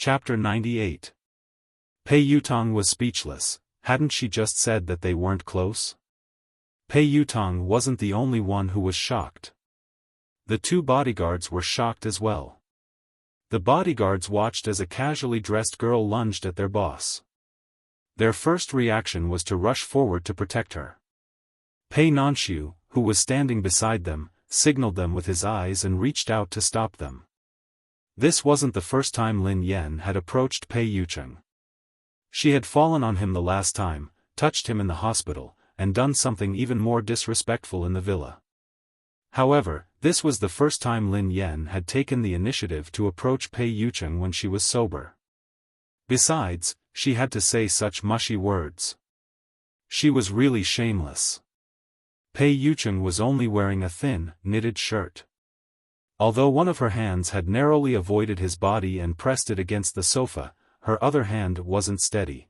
Chapter 98. Pei Yutong was speechless. Hadn't she just said that they weren't close? Pei Yutong wasn't the only one who was shocked. The two bodyguards were shocked as well. The bodyguards watched as a casually dressed girl lunged at their boss. Their first reaction was to rush forward to protect her. Pei Nanxiu, who was standing beside them, signaled them with his eyes and reached out to stop them. This wasn't the first time Lin Yan had approached Pei Yutong. She had fallen on him the last time, touched him in the hospital, and done something even more disrespectful in the villa. However, this was the first time Lin Yan had taken the initiative to approach Pei Yutong when she was sober. Besides, she had to say such mushy words. She was really shameless. Pei Yutong was only wearing a thin, knitted shirt. Although one of her hands had narrowly avoided his body and pressed it against the sofa, her other hand wasn't steady.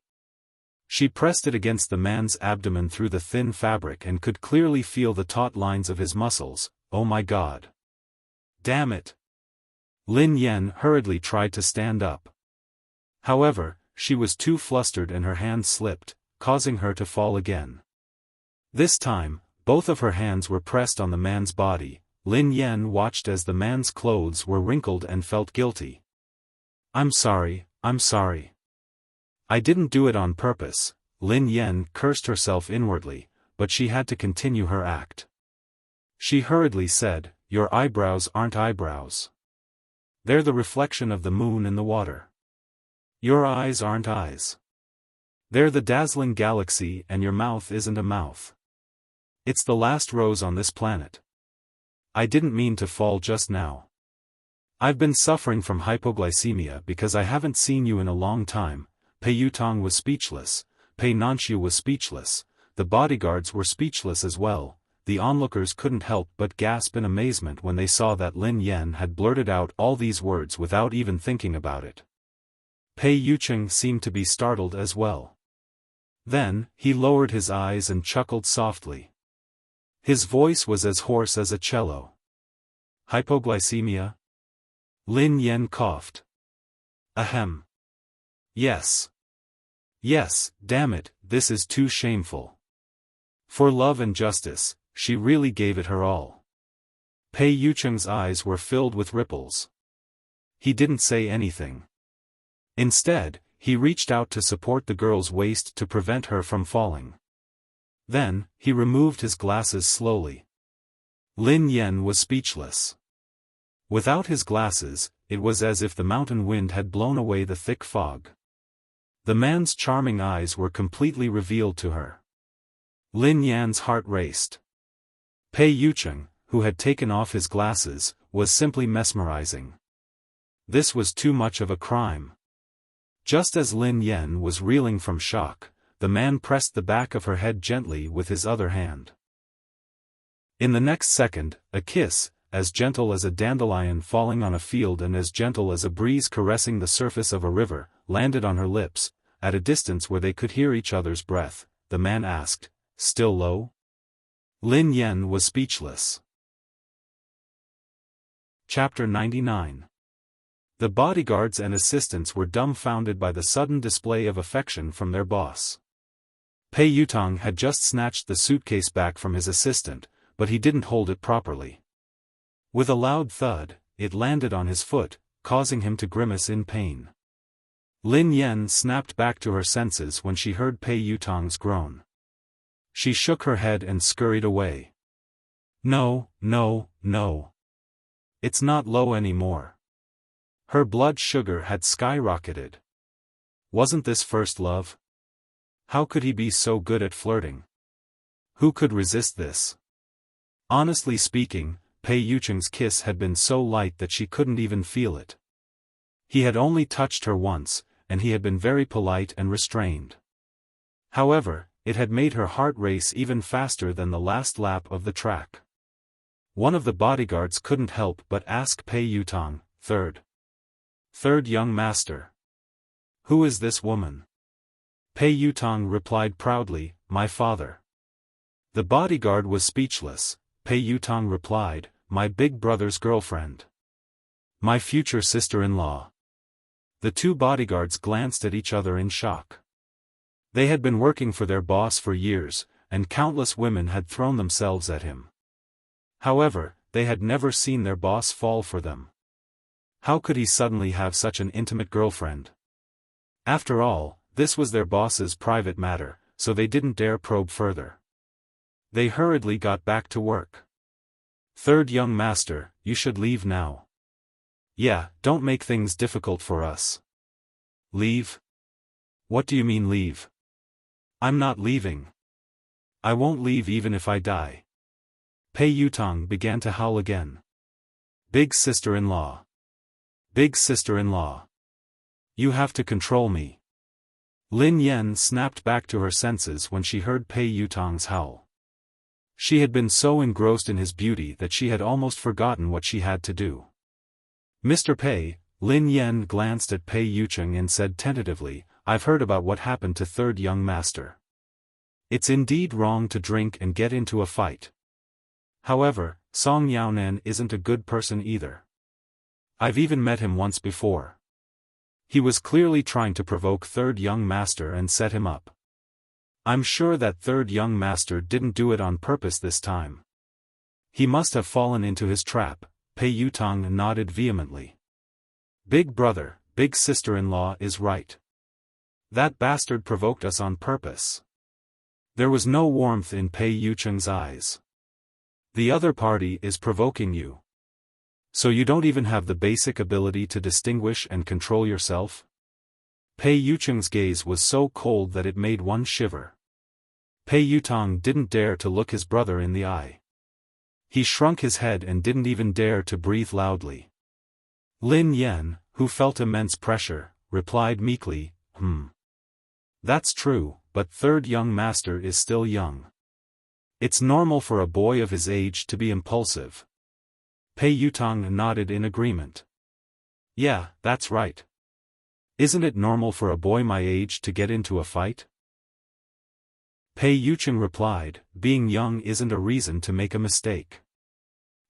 She pressed it against the man's abdomen through the thin fabric and could clearly feel the taut lines of his muscles. Oh my God! Damn it! Lin Yan hurriedly tried to stand up. However, she was too flustered and her hand slipped, causing her to fall again. This time, both of her hands were pressed on the man's body. Lin Yan watched as the man's clothes were wrinkled and felt guilty. I'm sorry. I didn't do it on purpose. Lin Yan cursed herself inwardly, but she had to continue her act. She hurriedly said, Your eyebrows aren't eyebrows. They're the reflection of the moon in the water. Your eyes aren't eyes. They're the dazzling galaxy, and your mouth isn't a mouth. It's the last rose on this planet. I didn't mean to fall just now. I've been suffering from hypoglycemia because I haven't seen you in a long time. Pei Yutong was speechless, Pei Nanxiu was speechless, the bodyguards were speechless as well. The onlookers couldn't help but gasp in amazement when they saw that Lin Yan had blurted out all these words without even thinking about it. Pei Yutong seemed to be startled as well. Then, he lowered his eyes and chuckled softly. His voice was as hoarse as a cello. Hypoglycemia? Lin Yan coughed. Ahem. Yes. Yes, damn it, this is too shameful. For love and justice, she really gave it her all. Pei Yutong's eyes were filled with ripples. He didn't say anything. Instead, he reached out to support the girl's waist to prevent her from falling. Then, he removed his glasses slowly. Lin Yan was speechless. Without his glasses, it was as if the mountain wind had blown away the thick fog. The man's charming eyes were completely revealed to her. Lin Yan's heart raced. Pei Yutong, who had taken off his glasses, was simply mesmerizing. This was too much of a crime. Just as Lin Yan was reeling from shock, the man pressed the back of her head gently with his other hand. In the next second, a kiss, as gentle as a dandelion falling on a field and as gentle as a breeze caressing the surface of a river, landed on her lips. At a distance where they could hear each other's breath, the man asked, Still low? Lin Yan was speechless. Chapter 99. The bodyguards and assistants were dumbfounded by the sudden display of affection from their boss. Pei Yutong had just snatched the suitcase back from his assistant, but he didn't hold it properly. With a loud thud, it landed on his foot, causing him to grimace in pain. Lin Yan snapped back to her senses when she heard Pei Yutong's groan. She shook her head and scurried away. No. It's not low anymore. Her blood sugar had skyrocketed. Wasn't this first love? How could he be so good at flirting? Who could resist this? Honestly speaking, Pei Yutong's kiss had been so light that she couldn't even feel it. He had only touched her once, and he had been very polite and restrained. However, it had made her heart race even faster than the last lap of the track. One of the bodyguards couldn't help but ask Pei Yutong, Third young master. Who is this woman? Pei Yutong replied proudly, My father. The bodyguard was speechless. Pei Yutong replied, My big brother's girlfriend. My future sister-in-law. The two bodyguards glanced at each other in shock. They had been working for their boss for years, and countless women had thrown themselves at him. However, they had never seen their boss fall for them. How could he suddenly have such an intimate girlfriend? After all, this was their boss's private matter, so they didn't dare probe further. They hurriedly got back to work. Third young master, you should leave now. Yeah, don't make things difficult for us. Leave? What do you mean leave? I'm not leaving. I won't leave even if I die. Pei Yutong began to howl again. Big sister-in-law. Big sister-in-law. You have to control me. Lin Yen snapped back to her senses when she heard Pei Yutong's howl. She had been so engrossed in his beauty that she had almost forgotten what she had to do. Mr. Pei, Lin Yen glanced at Pei Yucheng and said tentatively, I've heard about what happened to third young master. It's indeed wrong to drink and get into a fight. However, Song Yaonan isn't a good person either. I've even met him once before. He was clearly trying to provoke third young master and set him up. I'm sure that third young master didn't do it on purpose this time. He must have fallen into his trap. Pei Yutong nodded vehemently. Big brother, big sister-in-law is right. That bastard provoked us on purpose. There was no warmth in Pei Yucheng's eyes. The other party is provoking you. So you don't even have the basic ability to distinguish and control yourself? Pei Yucheng's gaze was so cold that it made one shiver. Pei Yutong didn't dare to look his brother in the eye. He shrunk his head and didn't even dare to breathe loudly. Lin Yen, who felt immense pressure, replied meekly, That's true, but third young master is still young. It's normal for a boy of his age to be impulsive. Pei Yutong nodded in agreement. Yeah, that's right. Isn't it normal for a boy my age to get into a fight? Pei Yucheng replied, being young isn't a reason to make a mistake.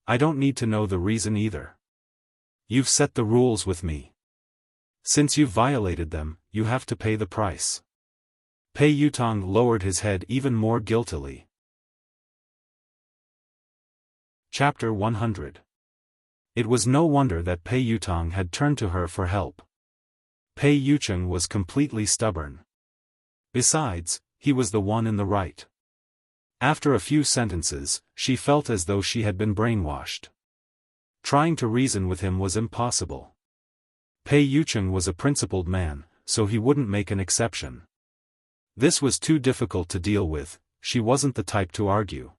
I don't need to know the reason either. You've set the rules with me. Since you've violated them, you have to pay the price. Pei Yutong lowered his head even more guiltily. Chapter 100. It was no wonder that Pei Yutong had turned to her for help. Pei Yucheng was completely stubborn. Besides, he was the one in the right. After a few sentences, she felt as though she had been brainwashed. Trying to reason with him was impossible. Pei Yucheng was a principled man, so he wouldn't make an exception. This was too difficult to deal with. She wasn't the type to argue.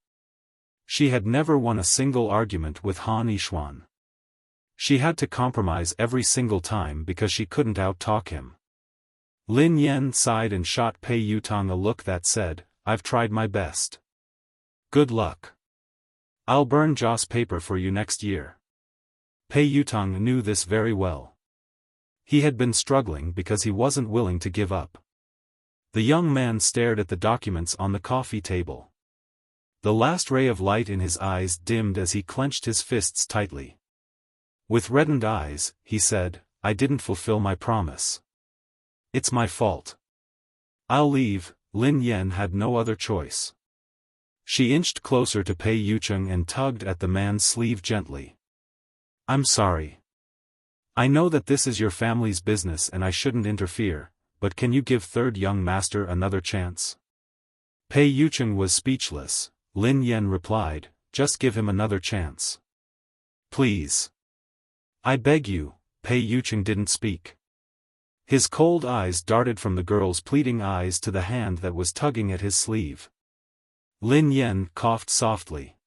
She had never won a single argument with Han Yishuan. She had to compromise every single time because she couldn't out-talk him. Lin Yen sighed and shot Pei Yutong a look that said, I've tried my best. Good luck. I'll burn Joss paper for you next year. Pei Yutong knew this very well. He had been struggling because he wasn't willing to give up. The young man stared at the documents on the coffee table. The last ray of light in his eyes dimmed as he clenched his fists tightly. With reddened eyes, he said, I didn't fulfill my promise. It's my fault. I'll leave. Lin Yen had no other choice. She inched closer to Pei Yucheng and tugged at the man's sleeve gently. I'm sorry. I know that this is your family's business and I shouldn't interfere, but can you give third young master another chance? Pei Yucheng was speechless. Lin Yen replied, just give him another chance. Please. I beg you. Pei Yucheng didn't speak. His cold eyes darted from the girl's pleading eyes to the hand that was tugging at his sleeve. Lin Yen coughed softly.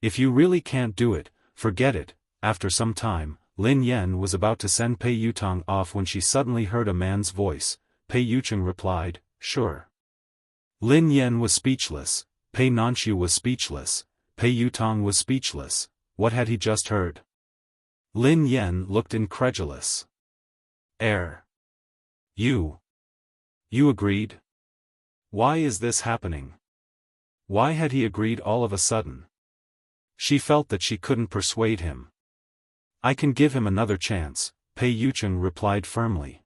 If you really can't do it, forget it. After some time, Lin Yen was about to send Pei Yutong off when she suddenly heard a man's voice. Pei Yucheng replied, sure. Lin Yen was speechless. Pei Nanshu was speechless. Pei Yutong was speechless. What had he just heard? Lin Yen looked incredulous. You agreed? Why is this happening? Why had he agreed all of a sudden? She felt that she couldn't persuade him. I can give him another chance, Pei Yucheng replied firmly.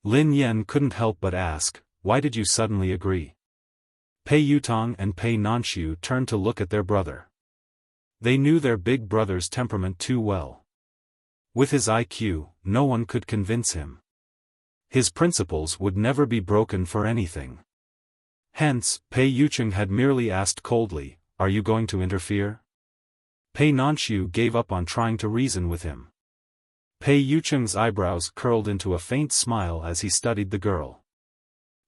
Lin Yan couldn't help but ask, why did you suddenly agree? Pei Yutong and Pei Nanxiu turned to look at their brother. They knew their big brother's temperament too well. With his IQ, no one could convince him. His principles would never be broken for anything. Hence, Pei Yucheng had merely asked coldly, are you going to interfere? Pei Nanxiu gave up on trying to reason with him. Pei Yucheng's eyebrows curled into a faint smile as he studied the girl.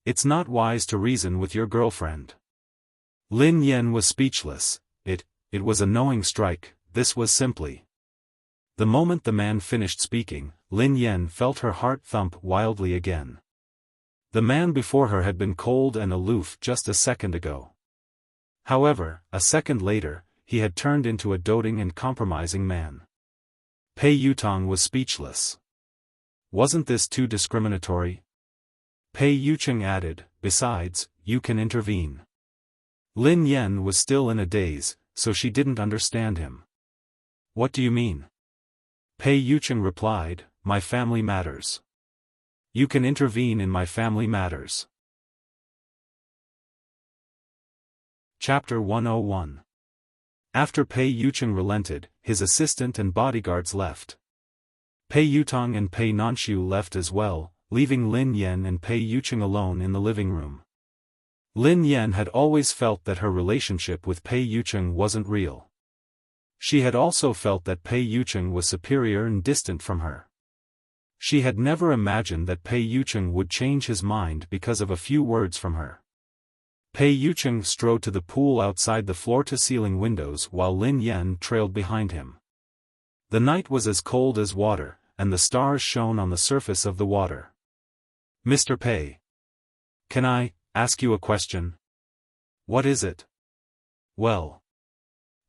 It's not wise to reason with your girlfriend. Lin Yan was speechless. It was a knowing strike. This was simply. The moment the man finished speaking, Lin Yan felt her heart thump wildly again. The man before her had been cold and aloof just a second ago. However, a second later, he had turned into a doting and compromising man. Pei Yutong was speechless. Wasn't this too discriminatory? Pei Yucheng added, besides, you can intervene. Lin Yan was still in a daze, so she didn't understand him. What do you mean? Pei Yucheng replied, my family matters. You can intervene in my family matters. Chapter 101. After Pei Yucheng relented, his assistant and bodyguards left. Pei Yutong and Pei Nanxiu left as well, leaving Lin Yan and Pei Yucheng alone in the living room. Lin Yan had always felt that her relationship with Pei Yucheng wasn't real. She had also felt that Pei Yucheng was superior and distant from her. She had never imagined that Pei Yucheng would change his mind because of a few words from her. Pei Yucheng strode to the pool outside the floor-to-ceiling windows while Lin Yan trailed behind him. The night was as cold as water, and the stars shone on the surface of the water. Mr. Pei. Can I ask you a question? What is it? Well.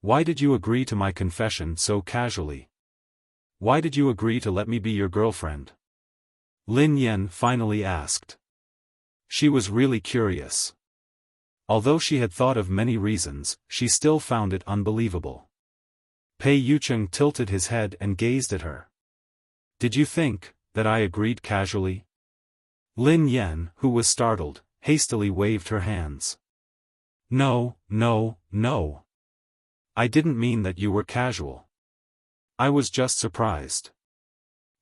Why did you agree to my confession so casually? Why did you agree to let me be your girlfriend? Lin Yan finally asked. She was really curious. Although she had thought of many reasons, she still found it unbelievable. Pei Yucheng tilted his head and gazed at her. Did you think that I agreed casually? Lin Yan, who was startled, hastily waved her hands. No. I didn't mean that you were casual. I was just surprised.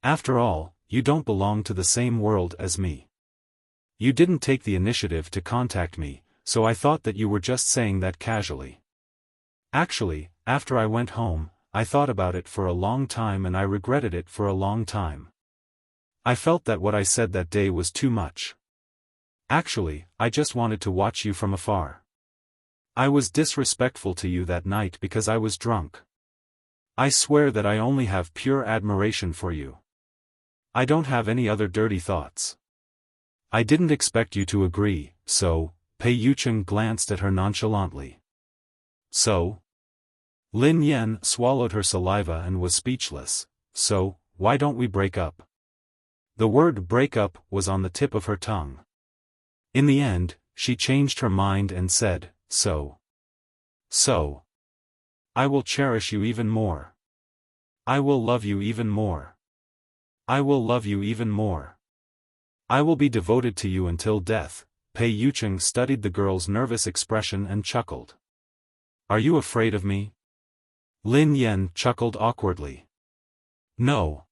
After all, you don't belong to the same world as me. You didn't take the initiative to contact me, so I thought that you were just saying that casually. Actually, after I went home, I thought about it for a long time and I regretted it for a long time. I felt that what I said that day was too much. Actually, I just wanted to watch you from afar. I was disrespectful to you that night because I was drunk. I swear that I only have pure admiration for you. I don't have any other dirty thoughts. I didn't expect you to agree, so. Pei Yucheng glanced at her nonchalantly. So? Lin Yan swallowed her saliva and was speechless. So, why don't we break up? The word break up was on the tip of her tongue. In the end, she changed her mind and said, so. I will cherish you even more. I will love you even more. I will love you even more. I will be devoted to you until death. Pei Yucheng studied the girl's nervous expression and chuckled. Are you afraid of me? Lin Yan chuckled awkwardly. No.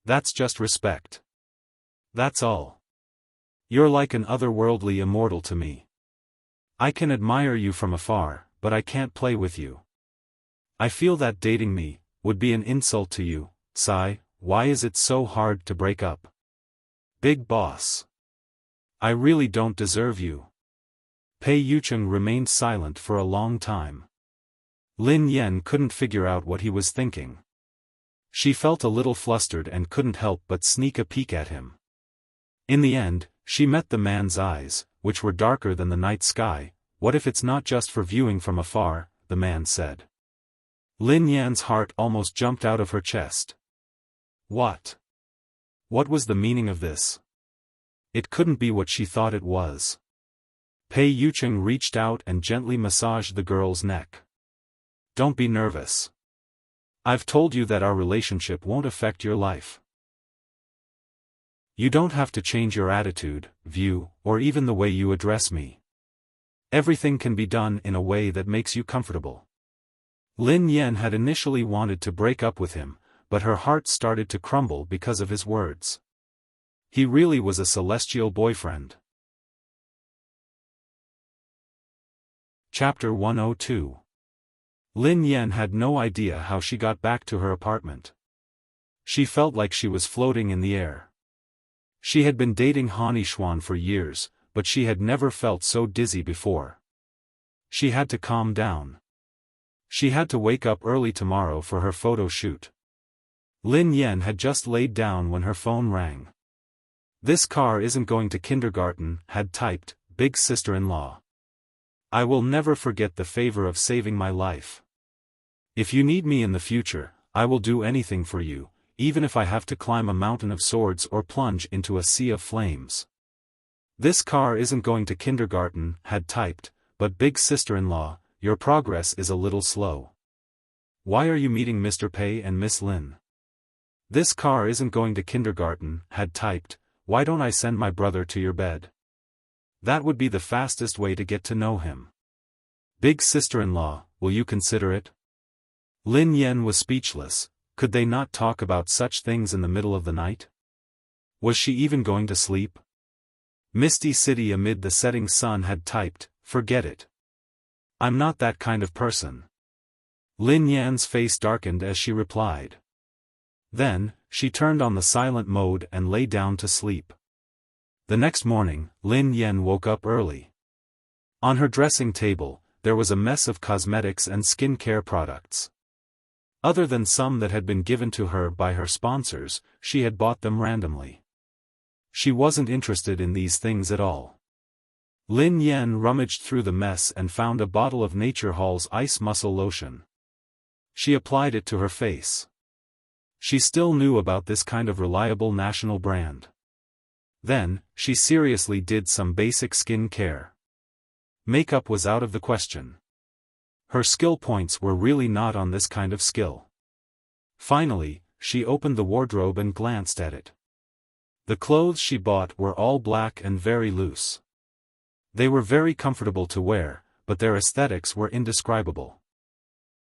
That's just respect. That's all. You're like an otherworldly immortal to me. I can admire you from afar, but I can't play with you. I feel that dating me would be an insult to you. Sigh, why is it so hard to break up? Big boss. I really don't deserve you. Pei Yucheng remained silent for a long time. Lin Yan couldn't figure out what he was thinking. She felt a little flustered and couldn't help but sneak a peek at him. In the end, she met the man's eyes, which were darker than the night sky. What if it's not just for viewing from afar, the man said. Lin Yan's heart almost jumped out of her chest. What? What was the meaning of this? It couldn't be what she thought it was. Pei Yucheng reached out and gently massaged the girl's neck. Don't be nervous. I've told you that our relationship won't affect your life. You don't have to change your attitude, view, or even the way you address me. Everything can be done in a way that makes you comfortable. Lin Yan had initially wanted to break up with him, but her heart started to crumble because of his words. He really was a celestial boyfriend. Chapter 102. Lin Yan had no idea how she got back to her apartment. She felt like she was floating in the air. She had been dating Han Yixuan for years, but she had never felt so dizzy before. She had to calm down. She had to wake up early tomorrow for her photo shoot. Lin Yan had just laid down when her phone rang. "This car isn't going to kindergarten," had typed, "Big sister-in-law. I will never forget the favor of saving my life. If you need me in the future, I will do anything for you, even if I have to climb a mountain of swords or plunge into a sea of flames." "This car isn't going to kindergarten," had typed, "but big sister-in-law, your progress is a little slow. Why are you meeting Mr. Pei and Miss Lin?" "This car isn't going to kindergarten," had typed, "Why don't I send my brother to your bed? That would be the fastest way to get to know him. Big sister-in-law, will you consider it?" Lin Yan was speechless. Could they not talk about such things in the middle of the night? Was she even going to sleep? Misty City amid the setting sun had typed, "Forget it. I'm not that kind of person." Lin Yan's face darkened as she replied. Then, she turned on the silent mode and lay down to sleep. The next morning, Lin Yan woke up early. On her dressing table, there was a mess of cosmetics and skincare products. Other than some that had been given to her by her sponsors, she had bought them randomly. She wasn't interested in these things at all. Lin Yan rummaged through the mess and found a bottle of Nature Hall's Ice Muscle Lotion. She applied it to her face. She still knew about this kind of reliable national brand. Then, she seriously did some basic skin care. Makeup was out of the question. Her skill points were really not on this kind of skill. Finally, she opened the wardrobe and glanced at it. The clothes she bought were all black and very loose. They were very comfortable to wear, but their aesthetics were indescribable.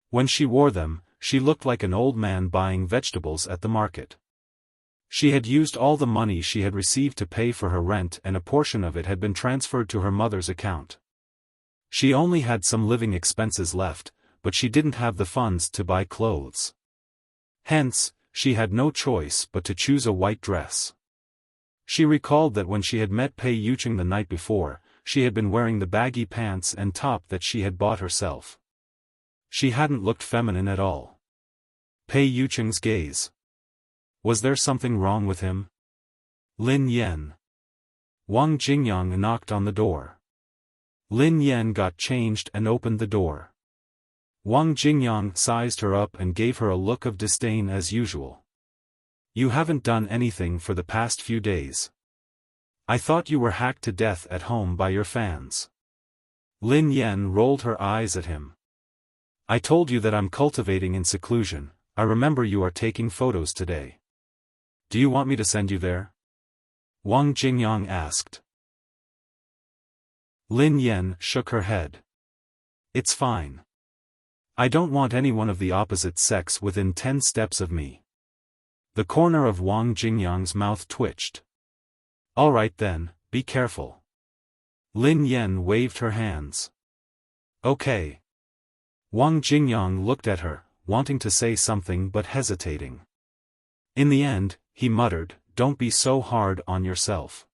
When she wore them, she looked like an old man buying vegetables at the market. She had used all the money she had received to pay for her rent, and a portion of it had been transferred to her mother's account. She only had some living expenses left, but she didn't have the funds to buy clothes. Hence, she had no choice but to choose a white dress. She recalled that when she had met Pei Yucheng the night before, she had been wearing the baggy pants and top that she had bought herself. She hadn't looked feminine at all. Pei Yucheng's gaze. Was there something wrong with him? Lin Yan. Wang Jingyang knocked on the door. Lin Yan got changed and opened the door. Wang Jingyang sized her up and gave her a look of disdain as usual. "You haven't done anything for the past few days. I thought you were hacked to death at home by your fans." Lin Yan rolled her eyes at him. "I told you that I'm cultivating in seclusion. I remember you are taking photos today. Do you want me to send you there?" Wang Jingyang asked. Lin Yan shook her head. "It's fine. I don't want anyone of the opposite sex within 10 steps of me." The corner of Wang Jingyang's mouth twitched. "All right then, be careful." Lin Yan waved her hands. "Okay." Wang Jingyang looked at her, wanting to say something but hesitating. In the end, he muttered, "Don't be so hard on yourself.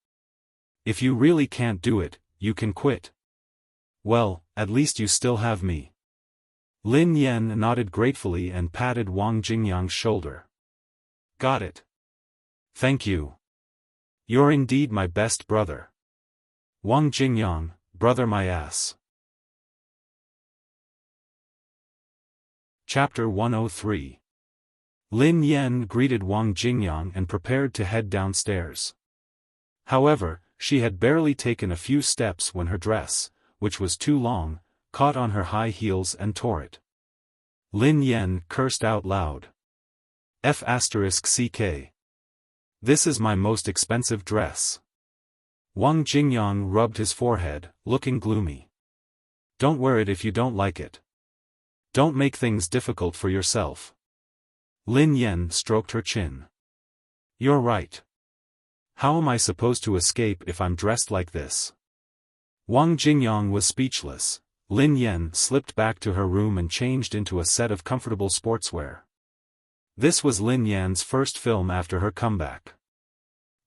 If you really can't do it, you can quit. Well, at least you still have me." Lin Yan nodded gratefully and patted Wang Jingyang's shoulder. "Got it. Thank you. You're indeed my best brother." Wang Jingyang, brother my ass. Chapter 103. Lin Yan greeted Wang Jingyang and prepared to head downstairs. However, she had barely taken a few steps when her dress, which was too long, caught on her high heels and tore it. Lin Yan cursed out loud. F***ck. This is my most expensive dress. Wang Jingyang rubbed his forehead, looking gloomy. Don't wear it if you don't like it. Don't make things difficult for yourself. Lin Yan stroked her chin. You're right. How am I supposed to escape if I'm dressed like this? Wang Jingyang was speechless. Lin Yan slipped back to her room and changed into a set of comfortable sportswear. This was Lin Yan's first film after her comeback.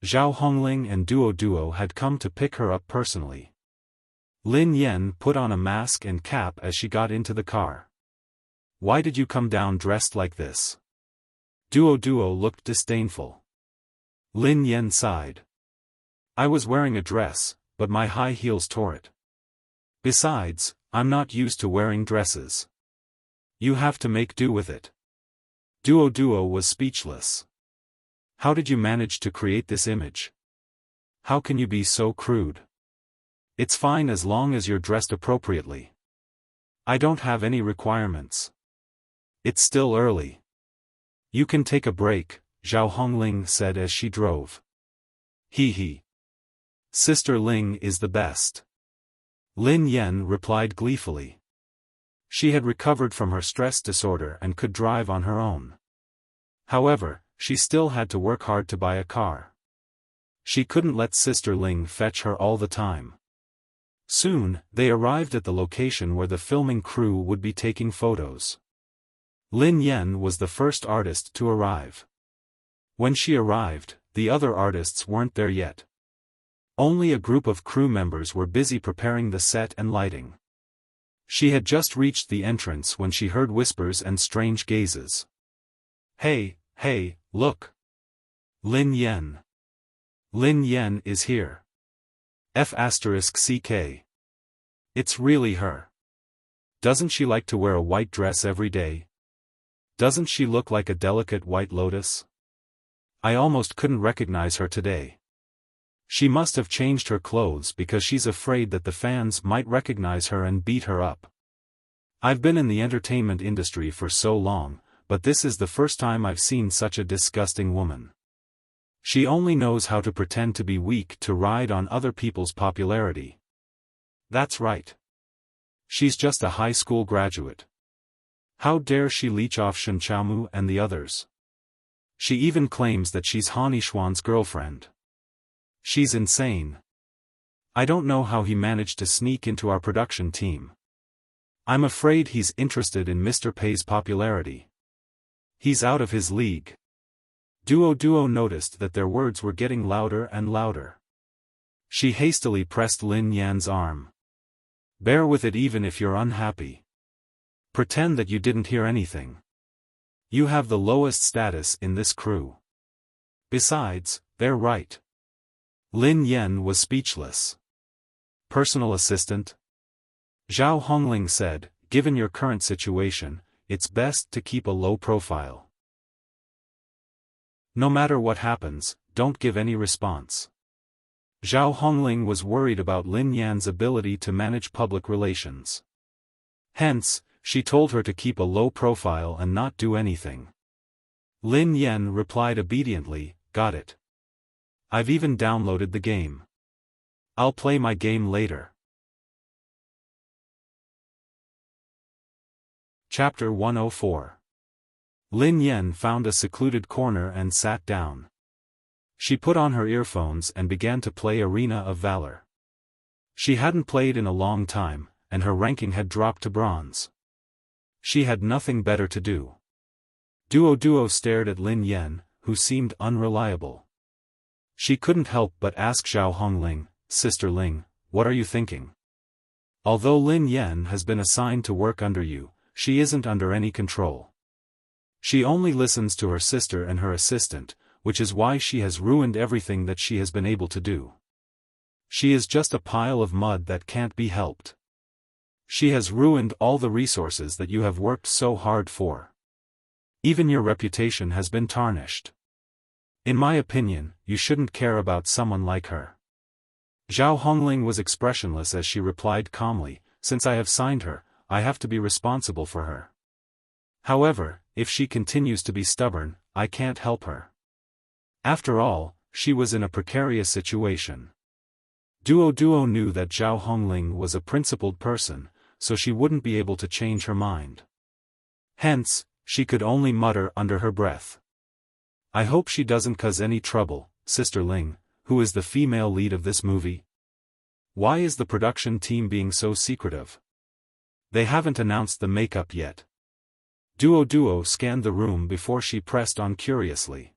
Zhao Hongling and Duo had come to pick her up personally. Lin Yan put on a mask and cap as she got into the car. Why did you come down dressed like this? Duo looked disdainful. Lin Yan sighed. I was wearing a dress, but my high heels tore it. Besides, I'm not used to wearing dresses. You have to make do with it. Duo was speechless. How did you manage to create this image? How can you be so crude? It's fine as long as you're dressed appropriately. I don't have any requirements. It's still early. You can take a break, Zhao Hongling said as she drove. Hee. Sister Ling is the best. Lin Yan replied gleefully. She had recovered from her stress disorder and could drive on her own. However, she still had to work hard to buy a car. She couldn't let Sister Ling fetch her all the time. Soon, they arrived at the location where the filming crew would be taking photos. Lin Yan was the first artist to arrive. When she arrived, the other artists weren't there yet. Only a group of crew members were busy preparing the set and lighting. She had just reached the entrance when she heard whispers and strange gazes. Hey, look! Lin Yan. Lin Yan is here. F***ck. It's really her. Doesn't she like to wear a white dress every day? Doesn't she look like a delicate white lotus? I almost couldn't recognize her today. She must have changed her clothes because she's afraid that the fans might recognize her and beat her up. I've been in the entertainment industry for so long, but this is the first time I've seen such a disgusting woman. She only knows how to pretend to be weak to ride on other people's popularity. That's right. She's just a high school graduate. How dare she leech off Shen Qiaomu and the others? She even claims that she's Han Yishuan's girlfriend. She's insane. I don't know how he managed to sneak into our production team. I'm afraid he's interested in Mr. Pei's popularity. He's out of his league. Duo noticed that their words were getting louder and louder. She hastily pressed Lin Yan's arm. Bear with it even if you're unhappy. Pretend that you didn't hear anything. You have the lowest status in this crew. Besides, they're right. Lin Yan was speechless. Personal assistant? Zhao Hongling said, given your current situation, it's best to keep a low profile. No matter what happens, don't give any response. Zhao Hongling was worried about Lin Yan's ability to manage public relations. Hence, she told her to keep a low profile and not do anything. Lin Yan replied obediently, got it. I've even downloaded the game. I'll play my game later. Chapter 104. Lin Yan found a secluded corner and sat down. She put on her earphones and began to play Arena of Valor. She hadn't played in a long time, and her ranking had dropped to bronze. She had nothing better to do. Duo stared at Lin Yan, who seemed unreliable. She couldn't help but ask Zhao Hongling, Sister Ling, what are you thinking? Although Lin Yan has been assigned to work under you, she isn't under any control. She only listens to her sister and her assistant, which is why she has ruined everything that she has been able to do. She is just a pile of mud that can't be helped. She has ruined all the resources that you have worked so hard for. Even your reputation has been tarnished. In my opinion, you shouldn't care about someone like her. Zhao Hongling was expressionless as she replied calmly, since I have signed her, I have to be responsible for her. However, if she continues to be stubborn, I can't help her. After all, she was in a precarious situation. Duo knew that Zhao Hongling was a principled person, so she wouldn't be able to change her mind. Hence, she could only mutter under her breath. I hope she doesn't cause any trouble, Sister Ling, who is the female lead of this movie. Why is the production team being so secretive? They haven't announced the makeup yet. Duo scanned the room before she pressed on curiously.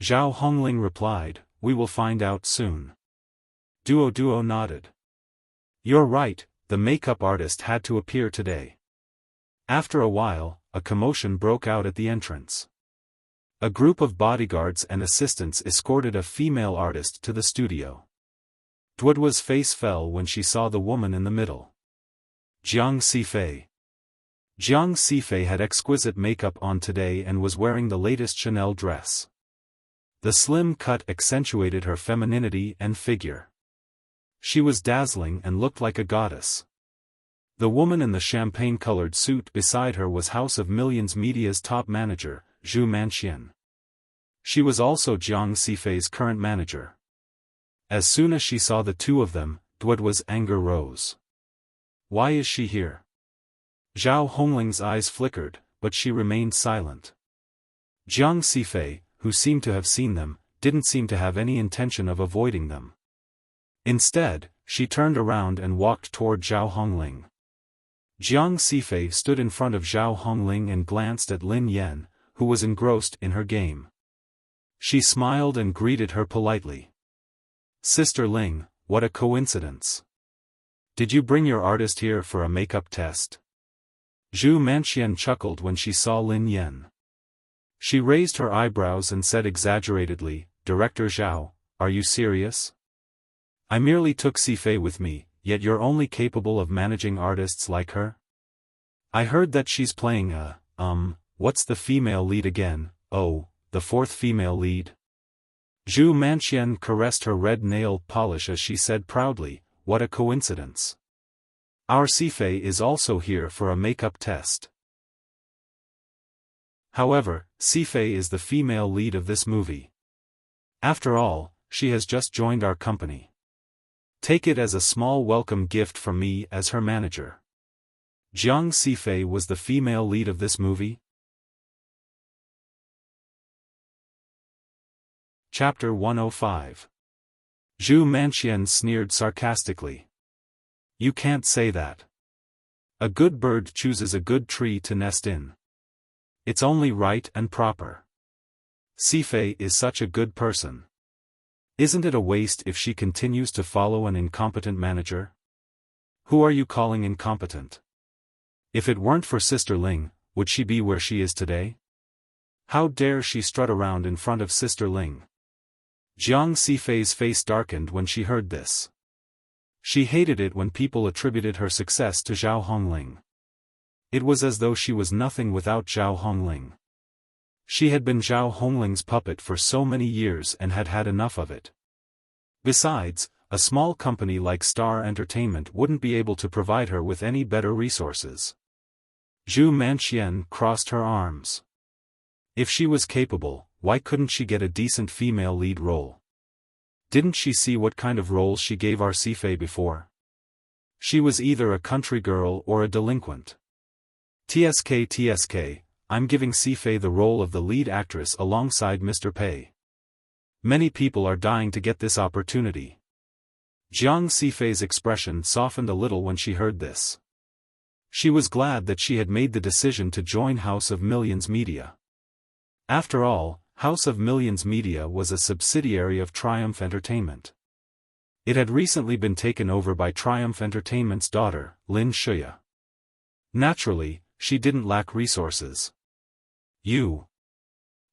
Zhao Hongling replied, we will find out soon. Duo nodded. You're right, the makeup artist had to appear today. After a while, a commotion broke out at the entrance. A group of bodyguards and assistants escorted a female artist to the studio. Duo's face fell when she saw the woman in the middle. Jiang Sifei. Jiang Sifei had exquisite makeup on today and was wearing the latest Chanel dress. The slim cut accentuated her femininity and figure. She was dazzling and looked like a goddess. The woman in the champagne-colored suit beside her was House of Millions Media's top manager, Zhu Manxian. She was also Jiang Sifei's current manager. As soon as she saw the two of them, Duo's anger rose. Why is she here? Zhao Hongling's eyes flickered, but she remained silent. Jiang Sifei, who seemed to have seen them, didn't seem to have any intention of avoiding them. Instead, she turned around and walked toward Zhao Hongling. Jiang Sifei stood in front of Zhao Hongling and glanced at Lin Yan, who was engrossed in her game. She smiled and greeted her politely. Sister Ling, what a coincidence. Did you bring your artist here for a makeup test? Zhu Manxian chuckled when she saw Lin Yan. She raised her eyebrows and said exaggeratedly, Director Zhao, are you serious? I merely took Sifei with me, yet you're only capable of managing artists like her? I heard that she's playing what's the female lead again? Oh, the fourth female lead? Zhu Manxian caressed her red nail polish as she said proudly, what a coincidence. Our Sifei is also here for a makeup test. However, Sifei is the female lead of this movie. After all, she has just joined our company. Take it as a small welcome gift from me as her manager. Jiang Sifei was the female lead of this movie? Chapter 105. Zhu Manxian sneered sarcastically. You can't say that. A good bird chooses a good tree to nest in. It's only right and proper. Sifei is such a good person. Isn't it a waste if she continues to follow an incompetent manager? Who are you calling incompetent? If it weren't for Sister Ling, would she be where she is today? How dare she strut around in front of Sister Ling? Jiang Sifei's face darkened when she heard this. She hated it when people attributed her success to Zhao Hongling. It was as though she was nothing without Zhao Hongling. She had been Zhao Hongling's puppet for so many years and had had enough of it. Besides, a small company like Star Entertainment wouldn't be able to provide her with any better resources. Zhu Manxian crossed her arms. If she was capable, why couldn't she get a decent female lead role? Didn't she see what kind of roles she gave our Sifei before? She was either a country girl or a delinquent. TSK, I'm giving Sifei the role of the lead actress alongside Mr. Pei. Many people are dying to get this opportunity. Jiang Sifei's expression softened a little when she heard this. She was glad that she had made the decision to join House of Millions Media. After all, House of Millions Media was a subsidiary of Triumph Entertainment. It had recently been taken over by Triumph Entertainment's daughter, Lin Shuya. Naturally, she didn't lack resources. You.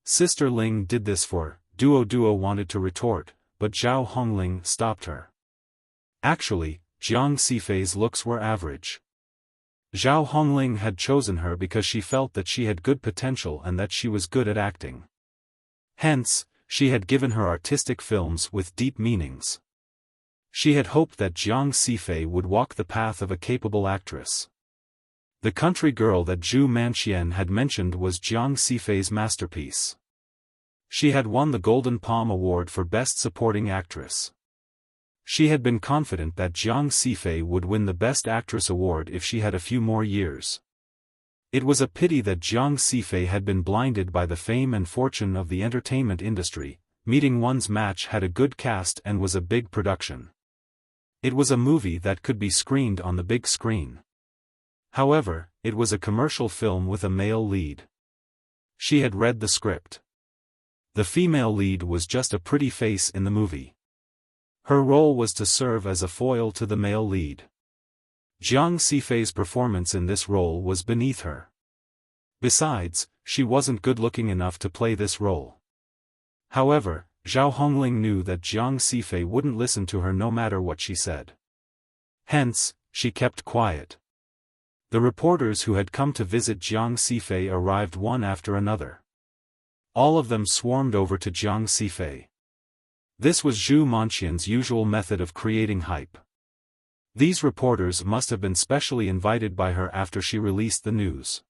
Sister Ling did this for, Duo wanted to retort, but Zhao Hongling stopped her. Actually, Jiang Sifei's looks were average. Zhao Hongling had chosen her because she felt that she had good potential and that she was good at acting. Hence, she had given her artistic films with deep meanings. She had hoped that Jiang Sifei would walk the path of a capable actress. The country girl that Zhu Manxian had mentioned was Jiang Sifei's masterpiece. She had won the Golden Palm Award for Best Supporting Actress. She had been confident that Jiang Sifei would win the Best Actress award if she had a few more years. It was a pity that Jiang Sifei had been blinded by the fame and fortune of the entertainment industry. Meeting One's Match had a good cast and was a big production. It was a movie that could be screened on the big screen. However, it was a commercial film with a male lead. She had read the script. The female lead was just a pretty face in the movie. Her role was to serve as a foil to the male lead. Jiang Sifei's performance in this role was beneath her. Besides, she wasn't good-looking enough to play this role. However, Zhao Hongling knew that Jiang Sifei wouldn't listen to her no matter what she said. Hence, she kept quiet. The reporters who had come to visit Jiang Sifei arrived one after another. All of them swarmed over to Jiang Sifei. This was Zhu Manxian's usual method of creating hype. These reporters must have been specially invited by her after she released the news.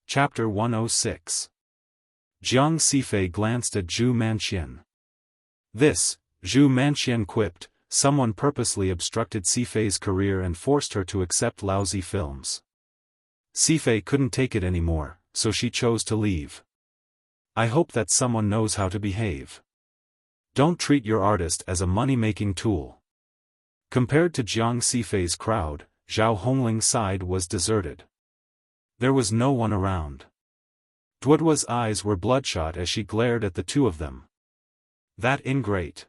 Chapter 106. Jiang Sifei glanced at Zhu Manxian. This, Zhu Manxian quipped, someone purposely obstructed Sifei's career and forced her to accept lousy films. Sifei couldn't take it anymore, so she chose to leave. I hope that someone knows how to behave. Don't treat your artist as a money-making tool. Compared to Jiang Sifei's crowd, Zhao Hongling's side was deserted. There was no one around. Duoduo's eyes were bloodshot as she glared at the two of them. That ingrate.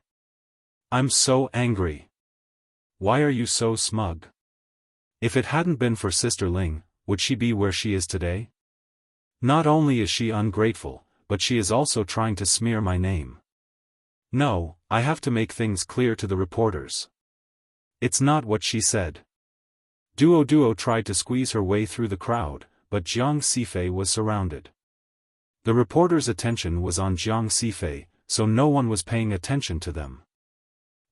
I'm so angry. Why are you so smug? If it hadn't been for Sister Ling, would she be where she is today? Not only is she ungrateful, but she is also trying to smear my name. No, I have to make things clear to the reporters. It's not what she said. Duo tried to squeeze her way through the crowd, but Jiang Sifei was surrounded. The reporters' attention was on Jiang Sifei, so no one was paying attention to them.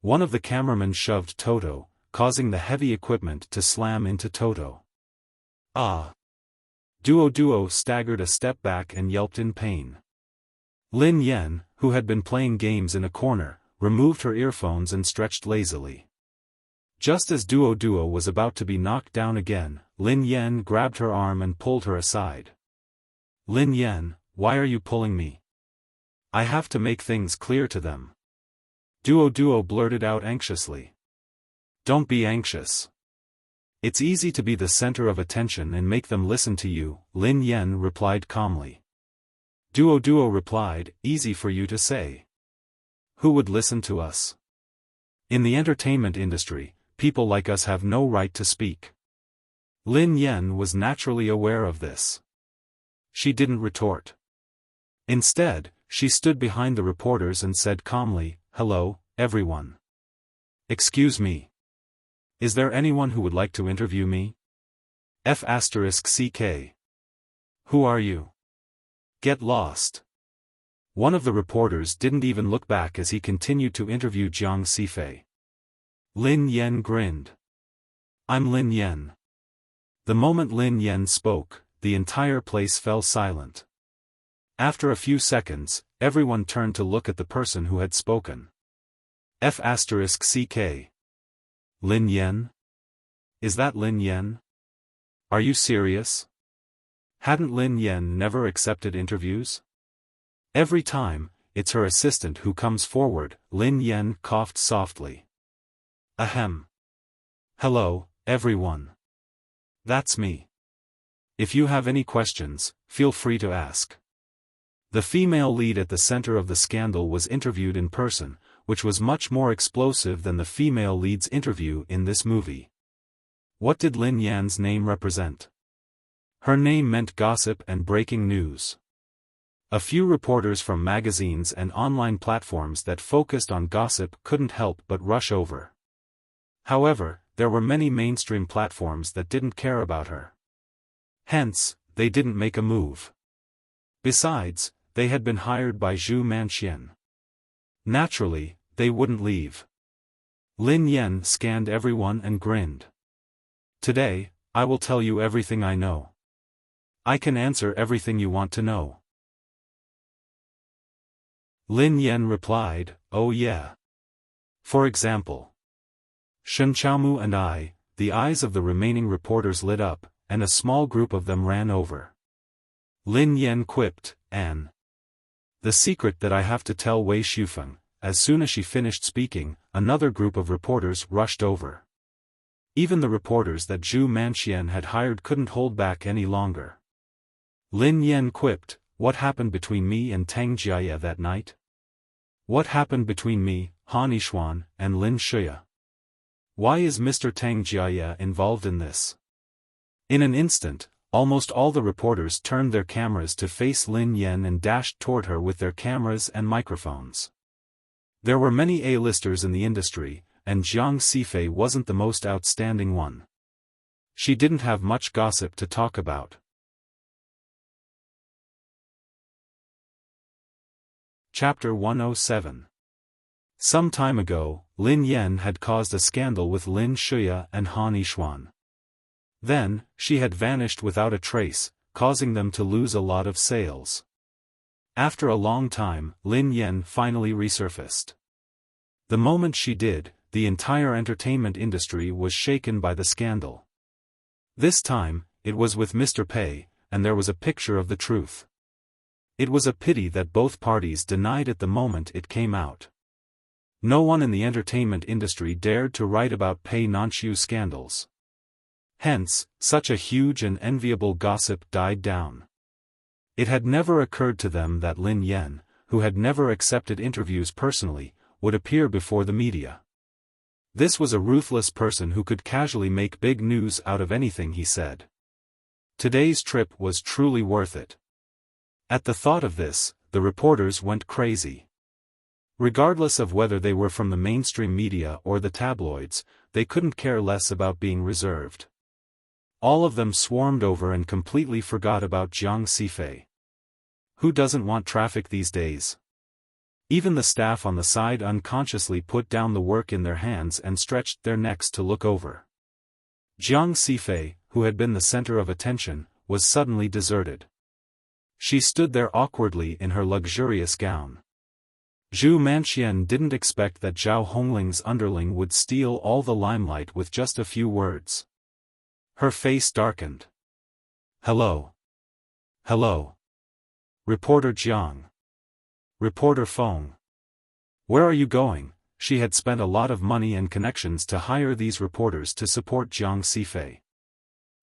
One of the cameramen shoved Toto, causing the heavy equipment to slam into Toto. Ah! Duo staggered a step back and yelped in pain. Lin Yan, who had been playing games in a corner, removed her earphones and stretched lazily. Just as Duo was about to be knocked down again, Lin Yan grabbed her arm and pulled her aside. Lin Yan, why are you pulling me? I have to make things clear to them. Duo blurted out anxiously. Don't be anxious. It's easy to be the center of attention and make them listen to you, Lin Yan replied calmly. Duo replied, easy for you to say. Who would listen to us? In the entertainment industry, people like us have no right to speak. Lin Yan was naturally aware of this. She didn't retort. Instead, she stood behind the reporters and said calmly, hello, everyone. Excuse me. Is there anyone who would like to interview me? F***CK. Who are you? Get lost. One of the reporters didn't even look back as he continued to interview Jiang Sifei. Lin Yan grinned. I'm Lin Yan. The moment Lin Yan spoke, the entire place fell silent. After a few seconds, everyone turned to look at the person who had spoken. F***CK. Lin Yan? Is that Lin Yan? Are you serious? Hadn't Lin Yan never accepted interviews? Every time, it's her assistant who comes forward, Lin Yan coughed softly. Ahem. Hello, everyone. That's me. If you have any questions, feel free to ask. The female lead at the center of the scandal was interviewed in person, which was much more explosive than the female lead's interview in this movie. What did Lin Yan's name represent? Her name meant gossip and breaking news. A few reporters from magazines and online platforms that focused on gossip couldn't help but rush over. However, there were many mainstream platforms that didn't care about her. Hence, they didn't make a move. Besides, they had been hired by Zhu Manxian. Naturally, they wouldn't leave. Lin Yen scanned everyone and grinned. Today, I will tell you everything I know. I can answer everything you want to know. Lin Yen replied, oh yeah. For example. Shen Chaomu and I, the eyes of the remaining reporters lit up, and a small group of them ran over. Lin Yen quipped, An. The secret that I have to tell Wei Xiaofan. As soon as she finished speaking, another group of reporters rushed over. Even the reporters that Zhu Manxian had hired couldn't hold back any longer. Lin Yen quipped, what happened between me and Tang Jiaye that night? What happened between me, Han Yishuan, and Lin Shuya? Why is Mr. Tang Jiaye involved in this? In an instant, almost all the reporters turned their cameras to face Lin Yen and dashed toward her with their cameras and microphones. There were many A-listers in the industry, and Jiang Sifei wasn't the most outstanding one. She didn't have much gossip to talk about. Chapter 107. Some time ago, Lin Yen had caused a scandal with Lin Shuya and Han Yishuan. Then, she had vanished without a trace, causing them to lose a lot of sales. After a long time, Lin Yen finally resurfaced. The moment she did, the entire entertainment industry was shaken by the scandal. This time, it was with Mr. Pei, and there was a picture of the truth. It was a pity that both parties denied it the moment it came out. No one in the entertainment industry dared to write about Pei Nanxiu's scandals. Hence, such a huge and enviable gossip died down. It had never occurred to them that Lin Yen, who had never accepted interviews personally, would appear before the media. This was a ruthless person who could casually make big news out of anything he said. Today's trip was truly worth it. At the thought of this, the reporters went crazy. Regardless of whether they were from the mainstream media or the tabloids, they couldn't care less about being reserved. All of them swarmed over and completely forgot about Jiang Sifei. Who doesn't want traffic these days? Even the staff on the side unconsciously put down the work in their hands and stretched their necks to look over. Jiang Sifei, who had been the center of attention, was suddenly deserted. She stood there awkwardly in her luxurious gown. Zhu Manxian didn't expect that Zhao Hongling's underling would steal all the limelight with just a few words. Her face darkened. Hello. Hello. Reporter Jiang. Reporter Feng. Where are you going? She had spent a lot of money and connections to hire these reporters to support Jiang Sifei.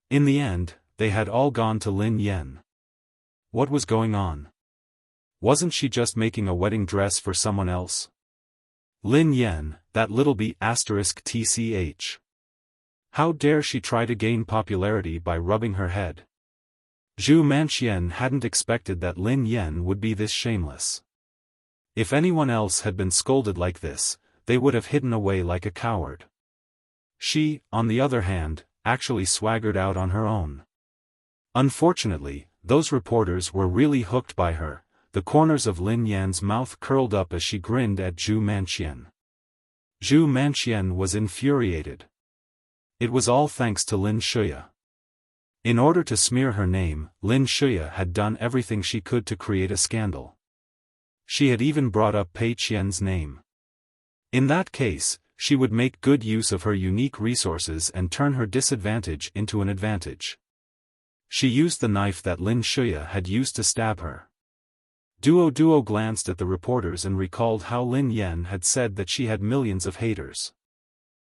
In the end, they had all gone to Lin Yen. What was going on? Wasn't she just making a wedding dress for someone else? Lin Yen, that little b***tch. How dare she try to gain popularity by rubbing her head? Zhu Manxian hadn't expected that Lin Yen would be this shameless. If anyone else had been scolded like this, they would have hidden away like a coward. She, on the other hand, actually swaggered out on her own. Unfortunately, those reporters were really hooked by her. The corners of Lin Yan's mouth curled up as she grinned at Zhu Manxian. Zhu Manxian was infuriated. It was all thanks to Lin Shuya. In order to smear her name, Lin Shuya had done everything she could to create a scandal. She had even brought up Pei Qian's name. In that case, she would make good use of her unique resources and turn her disadvantage into an advantage. She used the knife that Lin Shuya had used to stab her. Duo glanced at the reporters and recalled how Lin Yen had said that she had millions of haters.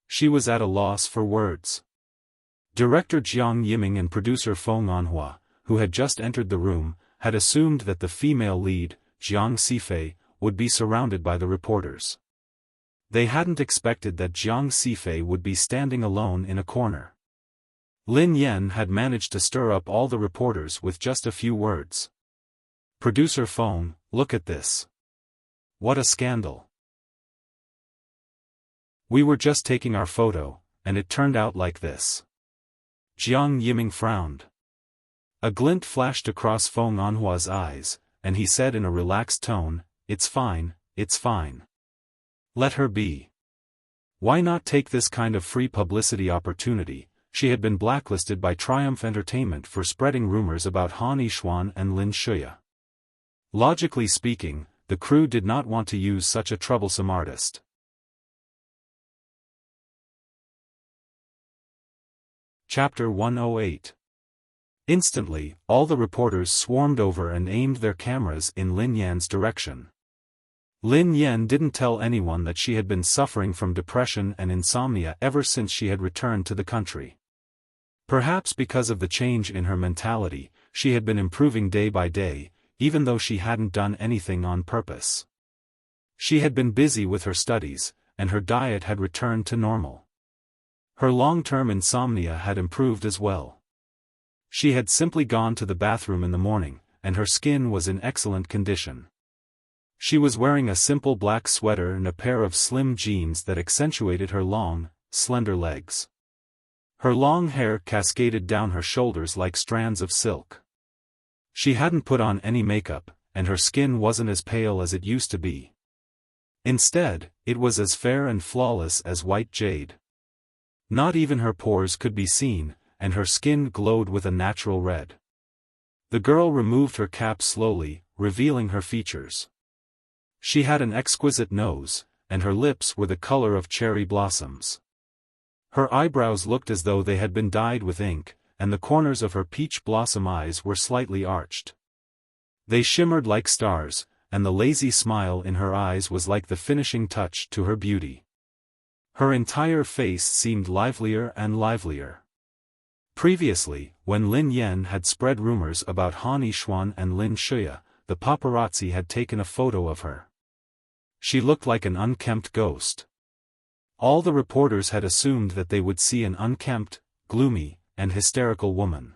She was at a loss for words. Director Jiang Yiming and producer Feng Anhua, who had just entered the room, had assumed that the female lead, Jiang Sifei, would be surrounded by the reporters. They hadn't expected that Jiang Sifei would be standing alone in a corner. Lin Yen had managed to stir up all the reporters with just a few words. Producer Feng, look at this. What a scandal. We were just taking our photo, and it turned out like this. Jiang Yiming frowned. A glint flashed across Feng Anhua's eyes, and he said in a relaxed tone, it's fine, it's fine. Let her be. Why not take this kind of free publicity opportunity? She had been blacklisted by Triumph Entertainment for spreading rumors about Han Yixuan and Lin Shuya. Logically speaking, the crew did not want to use such a troublesome artist. Chapter 108. Instantly, all the reporters swarmed over and aimed their cameras in Lin Yan's direction. Lin Yan didn't tell anyone that she had been suffering from depression and insomnia ever since she had returned to the country. Perhaps because of the change in her mentality, she had been improving day by day, even though she hadn't done anything on purpose. She had been busy with her studies, and her diet had returned to normal. Her long-term insomnia had improved as well. She had simply gone to the bathroom in the morning, and her skin was in excellent condition. She was wearing a simple black sweater and a pair of slim jeans that accentuated her long, slender legs. Her long hair cascaded down her shoulders like strands of silk. She hadn't put on any makeup, and her skin wasn't as pale as it used to be. Instead, it was as fair and flawless as white jade. Not even her pores could be seen, and her skin glowed with a natural red. The girl removed her cap slowly, revealing her features. She had an exquisite nose, and her lips were the color of cherry blossoms. Her eyebrows looked as though they had been dyed with ink, and the corners of her peach blossom eyes were slightly arched. They shimmered like stars, and the lazy smile in her eyes was like the finishing touch to her beauty. Her entire face seemed livelier and livelier. Previously, when Lin Yan had spread rumors about Han Yixuan and Lin Shuya, the paparazzi had taken a photo of her. She looked like an unkempt ghost. All the reporters had assumed that they would see an unkempt, gloomy, and hysterical woman.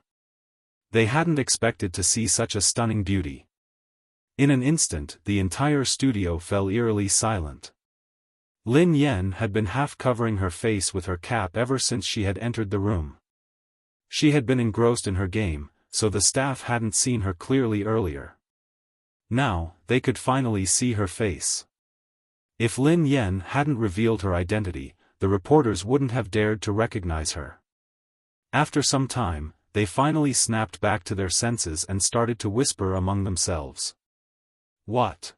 They hadn't expected to see such a stunning beauty. In an instant, the entire studio fell eerily silent. Lin Yan had been half covering her face with her cap ever since she had entered the room. She had been engrossed in her game, so the staff hadn't seen her clearly earlier. Now, they could finally see her face. If Lin Yan hadn't revealed her identity, the reporters wouldn't have dared to recognize her. After some time, they finally snapped back to their senses and started to whisper among themselves. What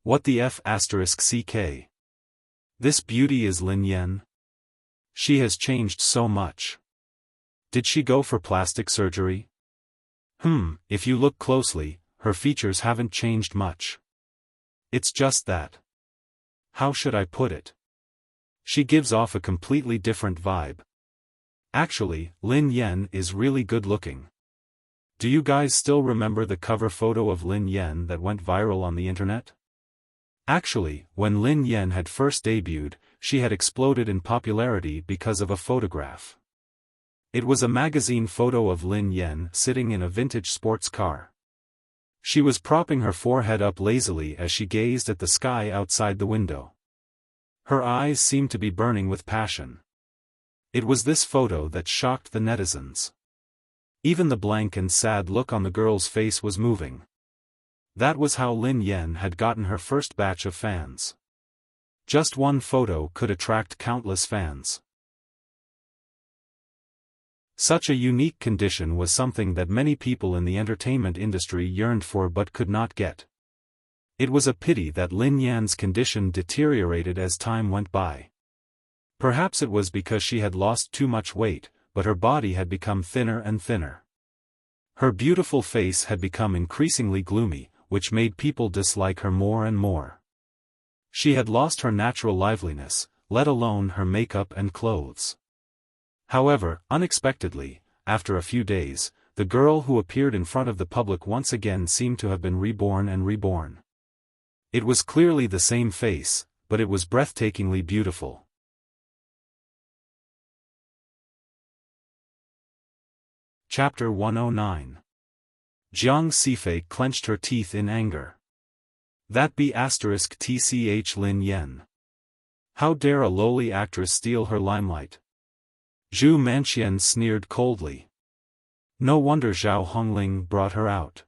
the f***ck? This beauty is Lin Yan? She has changed so much. Did she go for plastic surgery? If you look closely, her features haven't changed much. It's just that. How should I put it? She gives off a completely different vibe. Actually, Lin Yan is really good looking. Do you guys still remember the cover photo of Lin Yan that went viral on the internet? Actually, when Lin Yan had first debuted, she had exploded in popularity because of a photograph. It was a magazine photo of Lin Yan sitting in a vintage sports car. She was propping her forehead up lazily as she gazed at the sky outside the window. Her eyes seemed to be burning with passion. It was this photo that shocked the netizens. Even the blank and sad look on the girl's face was moving. That was how Lin Yan had gotten her first batch of fans. Just one photo could attract countless fans. Such a unique condition was something that many people in the entertainment industry yearned for but could not get. It was a pity that Lin Yan's condition deteriorated as time went by. Perhaps it was because she had lost too much weight, but her body had become thinner and thinner. Her beautiful face had become increasingly gloomy, which made people dislike her more and more. She had lost her natural liveliness, let alone her makeup and clothes. However, unexpectedly, after a few days, the girl who appeared in front of the public once again seemed to have been reborn and reborn. It was clearly the same face, but it was breathtakingly beautiful. Chapter 109. Jiang Sifei clenched her teeth in anger. That be *tch Lin Yan. How dare a lowly actress steal her limelight? Zhu Manqian sneered coldly. No wonder Zhao Hongling brought her out.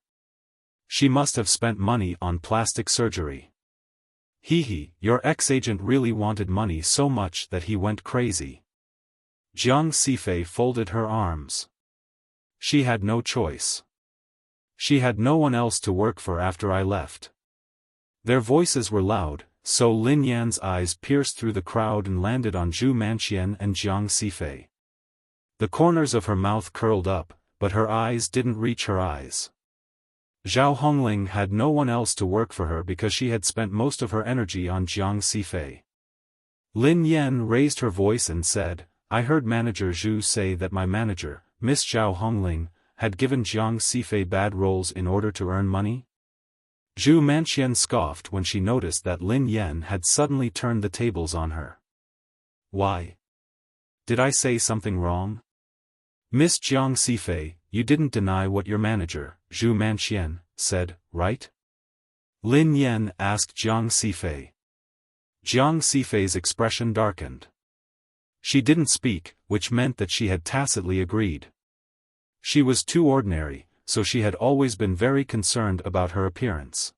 She must have spent money on plastic surgery. Hee, your ex-agent really wanted money so much that he went crazy. Jiang Sifei folded her arms. She had no choice. She had no one else to work for after I left. Their voices were loud, so Lin Yan's eyes pierced through the crowd and landed on Zhu Manqian and Jiang Sifei. The corners of her mouth curled up, but her eyes didn't reach her eyes. Zhao Hongling had no one else to work for her because she had spent most of her energy on Jiang Sifei. Lin Yan raised her voice and said, I heard Manager Zhu say that my manager, Miss Zhao Hongling, had given Jiang Sifei bad roles in order to earn money? Zhu Manqian scoffed when she noticed that Lin Yan had suddenly turned the tables on her. Why? Did I say something wrong? Miss Jiang Sifei, you didn't deny what your manager, Zhu Manqian, said, right? Lin Yan asked Jiang Sifei. Jiang Sifei's expression darkened. She didn't speak, which meant that she had tacitly agreed. She was too ordinary, so she had always been very concerned about her appearance.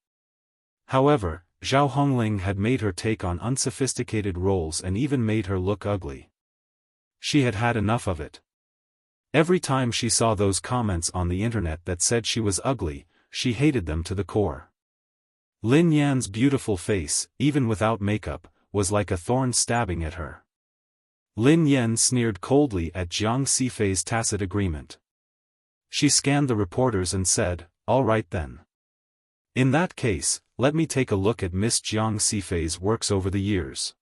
However, Zhao Hongling had made her take on unsophisticated roles and even made her look ugly. She had had enough of it. Every time she saw those comments on the internet that said she was ugly, she hated them to the core. Lin Yan's beautiful face, even without makeup, was like a thorn stabbing at her. Lin Yan sneered coldly at Jiang Sifei's tacit agreement. She scanned the reporters and said, all right then. In that case, let me take a look at Miss Jiang Sifei's works over the years.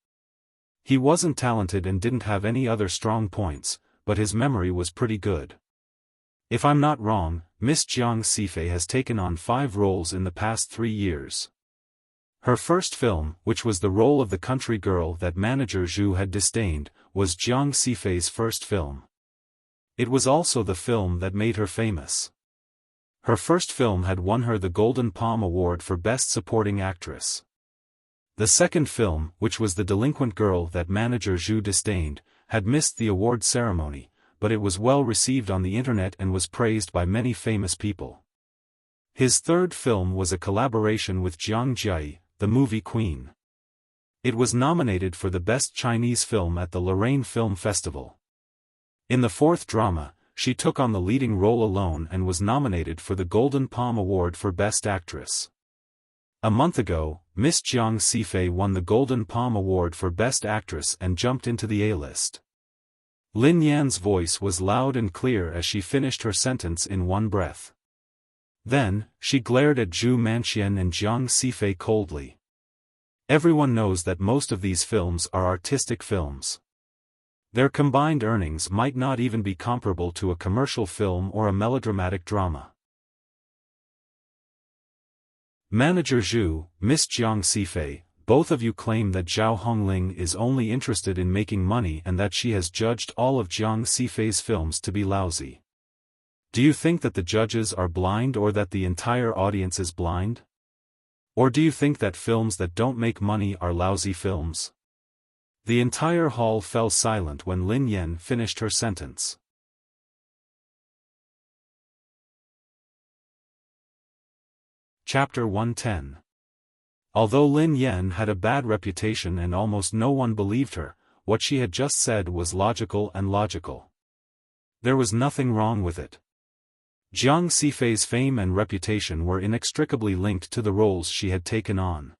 He wasn't talented and didn't have any other strong points, but his memory was pretty good. If I'm not wrong, Miss Jiang Sifei has taken on 5 roles in the past 3 years. Her first film, which was the role of the country girl that Manager Zhu had disdained, was Jiang Sifei's first film. It was also the film that made her famous. Her first film had won her the Golden Palm Award for Best Supporting Actress. The second film, which was The Delinquent Girl that Manager Zhu disdained, had missed the award ceremony, but it was well received on the internet and was praised by many famous people. His third film was a collaboration with Jiang Jie, the movie Queen. It was nominated for the Best Chinese Film at the Lorraine Film Festival. In the fourth drama, she took on the leading role alone and was nominated for the Golden Palm Award for Best Actress. A month ago, Miss Jiang Sifei won the Golden Palm Award for Best Actress and jumped into the A-list. Lin Yan's voice was loud and clear as she finished her sentence in one breath. Then, she glared at Zhu Manqian and Jiang Sifei coldly. Everyone knows that most of these films are artistic films. Their combined earnings might not even be comparable to a commercial film or a melodramatic drama. Manager Zhu, Miss Jiang Sifei, both of you claim that Zhao Hongling is only interested in making money and that she has judged all of Jiang Sifei's films to be lousy. Do you think that the judges are blind or that the entire audience is blind? Or do you think that films that don't make money are lousy films? The entire hall fell silent when Lin Yan finished her sentence. Chapter 110. Although Lin Yan had a bad reputation and almost no one believed her, what she had just said was logical and logical. There was nothing wrong with it. Jiang Sifei's fame and reputation were inextricably linked to the roles she had taken on.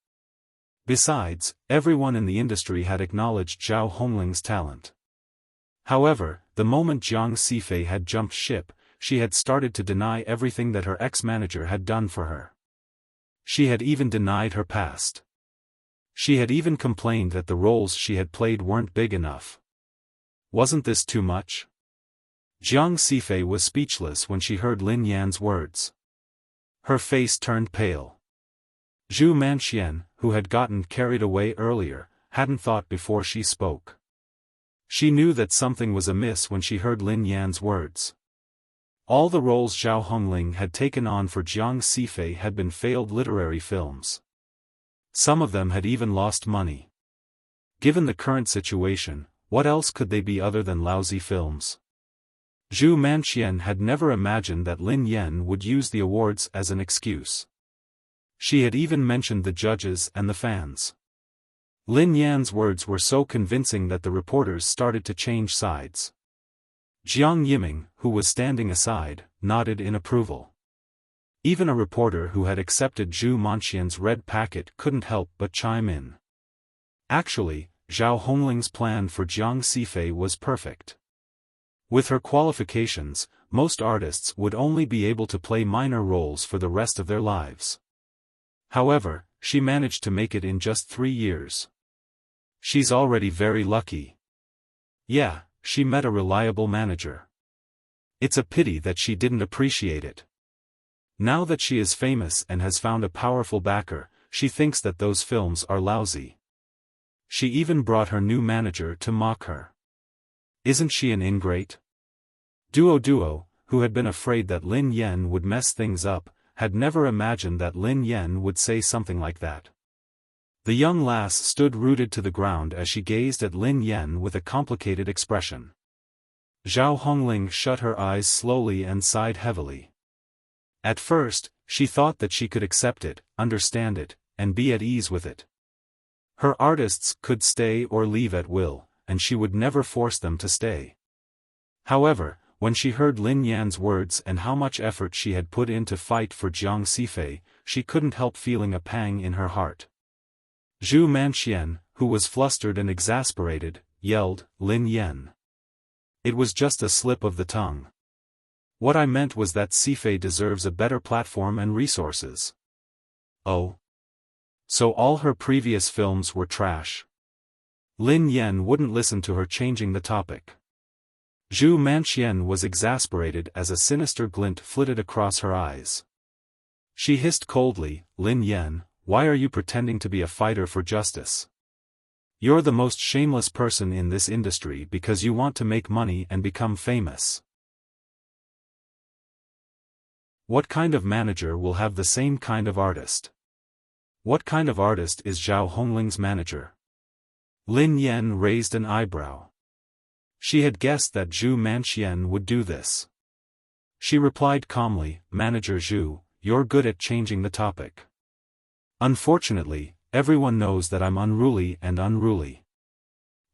Besides, everyone in the industry had acknowledged Zhao Hongling's talent. However, the moment Jiang Sifei had jumped ship, she had started to deny everything that her ex-manager had done for her. She had even denied her past. She had even complained that the roles she had played weren't big enough. Wasn't this too much? Jiang Sifei was speechless when she heard Lin Yan's words. Her face turned pale. Zhu Manqian, who had gotten carried away earlier, hadn't thought before she spoke. She knew that something was amiss when she heard Lin Yan's words. All the roles Zhao Hongling had taken on for Jiang Sifei had been failed literary films. Some of them had even lost money. Given the current situation, what else could they be other than lousy films? Zhu Manqian had never imagined that Lin Yan would use the awards as an excuse. She had even mentioned the judges and the fans. Lin Yan's words were so convincing that the reporters started to change sides. Jiang Yiming, who was standing aside, nodded in approval. Even a reporter who had accepted Zhu Manxian's red packet couldn't help but chime in. Actually, Zhao Hongling's plan for Jiang Sifei was perfect. With her qualifications, most artists would only be able to play minor roles for the rest of their lives. However, she managed to make it in just 3 years. She's already very lucky. Yeah, she met a reliable manager. It's a pity that she didn't appreciate it. Now that she is famous and has found a powerful backer, she thinks that those films are lousy. She even brought her new manager to mock her. Isn't she an ingrate? Duo, who had been afraid that Lin Yan would mess things up, had never imagined that Lin Yan would say something like that. The young lass stood rooted to the ground as she gazed at Lin Yan with a complicated expression. Zhao Hongling shut her eyes slowly and sighed heavily. At first, she thought that she could accept it, understand it, and be at ease with it. Her artists could stay or leave at will, and she would never force them to stay. However, when she heard Lin Yan's words and how much effort she had put in to fight for Jiang Sifei, she couldn't help feeling a pang in her heart. Zhu Manxian, who was flustered and exasperated, yelled, "Lin Yan! It was just a slip of the tongue. What I meant was that Sifei deserves a better platform and resources." Oh. So all her previous films were trash. Lin Yan wouldn't listen to her, changing the topic. Zhu Manxian was exasperated as a sinister glint flitted across her eyes. She hissed coldly, "Lin Yan, why are you pretending to be a fighter for justice? You're the most shameless person in this industry because you want to make money and become famous. What kind of manager will have the same kind of artist? What kind of artist is Zhao Hongling's manager?" Lin Yan raised an eyebrow. She had guessed that Zhu Manxian would do this. She replied calmly, "Manager Zhu, you're good at changing the topic. Unfortunately, everyone knows that I'm unruly and unruly.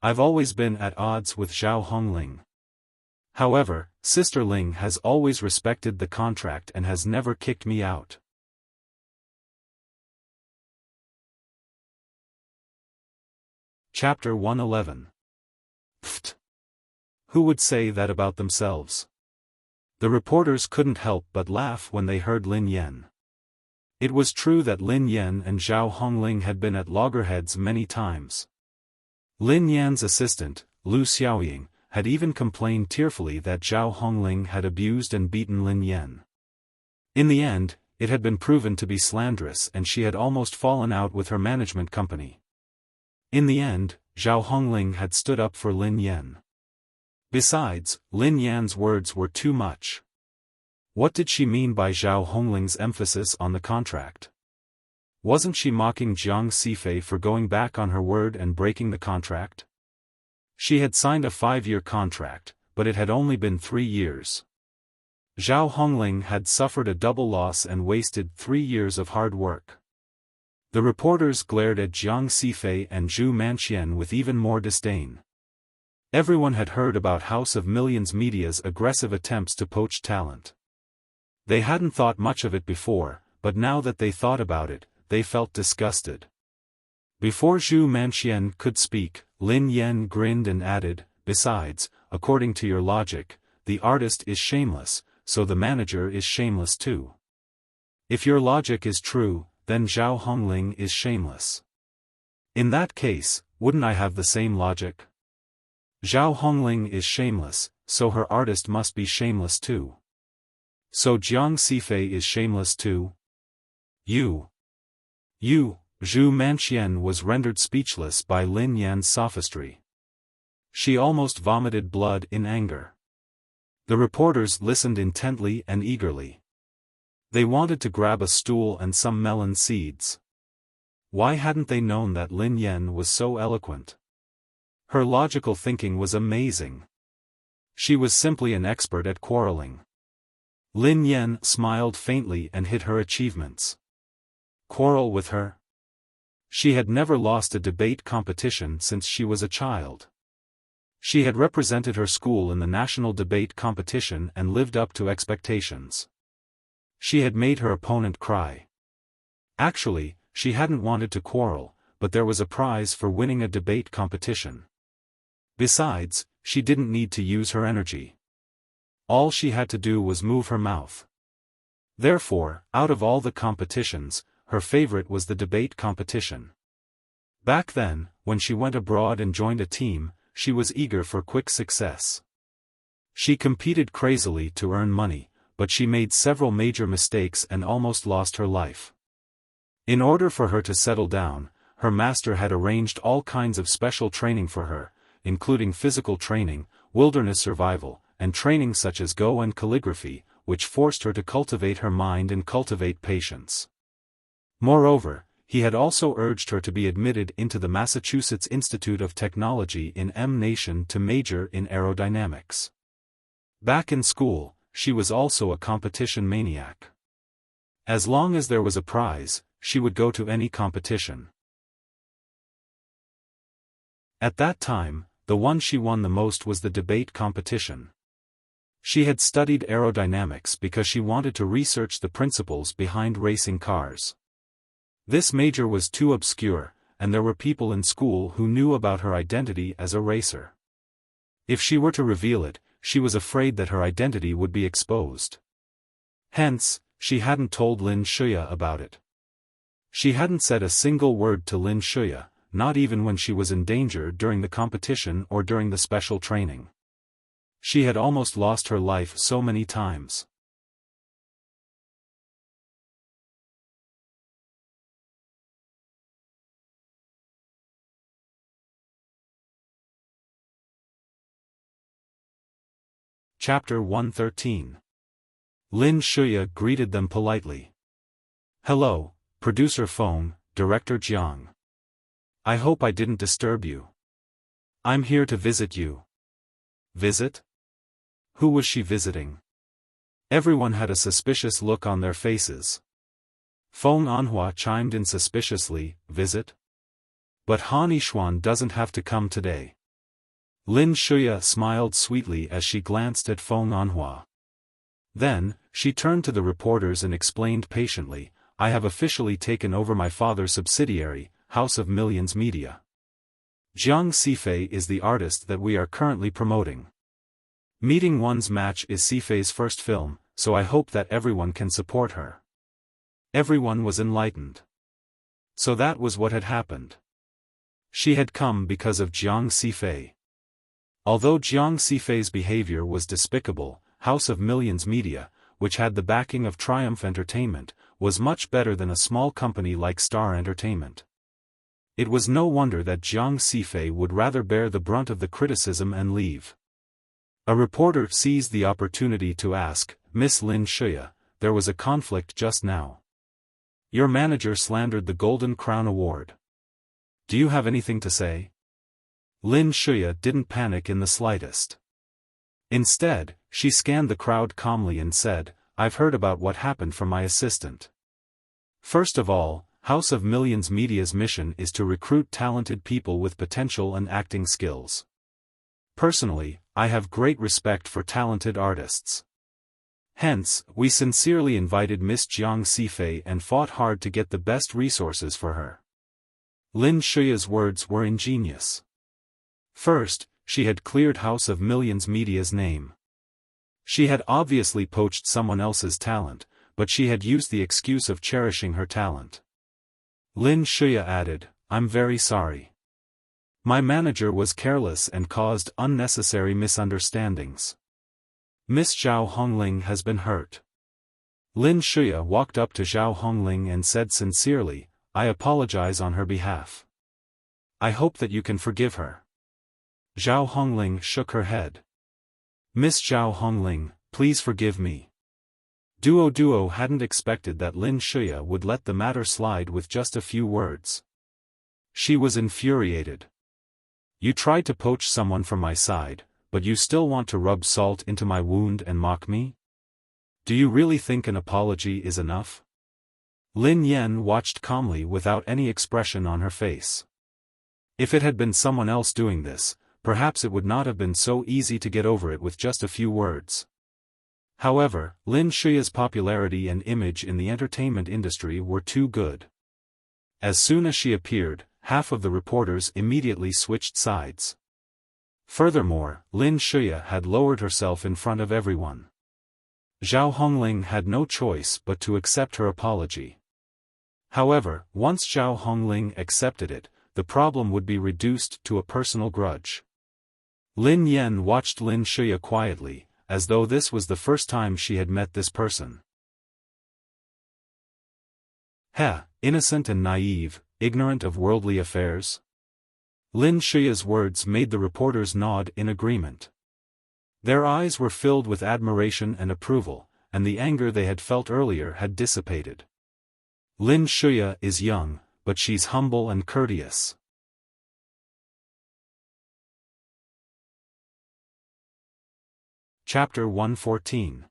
I've always been at odds with Zhao Hongling. However, Sister Ling has always respected the contract and has never kicked me out." Chapter 111. Pfft! Who would say that about themselves? The reporters couldn't help but laugh when they heard Lin Yan. It was true that Lin Yan and Zhao Hongling had been at loggerheads many times. Lin Yan's assistant, Lu Xiaoying, had even complained tearfully that Zhao Hongling had abused and beaten Lin Yan. In the end, it had been proven to be slanderous and she had almost fallen out with her management company. In the end, Zhao Hongling had stood up for Lin Yan. Besides, Lin Yan's words were too much. What did she mean by Zhao Hongling's emphasis on the contract? Wasn't she mocking Jiang Sifei for going back on her word and breaking the contract? She had signed a 5-year contract, but it had only been 3 years. Zhao Hongling had suffered a double loss and wasted 3 years of hard work. The reporters glared at Jiang Sifei and Zhu Manxian with even more disdain. Everyone had heard about House of Millions Media's aggressive attempts to poach talent. They hadn't thought much of it before, but now that they thought about it, they felt disgusted. Before Zhu Manxian could speak, Lin Yan grinned and added, "Besides, according to your logic, the artist is shameless, so the manager is shameless too. If your logic is true, then Zhao Hongling is shameless. In that case, wouldn't I have the same logic? Zhao Hongling is shameless, so her artist must be shameless too. So Jiang Sifei is shameless too? You, Zhu Manxian was rendered speechless by Lin Yan's sophistry. She almost vomited blood in anger. The reporters listened intently and eagerly. They wanted to grab a stool and some melon seeds. Why hadn't they known that Lin Yan was so eloquent? Her logical thinking was amazing. She was simply an expert at quarreling. Lin Yan smiled faintly and hid her achievements. Quarrel with her? She had never lost a debate competition since she was a child. She had represented her school in the national debate competition and lived up to expectations. She had made her opponent cry. Actually, she hadn't wanted to quarrel, but there was a prize for winning a debate competition. Besides, she didn't need to use her energy. All she had to do was move her mouth. Therefore, out of all the competitions, her favorite was the debate competition. Back then, when she went abroad and joined a team, she was eager for quick success. She competed crazily to earn money, but she made several major mistakes and almost lost her life. In order for her to settle down, her master had arranged all kinds of special training for her, including physical training, wilderness survival, and training such as Go and calligraphy, which forced her to cultivate her mind and cultivate patience. Moreover, he had also urged her to be admitted into the Massachusetts Institute of Technology in M-Nation to major in aerodynamics. Back in school, she was also a competition maniac. As long as there was a prize, she would go to any competition. At that time, the one she won the most was the debate competition. She had studied aerodynamics because she wanted to research the principles behind racing cars. This major was too obscure, and there were people in school who knew about her identity as a racer. If she were to reveal it, she was afraid that her identity would be exposed. Hence, she hadn't told Lin Shuya about it. She hadn't said a single word to Lin Shuya, not even when she was in danger during the competition or during the special training. She had almost lost her life so many times. Chapter 113. Lin Shuya greeted them politely. Hello, Producer Feng, Director Jiang. I hope I didn't disturb you. I'm here to visit you. Visit? Who was she visiting? Everyone had a suspicious look on their faces. Feng Anhua chimed in suspiciously, visit? But Han Yishuan doesn't have to come today. Lin Shuya smiled sweetly as she glanced at Feng Anhua. Then, she turned to the reporters and explained patiently, I have officially taken over my father's subsidiary, House of Millions Media. Jiang Sifei is the artist that we are currently promoting. Meeting One's Match is Sifei's first film, so I hope that everyone can support her. Everyone was enlightened. So that was what had happened. She had come because of Jiang Sifei. Although Jiang Sifei's behavior was despicable, House of Millions Media, which had the backing of Triumph Entertainment, was much better than a small company like Star Entertainment. It was no wonder that Jiang Sifei would rather bear the brunt of the criticism and leave. A reporter seized the opportunity to ask, Miss Lin Shuya, there was a conflict just now. Your manager slandered the Golden Crown Award. Do you have anything to say? Lin Shuya didn't panic in the slightest. Instead, she scanned the crowd calmly and said, I've heard about what happened from my assistant. First of all, House of Millions Media's mission is to recruit talented people with potential and acting skills. Personally, I have great respect for talented artists. Hence, we sincerely invited Miss Jiang Sifei and fought hard to get the best resources for her. Lin Shuya's words were ingenious. First, she had cleared House of Millions Media's name. She had obviously poached someone else's talent, but she had used the excuse of cherishing her talent. Lin Shuya added, I'm very sorry. My manager was careless and caused unnecessary misunderstandings. Miss Zhao Hongling has been hurt. Lin Shuya walked up to Zhao Hongling and said sincerely, I apologize on her behalf. I hope that you can forgive her. Zhao Hongling shook her head. Miss Zhao Hongling, please forgive me. Duo hadn't expected that Lin Shuya would let the matter slide with just a few words. She was infuriated. You tried to poach someone from my side, but you still want to rub salt into my wound and mock me? Do you really think an apology is enough? Lin Yen watched calmly without any expression on her face. If it had been someone else doing this, perhaps it would not have been so easy to get over it with just a few words. However, Lin Shuya's popularity and image in the entertainment industry were too good. As soon as she appeared, half of the reporters immediately switched sides. Furthermore, Lin Shuya had lowered herself in front of everyone. Zhao Hongling had no choice but to accept her apology. However, once Zhao Hongling accepted it, the problem would be reduced to a personal grudge. Lin Yen watched Lin Shuya quietly, as though this was the first time she had met this person. Innocent and naive, ignorant of worldly affairs? Lin Shuya's words made the reporters nod in agreement. Their eyes were filled with admiration and approval, and the anger they had felt earlier had dissipated. Lin Shuya is young, but she's humble and courteous. Chapter 114.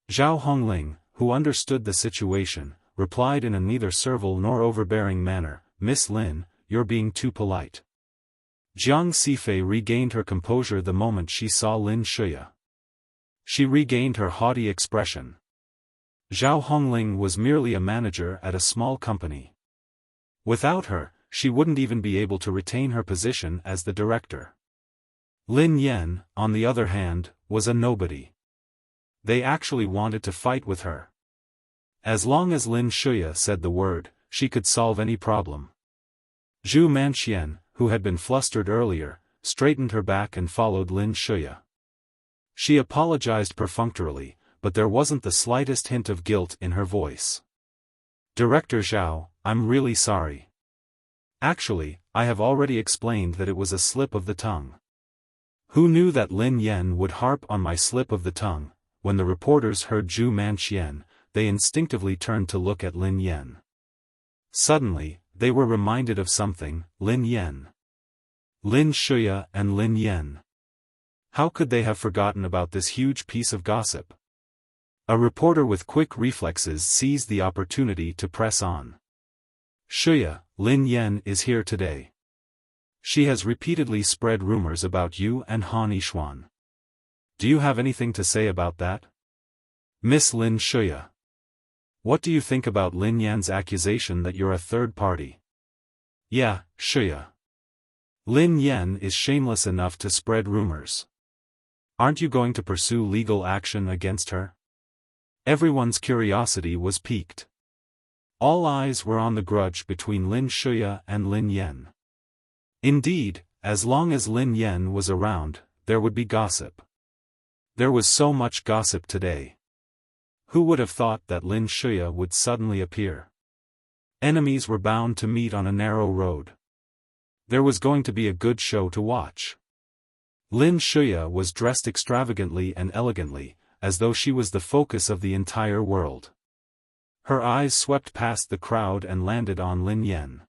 Zhao Hongling, who understood the situation, replied in a neither servile nor overbearing manner, "Miss Lin, you're being too polite." Jiang Sifei regained her composure the moment she saw Lin Shuya. She regained her haughty expression. Zhao Hongling was merely a manager at a small company. Without her, she wouldn't even be able to retain her position as the director. Lin Yen, on the other hand, was a nobody. They actually wanted to fight with her. As long as Lin Shuya said the word, she could solve any problem. Zhu Manxian, who had been flustered earlier, straightened her back and followed Lin Shuya. She apologized perfunctorily, but there wasn't the slightest hint of guilt in her voice. "Director Zhao, I'm really sorry. Actually, I have already explained that it was a slip of the tongue." Who knew that Lin Yen would harp on my slip of the tongue? When the reporters heard Zhu Manxian, they instinctively turned to look at Lin Yen. Suddenly, they were reminded of something: Lin Yen. Lin Shuya and Lin Yen. How could they have forgotten about this huge piece of gossip? A reporter with quick reflexes seized the opportunity to press on. "Shuya, Lin Yen is here today. She has repeatedly spread rumors about you and Han Yixuan. Do you have anything to say about that? Miss Lin Shuya. What do you think about Lin Yan's accusation that you're a third party?" "Yeah, Shuya. Lin Yan is shameless enough to spread rumors. Aren't you going to pursue legal action against her?" Everyone's curiosity was piqued. All eyes were on the grudge between Lin Shuya and Lin Yen. Indeed, as long as Lin Yen was around, there would be gossip. There was so much gossip today. Who would have thought that Lin Shuya would suddenly appear? Enemies were bound to meet on a narrow road. There was going to be a good show to watch. Lin Shuya was dressed extravagantly and elegantly, as though she was the focus of the entire world. Her eyes swept past the crowd and landed on Lin Yen.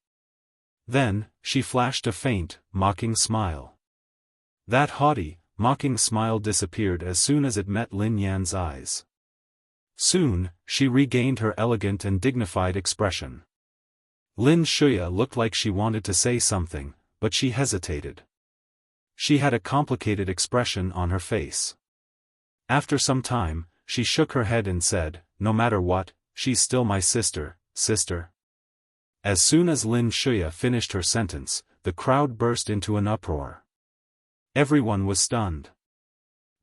Then, she flashed a faint, mocking smile. That haughty, mocking smile disappeared as soon as it met Lin Yan's eyes. Soon, she regained her elegant and dignified expression. Lin Shuya looked like she wanted to say something, but she hesitated. She had a complicated expression on her face. After some time, she shook her head and said, "No matter what, she's still my sister, sister." As soon as Lin Shuya finished her sentence, the crowd burst into an uproar. Everyone was stunned.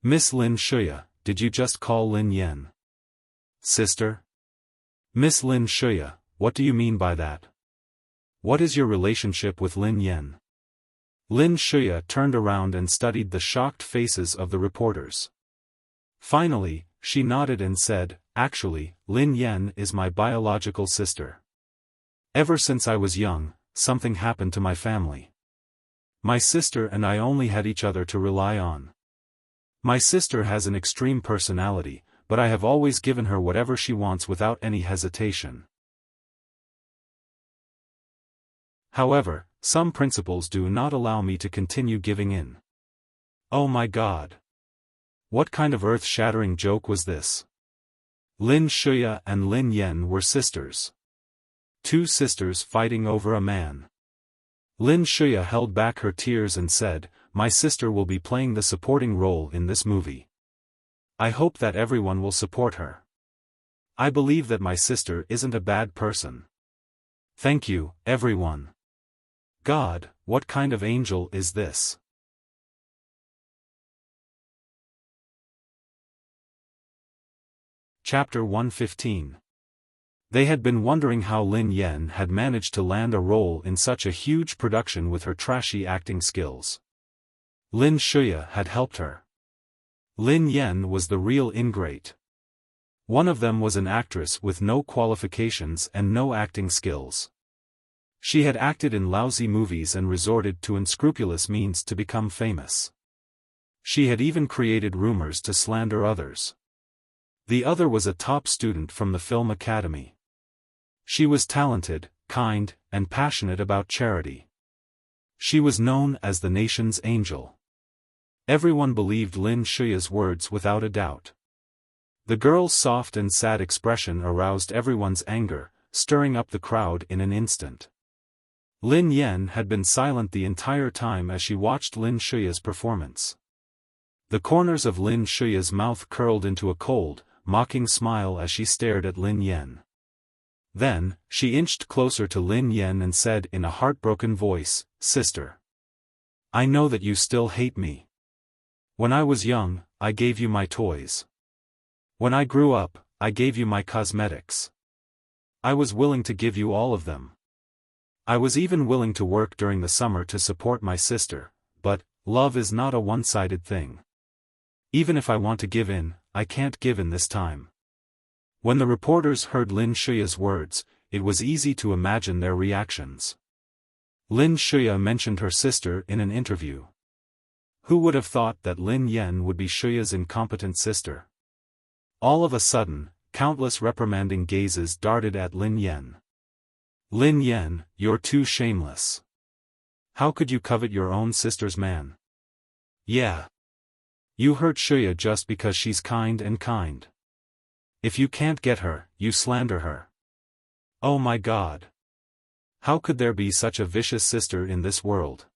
"Miss Lin Shuya, did you just call Lin Yen sister? Miss Lin Shuya, what do you mean by that? What is your relationship with Lin Yen?" Lin Shuya turned around and studied the shocked faces of the reporters. Finally, she nodded and said, "Actually, Lin Yen is my biological sister. Ever since I was young, something happened to my family. My sister and I only had each other to rely on. My sister has an extreme personality, but I have always given her whatever she wants without any hesitation. However, some principles do not allow me to continue giving in." Oh my God! What kind of earth-shattering joke was this? Lin Shuya and Lin Yen were sisters. Two sisters fighting over a man. Lin Shuya held back her tears and said, "My sister will be playing the supporting role in this movie. I hope that everyone will support her. I believe that my sister isn't a bad person. Thank you, everyone. God, what kind of angel is this?" Chapter 115. They had been wondering how Lin Yen had managed to land a role in such a huge production with her trashy acting skills. Lin Shuya had helped her. Lin Yen was the real ingrate. One of them was an actress with no qualifications and no acting skills. She had acted in lousy movies and resorted to unscrupulous means to become famous. She had even created rumors to slander others. The other was a top student from the film academy. She was talented, kind, and passionate about charity. She was known as the nation's angel. Everyone believed Lin Shuya's words without a doubt. The girl's soft and sad expression aroused everyone's anger, stirring up the crowd in an instant. Lin Yen had been silent the entire time as she watched Lin Shuya's performance. The corners of Lin Shuya's mouth curled into a cold, mocking smile as she stared at Lin Yen. Then, she inched closer to Lin Yen and said in a heartbroken voice, "Sister. I know that you still hate me. When I was young, I gave you my toys. When I grew up, I gave you my cosmetics. I was willing to give you all of them. I was even willing to work during the summer to support my sister, but, love is not a one-sided thing. Even if I want to give in, I can't give in this time." When the reporters heard Lin Shuya's words, it was easy to imagine their reactions. Lin Shuya mentioned her sister in an interview. Who would have thought that Lin Yen would be Shuya's incompetent sister? All of a sudden, countless reprimanding gazes darted at Lin Yen. "Lin Yen, you're too shameless. How could you covet your own sister's man? Yeah. You hurt Shuya just because she's kind and kind. If you can't get her, you slander her. Oh my God. How could there be such a vicious sister in this world?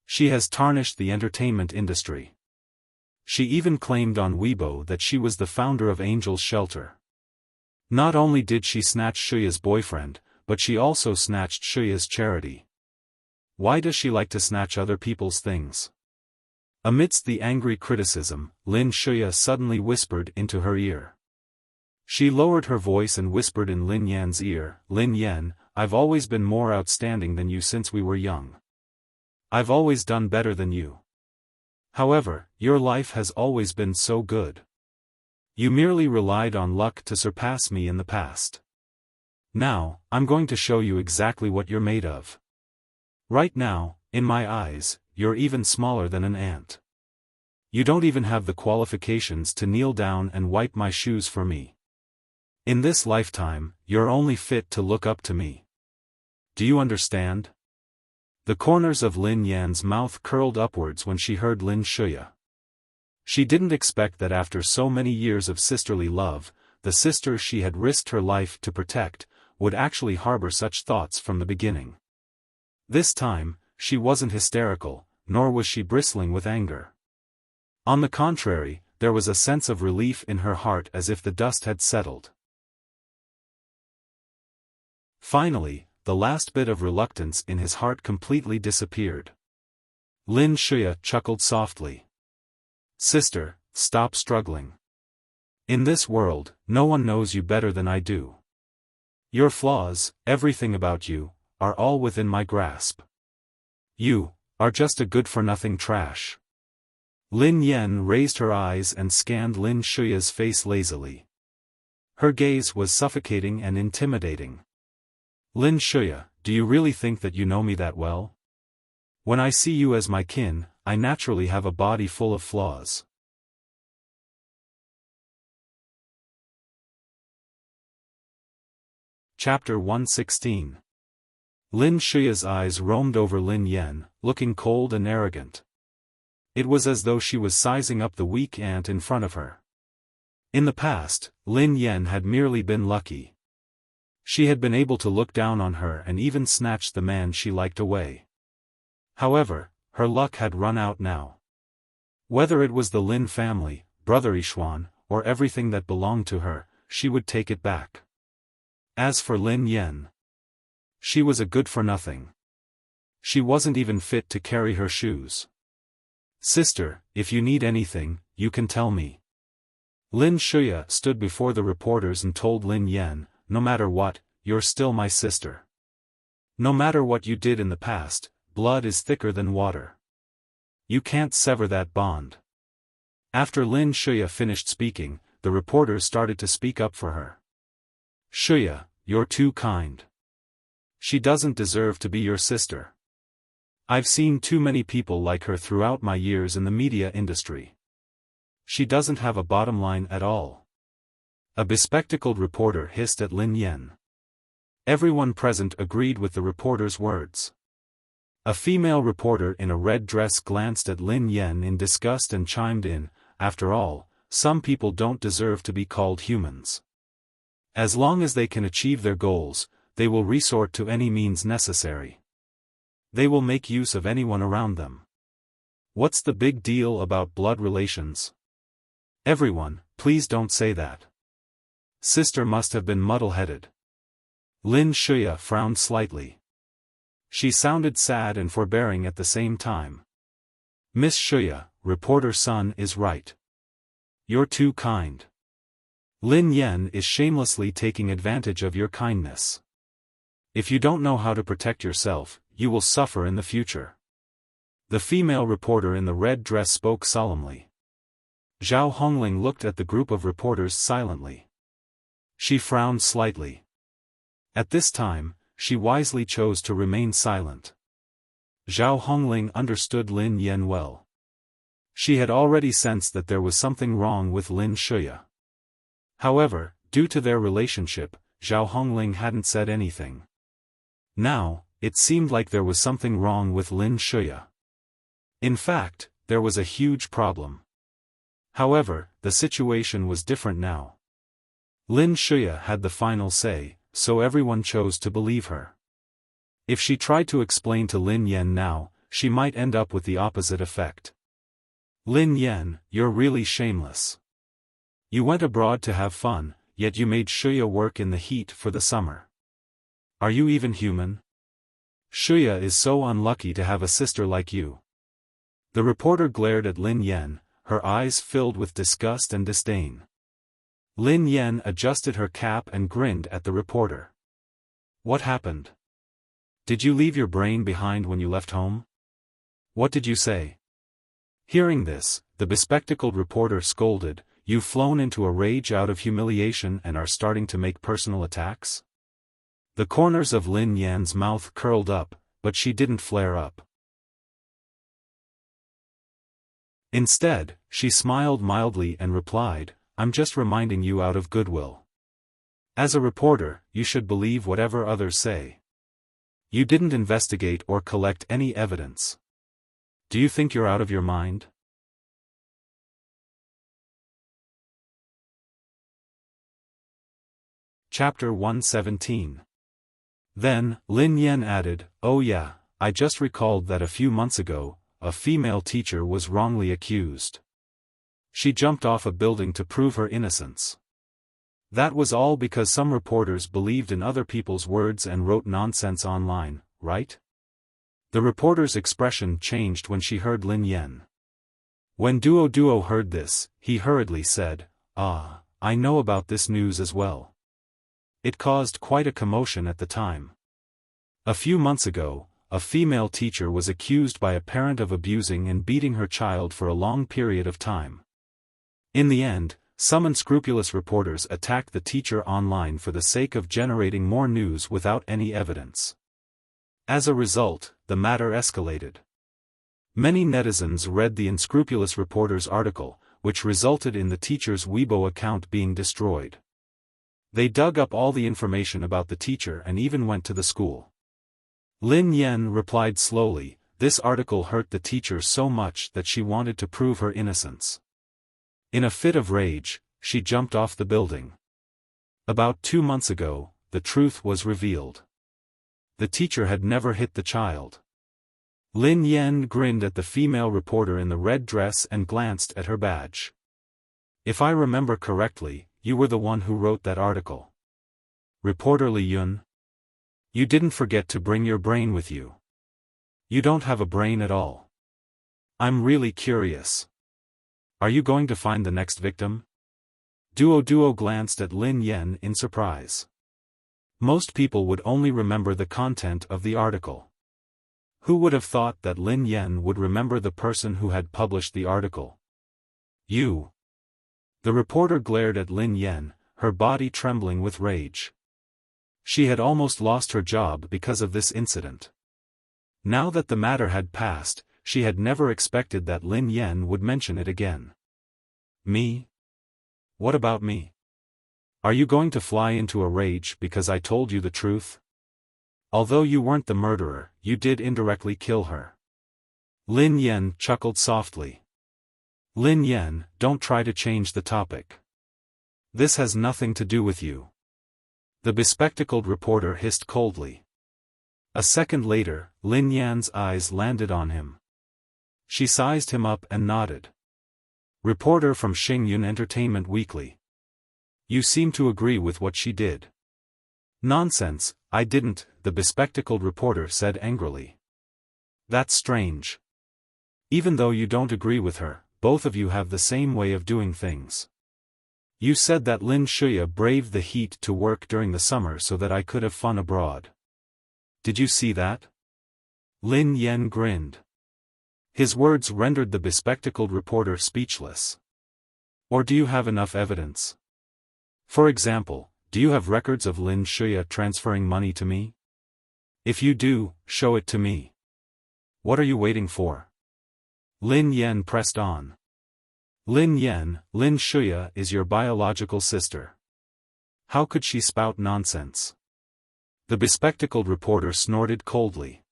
She has tarnished the entertainment industry. She even claimed on Weibo that she was the founder of Angel's Shelter. Not only did she snatch Shuya's boyfriend, but she also snatched Shuya's charity. Why does she like to snatch other people's things?" Amidst the angry criticism, Lin Shuya suddenly whispered into her ear. She lowered her voice and whispered in Lin Yan's ear, "Lin Yan, I've always been more outstanding than you since we were young. I've always done better than you. However, your life has always been so good. You merely relied on luck to surpass me in the past. Now, I'm going to show you exactly what you're made of. Right now, in my eyes, you're even smaller than an ant. You don't even have the qualifications to kneel down and wipe my shoes for me. In this lifetime, you're only fit to look up to me. Do you understand?" The corners of Lin Yan's mouth curled upwards when she heard Lin Shuya. She didn't expect that after so many years of sisterly love, the sister she had risked her life to protect, would actually harbor such thoughts from the beginning. This time, she wasn't hysterical, nor was she bristling with anger. On the contrary, there was a sense of relief in her heart as if the dust had settled. Finally, the last bit of reluctance in his heart completely disappeared. Lin Shuya chuckled softly. "Sister, stop struggling. In this world, no one knows you better than I do. Your flaws, everything about you, are all within my grasp. You are just a good-for-nothing trash." Lin Yen raised her eyes and scanned Lin Shuya's face lazily. Her gaze was suffocating and intimidating. "Lin Shuya, do you really think that you know me that well? When I see you as my kin, I naturally have a body full of flaws." Chapter 116. Lin Shuya's eyes roamed over Lin Yen, looking cold and arrogant. It was as though she was sizing up the weak ant in front of her. In the past, Lin Yen had merely been lucky. She had been able to look down on her and even snatch the man she liked away. However, her luck had run out now. Whether it was the Lin family, brother Xiaofan, or everything that belonged to her, she would take it back. As for Lin Yan, she was a good-for-nothing. She wasn't even fit to carry her shoes. "Sister, if you need anything, you can tell me." Lin Shuya stood before the reporters and told Lin Yan, "No matter what, you're still my sister. No matter what you did in the past, blood is thicker than water. You can't sever that bond." After Lin Shuya finished speaking, the reporters started to speak up for her. "Shuya, you're too kind. She doesn't deserve to be your sister. I've seen too many people like her throughout my years in the media industry. She doesn't have a bottom line at all." A bespectacled reporter hissed at Lin Yan. Everyone present agreed with the reporter's words. A female reporter in a red dress glanced at Lin Yan in disgust and chimed in, "After all, some people don't deserve to be called humans. As long as they can achieve their goals, they will resort to any means necessary. They will make use of anyone around them. What's the big deal about blood relations? Everyone, please don't say that. Sister must have been muddle-headed." Lin Shuya frowned slightly. She sounded sad and forbearing at the same time. "Miss Shuya, reporter Sun is right. You're too kind. Lin Yan is shamelessly taking advantage of your kindness. If you don't know how to protect yourself, you will suffer in the future." The female reporter in the red dress spoke solemnly. Zhao Hongling looked at the group of reporters silently. She frowned slightly. At this time, she wisely chose to remain silent. Zhao Hongling understood Lin Yan well. She had already sensed that there was something wrong with Lin Shuya. However, due to their relationship, Zhao Hongling hadn't said anything. Now, it seemed like there was something wrong with Lin Shuya. In fact, there was a huge problem. However, the situation was different now. Lin Shuya had the final say, so everyone chose to believe her. If she tried to explain to Lin Yan now, she might end up with the opposite effect. "Lin Yan, you're really shameless. You went abroad to have fun, yet you made Shuya work in the heat for the summer. Are you even human? Shuya is so unlucky to have a sister like you." The reporter glared at Lin Yan, her eyes filled with disgust and disdain. Lin Yan adjusted her cap and grinned at the reporter. "What happened? Did you leave your brain behind when you left home? What did you say?" Hearing this, the bespectacled reporter scolded, "You've flown into a rage out of humiliation and are starting to make personal attacks?" The corners of Lin Yan's mouth curled up, but she didn't flare up. Instead, she smiled mildly and replied, "I'm just reminding you out of goodwill. As a reporter, you should believe whatever others say. You didn't investigate or collect any evidence. Do you think you're out of your mind?" Chapter 117. Then, Lin Yan added, "Oh yeah, I just recalled that a few months ago, a female teacher was wrongly accused. She jumped off a building to prove her innocence. That was all because some reporters believed in other people's words and wrote nonsense online, right?" The reporter's expression changed when she heard Lin Yan. When Duo heard this, he hurriedly said, "Ah, I know about this news as well. It caused quite a commotion at the time. A few months ago, a female teacher was accused by a parent of abusing and beating her child for a long period of time. In the end, some unscrupulous reporters attacked the teacher online for the sake of generating more news without any evidence. As a result, the matter escalated. Many netizens read the unscrupulous reporter's article, which resulted in the teacher's Weibo account being destroyed. They dug up all the information about the teacher and even went to the school." Lin Yan replied slowly, "This article hurt the teacher so much that she wanted to prove her innocence. In a fit of rage, she jumped off the building. About 2 months ago, the truth was revealed. The teacher had never hit the child. Lin Yan grinned at the female reporter in the red dress and glanced at her badge. If I remember correctly, you were the one who wrote that article. Reporter Li Yun. You didn't forget to bring your brain with you. You don't have a brain at all. I'm really curious. Are you going to find the next victim? Duo glanced at Lin Yan in surprise. Most people would only remember the content of the article. Who would have thought that Lin Yan would remember the person who had published the article? You. The reporter glared at Lin Yan, her body trembling with rage. She had almost lost her job because of this incident. Now that the matter had passed, she had never expected that Lin Yan would mention it again. Me? What about me? Are you going to fly into a rage because I told you the truth? Although you weren't the murderer, you did indirectly kill her. Lin Yan chuckled softly. Lin Yan, don't try to change the topic. This has nothing to do with you. The bespectacled reporter hissed coldly. A second later, Lin Yan's eyes landed on him. She sized him up and nodded. Reporter from Xingyun Entertainment Weekly. You seem to agree with what she did. Nonsense, I didn't, the bespectacled reporter said angrily. That's strange. Even though you don't agree with her, both of you have the same way of doing things. You said that Lin Shuya braved the heat to work during the summer so that I could have fun abroad. Did you see that? Lin Yan grinned. His words rendered the bespectacled reporter speechless. Or do you have enough evidence? For example, do you have records of Lin Shuya transferring money to me? If you do, show it to me. What are you waiting for? Lin Yan pressed on. Lin Yan, Lin Shuya is your biological sister. How could she spout nonsense? The bespectacled reporter snorted coldly.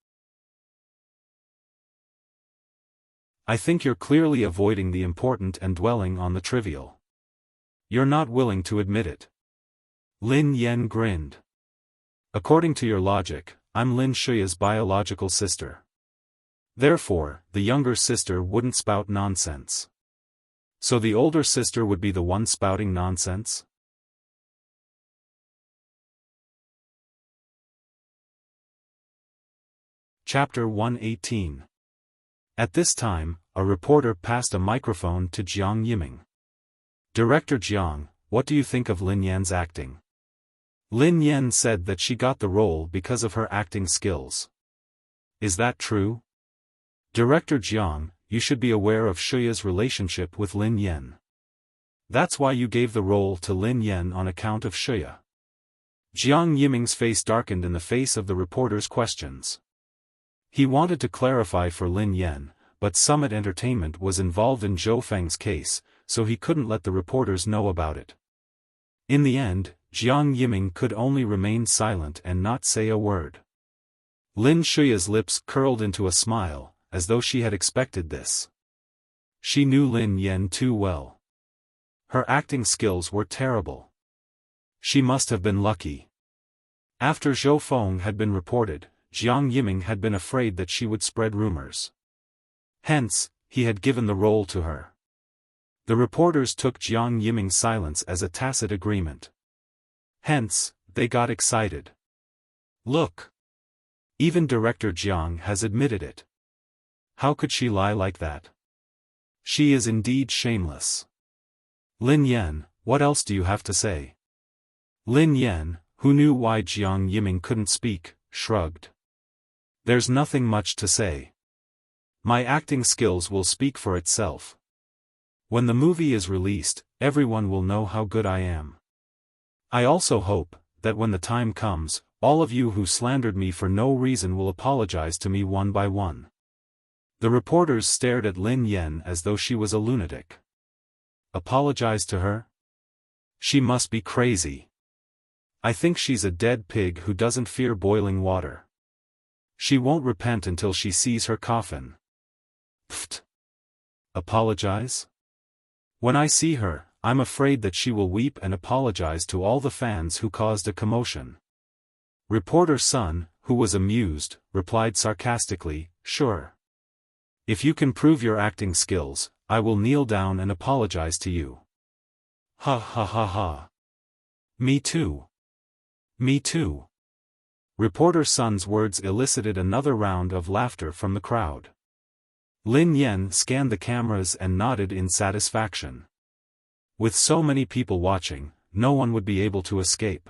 I think you're clearly avoiding the important and dwelling on the trivial. You're not willing to admit it. Lin Yan grinned. According to your logic, I'm Lin Shuya's biological sister. Therefore, the younger sister wouldn't spout nonsense. So the older sister would be the one spouting nonsense? Chapter 118. At this time, a reporter passed a microphone to Jiang Yiming. Director Jiang, what do you think of Lin Yan's acting? Lin Yan said that she got the role because of her acting skills. Is that true? Director Jiang, you should be aware of Shuya's relationship with Lin Yan. That's why you gave the role to Lin Yan on account of Shuya. Jiang Yiming's face darkened in the face of the reporter's questions. He wanted to clarify for Lin Yan, but Summit Entertainment was involved in Zhou Feng's case, so he couldn't let the reporters know about it. In the end, Jiang Yiming could only remain silent and not say a word. Lin Shuya's lips curled into a smile, as though she had expected this. She knew Lin Yan too well. Her acting skills were terrible. She must have been lucky. After Zhou Feng had been reported, Jiang Yiming had been afraid that she would spread rumors. Hence, he had given the role to her. The reporters took Jiang Yiming's silence as a tacit agreement. Hence, they got excited. Look! Even Director Jiang has admitted it. How could she lie like that? She is indeed shameless. Lin Yan, what else do you have to say? Lin Yan, who knew why Jiang Yiming couldn't speak, shrugged. There's nothing much to say. My acting skills will speak for itself. When the movie is released, everyone will know how good I am. I also hope that when the time comes, all of you who slandered me for no reason will apologize to me one by one. The reporters stared at Lin Yan as though she was a lunatic. Apologize to her? She must be crazy. I think she's a dead pig who doesn't fear boiling water. She won't repent until she sees her coffin. Pfft. Apologize? When I see her, I'm afraid that she will weep and apologize to all the fans who caused a commotion. Reporter Sun, who was amused, replied sarcastically, "Sure. If you can prove your acting skills, I will kneel down and apologize to you." Ha ha ha ha. Me too. Me too. Reporter Sun's words elicited another round of laughter from the crowd. Lin Yen scanned the cameras and nodded in satisfaction. With so many people watching, no one would be able to escape.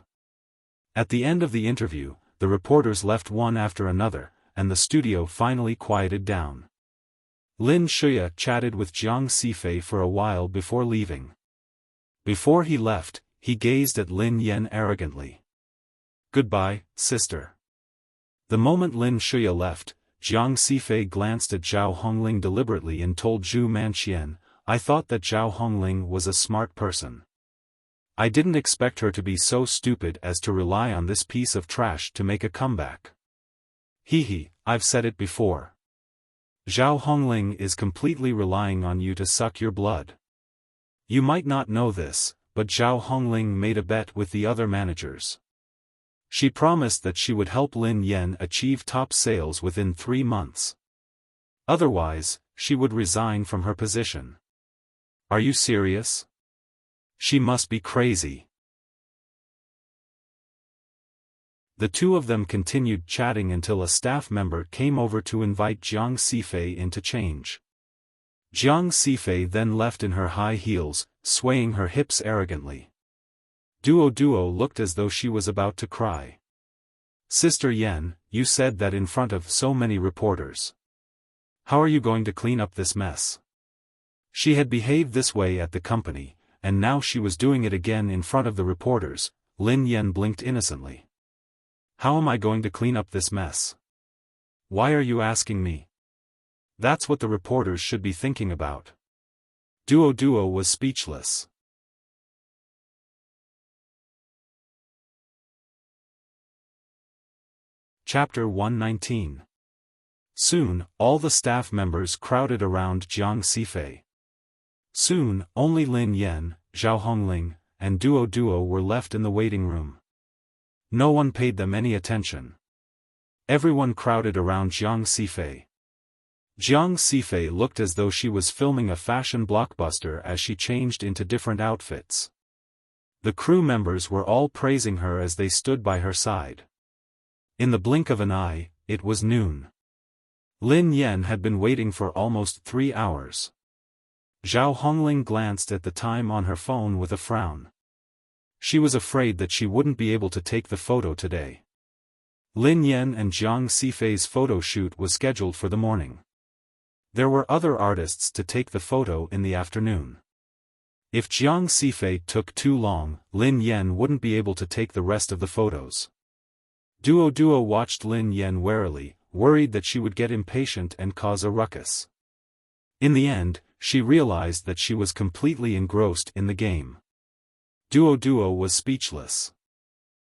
At the end of the interview, the reporters left one after another, and the studio finally quieted down. Lin Shuya chatted with Jiang Sifei for a while before leaving. Before he left, he gazed at Lin Yen arrogantly. "Goodbye, sister." The moment Lin Shuya left, Jiang Sifei glanced at Zhao Hongling deliberately and told Zhu Manqian, "I thought that Zhao Hongling was a smart person. I didn't expect her to be so stupid as to rely on this piece of trash to make a comeback. Hee, I've said it before. Zhao Hongling is completely relying on you to suck your blood. You might not know this, but Zhao Hongling made a bet with the other managers. She promised that she would help Lin Yen achieve top sales within 3 months. Otherwise, she would resign from her position. Are you serious? She must be crazy." The two of them continued chatting until a staff member came over to invite Jiang Sifei in to change. Jiang Sifei then left in her high heels, swaying her hips arrogantly. Duo looked as though she was about to cry. "Sister Yen, you said that in front of so many reporters. How are you going to clean up this mess?" She had behaved this way at the company, and now she was doing it again in front of the reporters. Lin Yen blinked innocently. "How am I going to clean up this mess? Why are you asking me? That's what the reporters should be thinking about." Duo was speechless. Chapter 119. Soon, all the staff members crowded around Jiang Sifei. Soon, only Lin Yen, Zhao Hongling, and Duo were left in the waiting room. No one paid them any attention. Everyone crowded around Jiang Sifei. Jiang Sifei looked as though she was filming a fashion blockbuster as she changed into different outfits. The crew members were all praising her as they stood by her side. In the blink of an eye, it was noon. Lin Yen had been waiting for almost 3 hours. Zhao Hongling glanced at the time on her phone with a frown. She was afraid that she wouldn't be able to take the photo today. Lin Yen and Jiang Sifei's photo shoot was scheduled for the morning. There were other artists to take the photo in the afternoon. If Jiang Sifei took too long, Lin Yen wouldn't be able to take the rest of the photos. Duo watched Lin Yen warily, worried that she would get impatient and cause a ruckus. In the end, she realized that she was completely engrossed in the game. Duo was speechless.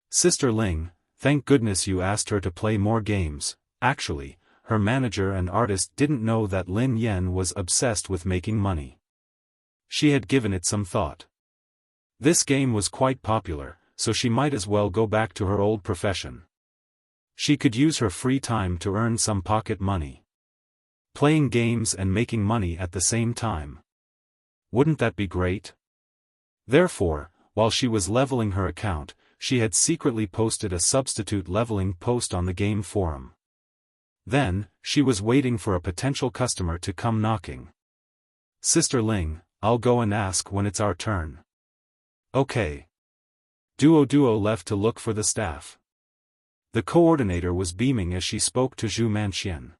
"Sister Ling, thank goodness you asked her to play more games." Actually, her manager and artist didn't know that Lin Yen was obsessed with making money. She had given it some thought. This game was quite popular, so she might as well go back to her old profession. She could use her free time to earn some pocket money. Playing games and making money at the same time. Wouldn't that be great? Therefore, while she was leveling her account, she had secretly posted a substitute leveling post on the game forum. Then, she was waiting for a potential customer to come knocking. "Sister Ling, I'll go and ask when it's our turn." "Okay." Duo left to look for the staff. The coordinator was beaming as she spoke to Zhu Manqian.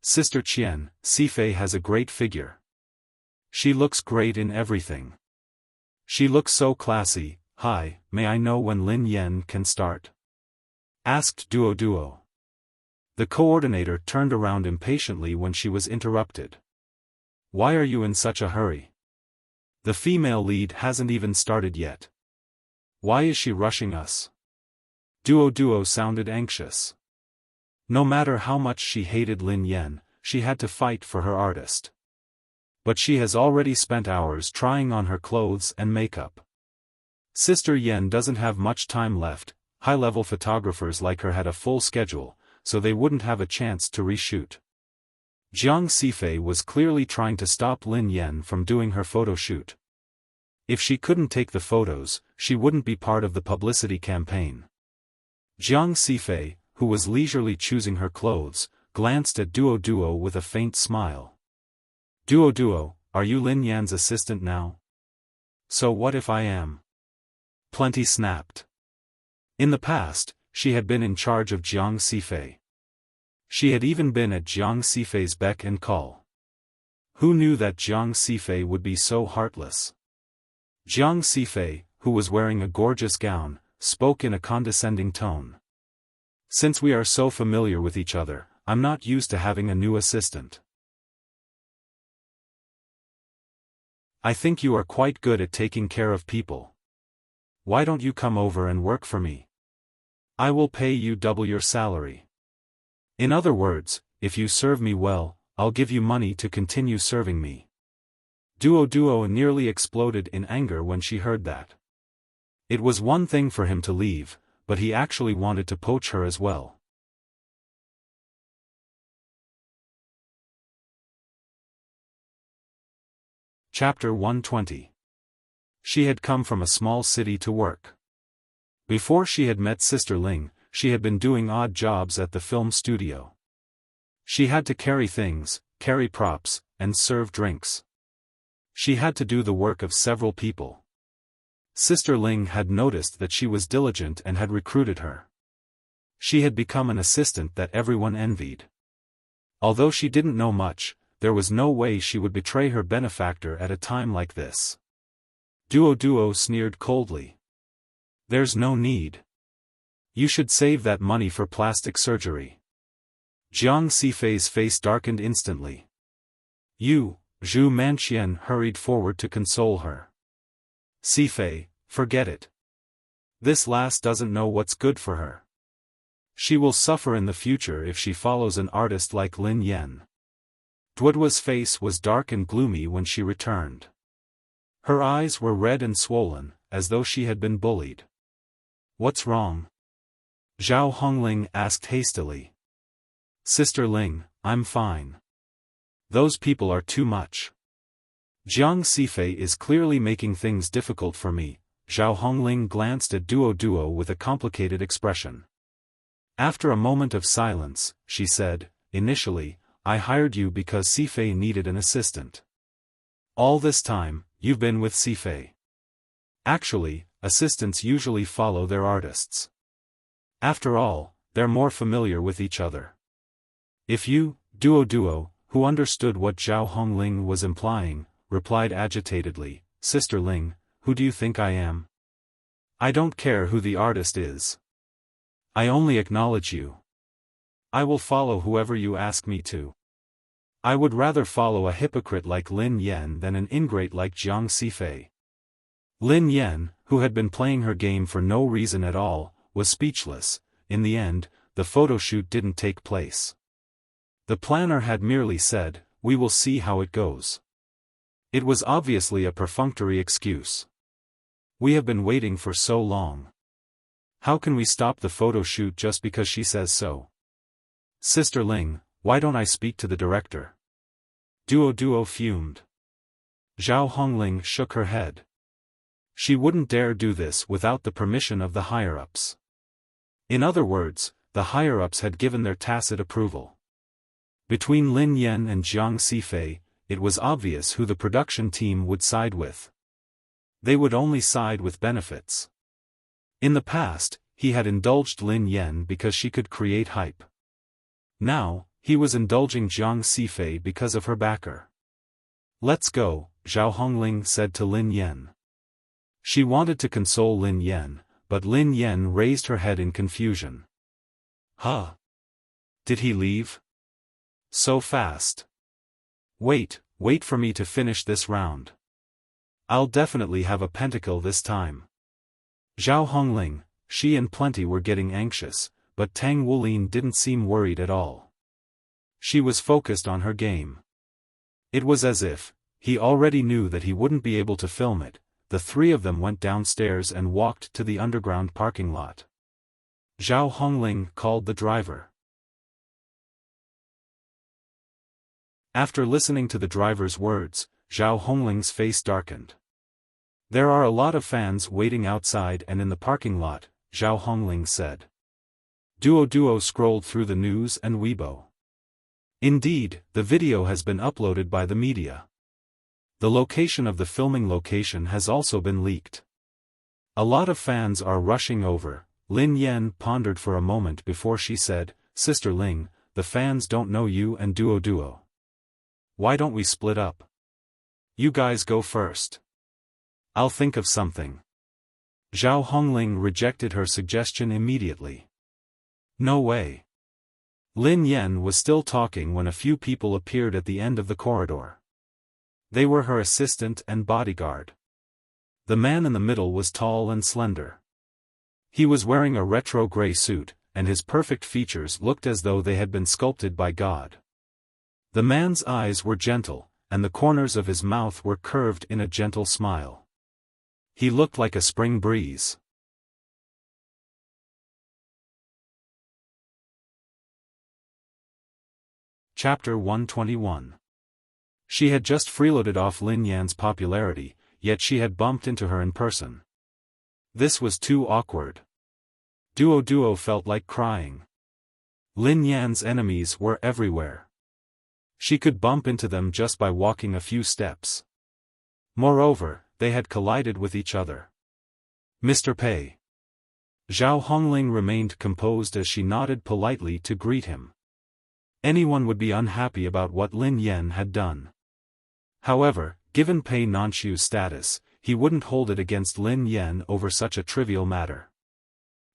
"Sister Qian, Sifei has a great figure. She looks great in everything. She looks so classy." "Hi, may I know when Lin Yen can start?" asked Duo. The coordinator turned around impatiently when she was interrupted. "Why are you in such a hurry? The female lead hasn't even started yet. Why is she rushing us?" Duo sounded anxious. No matter how much she hated Lin Yen, she had to fight for her artist. But she has already spent hours trying on her clothes and makeup. Sister Yen doesn't have much time left. high-level photographers like her had a full schedule, so they wouldn't have a chance to reshoot. Jiang Sifei was clearly trying to stop Lin Yan from doing her photo shoot. If she couldn't take the photos, she wouldn't be part of the publicity campaign. Jiang Sifei, who was leisurely choosing her clothes, glanced at Duo Duo with a faint smile. Duo Duo, are you Lin Yan's assistant now? So what if I am? Plenty snapped. In the past, she had been in charge of Jiang Sifei. She had even been at Jiang Sifei's beck and call. Who knew that Jiang Sifei would be so heartless? Jiang Sifei, who was wearing a gorgeous gown, spoke in a condescending tone. Since we are so familiar with each other, I'm not used to having a new assistant. I think you are quite good at taking care of people. Why don't you come over and work for me? I will pay you double your salary. In other words, if you serve me well, I'll give you money to continue serving me. Duo Duo nearly exploded in anger when she heard that. It was one thing for him to leave, but he actually wanted to poach her as well. Chapter 120. She had come from a small city to work. Before she had met Sister Ling, she had been doing odd jobs at the film studio. She had to carry things, carry props, and serve drinks. She had to do the work of several people. Sister Ling had noticed that she was diligent and had recruited her. She had become an assistant that everyone envied. Although she didn't know much, there was no way she would betray her benefactor at a time like this. Duo Duo sneered coldly. There's no need. You should save that money for plastic surgery. Jiang Sifei's face darkened instantly. You, Zhu Manqian hurried forward to console her. Sifei, forget it. This lass doesn't know what's good for her. She will suffer in the future if she follows an artist like Lin Yan. Duoduo's face was dark and gloomy when she returned. Her eyes were red and swollen, as though she had been bullied. What's wrong? Zhao Hongling asked hastily. Sister Ling, I'm fine. Those people are too much. Jiang Sifei is clearly making things difficult for me. Zhao Hongling glanced at Duo Duo with a complicated expression. After a moment of silence, she said, initially, I hired you because Sifei needed an assistant. All this time, you've been with Sifei. Actually, assistants usually follow their artists. After all, they're more familiar with each other. If you, Duo Duo, who understood what Zhao Hongling was implying, replied agitatedly, Sister Ling, who do you think I am? I don't care who the artist is. I only acknowledge you. I will follow whoever you ask me to. I would rather follow a hypocrite like Lin Yan than an ingrate like Jiang Sifei. Lin Yan, who had been playing her game for no reason at all, was speechless. In the end, the photo shoot didn't take place. The planner had merely said, we will see how it goes. It was obviously a perfunctory excuse. We have been waiting for so long. How can we stop the photo shoot just because she says so? Sister Ling, why don't I speak to the director? Duo Duo fumed. Zhao Hongling shook her head. She wouldn't dare do this without the permission of the higher-ups. In other words, the higher-ups had given their tacit approval. Between Lin Yan and Jiang Sifei, it was obvious who the production team would side with. They would only side with benefits. In the past, he had indulged Lin Yan because she could create hype. Now, he was indulging Jiang Sifei because of her backer. Let's go, Zhao Hongling said to Lin Yan. She wanted to console Lin Yan, but Lin Yan raised her head in confusion. Huh? Did he leave? So fast. Wait for me to finish this round. I'll definitely have a pentacle this time. Zhao Hongling, she and Plenty were getting anxious, but Tang Wulin didn't seem worried at all. She was focused on her game. It was as if he already knew that he wouldn't be able to film it. The three of them went downstairs and walked to the underground parking lot. Zhao Hongling called the driver. After listening to the driver's words, Zhao Hongling's face darkened. There are a lot of fans waiting outside and in the parking lot, Zhao Hongling said. Duo scrolled through the news and Weibo. Indeed, the video has been uploaded by the media. The location of the filming location has also been leaked. A lot of fans are rushing over. Lin Yan pondered for a moment before she said, Sister Ling, the fans don't know you and Duo. Why don't we split up? You guys go first. I'll think of something. Zhao Hongling rejected her suggestion immediately. No way. Lin Yan was still talking when a few people appeared at the end of the corridor. They were her assistant and bodyguard. The man in the middle was tall and slender. He was wearing a retro gray suit, and his perfect features looked as though they had been sculpted by God. The man's eyes were gentle, and the corners of his mouth were curved in a gentle smile. He looked like a spring breeze. Chapter 121. She had just freeloaded off Lin Yan's popularity, yet she had bumped into her in person. This was too awkward. Duo felt like crying. Lin Yan's enemies were everywhere. She could bump into them just by walking a few steps. Moreover, they had collided with each other. Mr. Pei. Zhao Hongling remained composed as she nodded politely to greet him. Anyone would be unhappy about what Lin Yan had done. However, given Pei Nanxiu's status, he wouldn't hold it against Lin Yan over such a trivial matter.